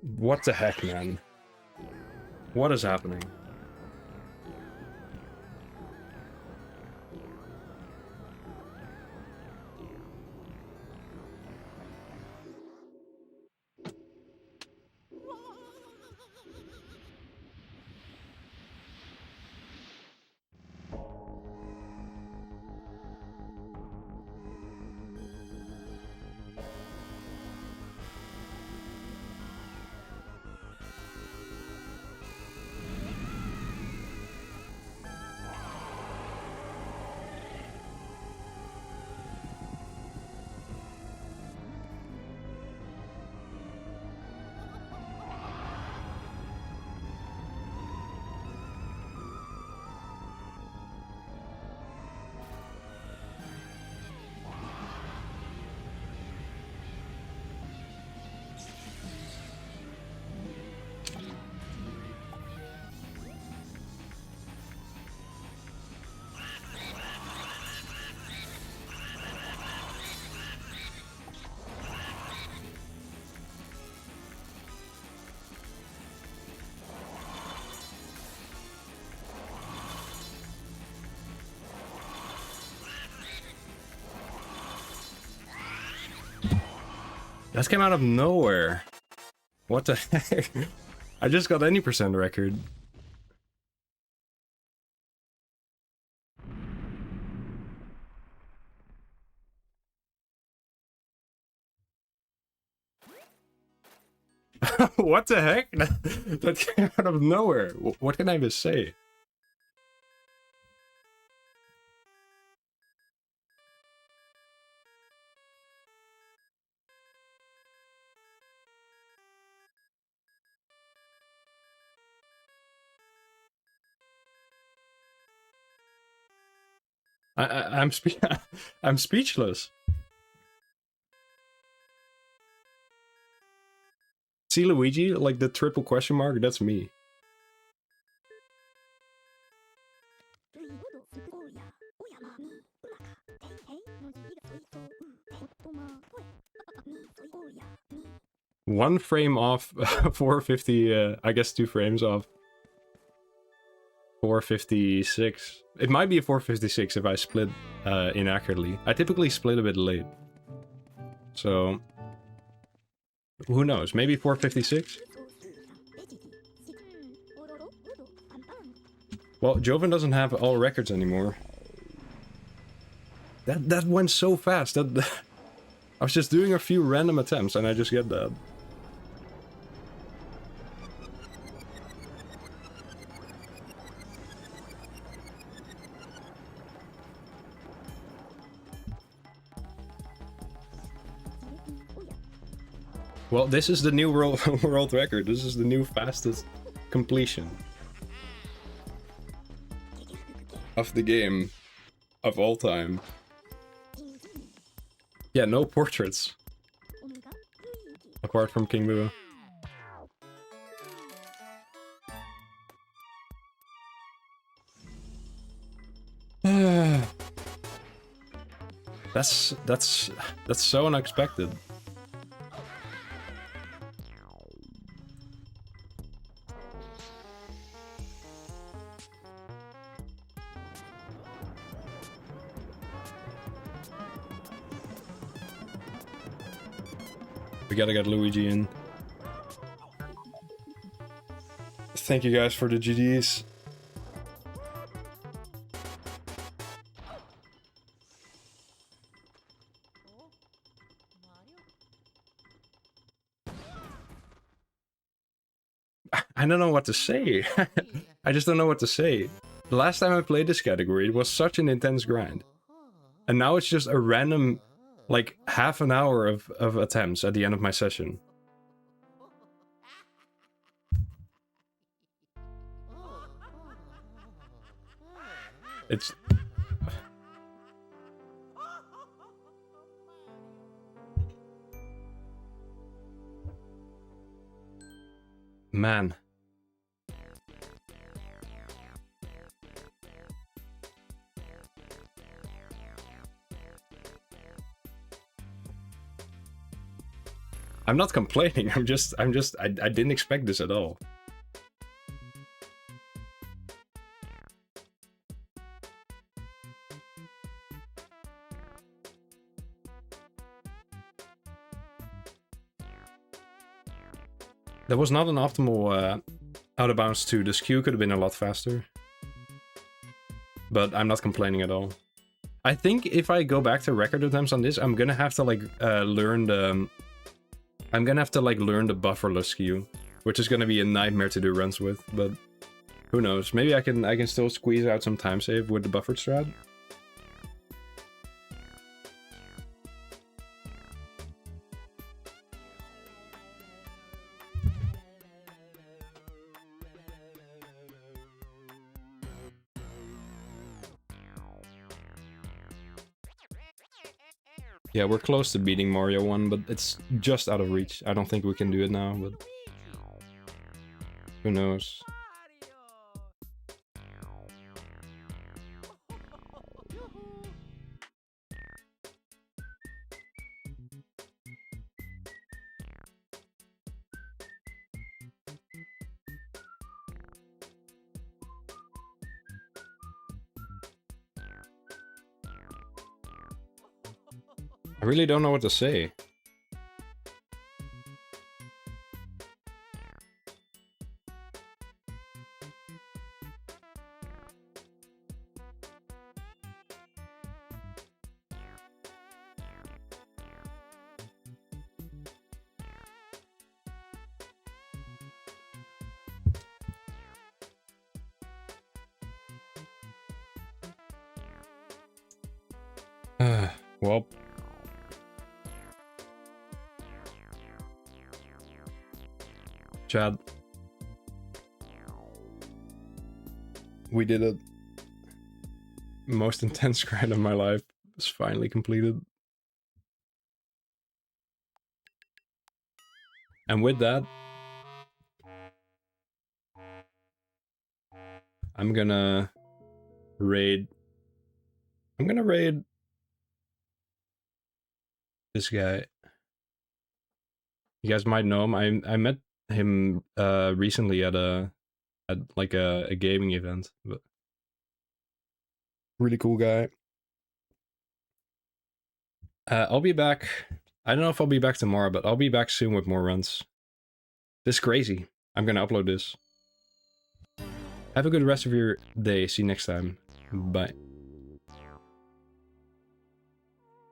What the heck, man? What is happening? That came out of nowhere. What the heck? I just got any percent record. What the heck? That came out of nowhere. What can I even say? I'm I'm speechless. See Luigi, like the triple question mark, that's me. One frame off 450, I guess 2 frames off 456. It might be a 456 if I split inaccurately. I typically split a bit late. So, who knows? Maybe 456? Well, Joven doesn't have all records anymore. That went so fast. I was just doing a few random attempts and I just get that. Well, this is the new world record. This is the new fastest completion of the game of all time. Yeah, no portraits. Apart from King Boo. That's so unexpected. We gotta get Luigi in. Thank you guys for the GGs. I don't know what to say. I just don't know what to say. The last time I played this category, it was such an intense grind. And now it's just a random, like, half an hour of attempts at the end of my session. It's... Man. I'm not complaining. I didn't expect this at all. That was not an optimal out of bounds too. The skew could have been a lot faster. But I'm not complaining at all. I think if I go back to record attempts on this, I'm gonna have to like learn the... I'm gonna have to like learn the bufferless skew, which is gonna be a nightmare to do runs with, but who knows? Maybe I can still squeeze out some time save with the buffered strat. Yeah, we're close to beating Mario 1, but it's just out of reach. I don't think we can do it now, but who knows? I really don't know what to say. Well... Chad. We did it. Most intense grind of my life is finally completed. And with that, I'm gonna raid this guy. You guys might know him. I met him recently at like a gaming event, but really cool guy. I'll be back. I don't know if I'll be back tomorrow, but I'll be back soon with more runs. This is crazy. I'm gonna upload this. Have a good rest of your day. See you next time. Bye.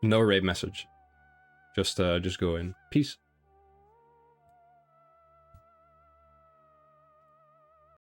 No raid message. Just go in. Peace.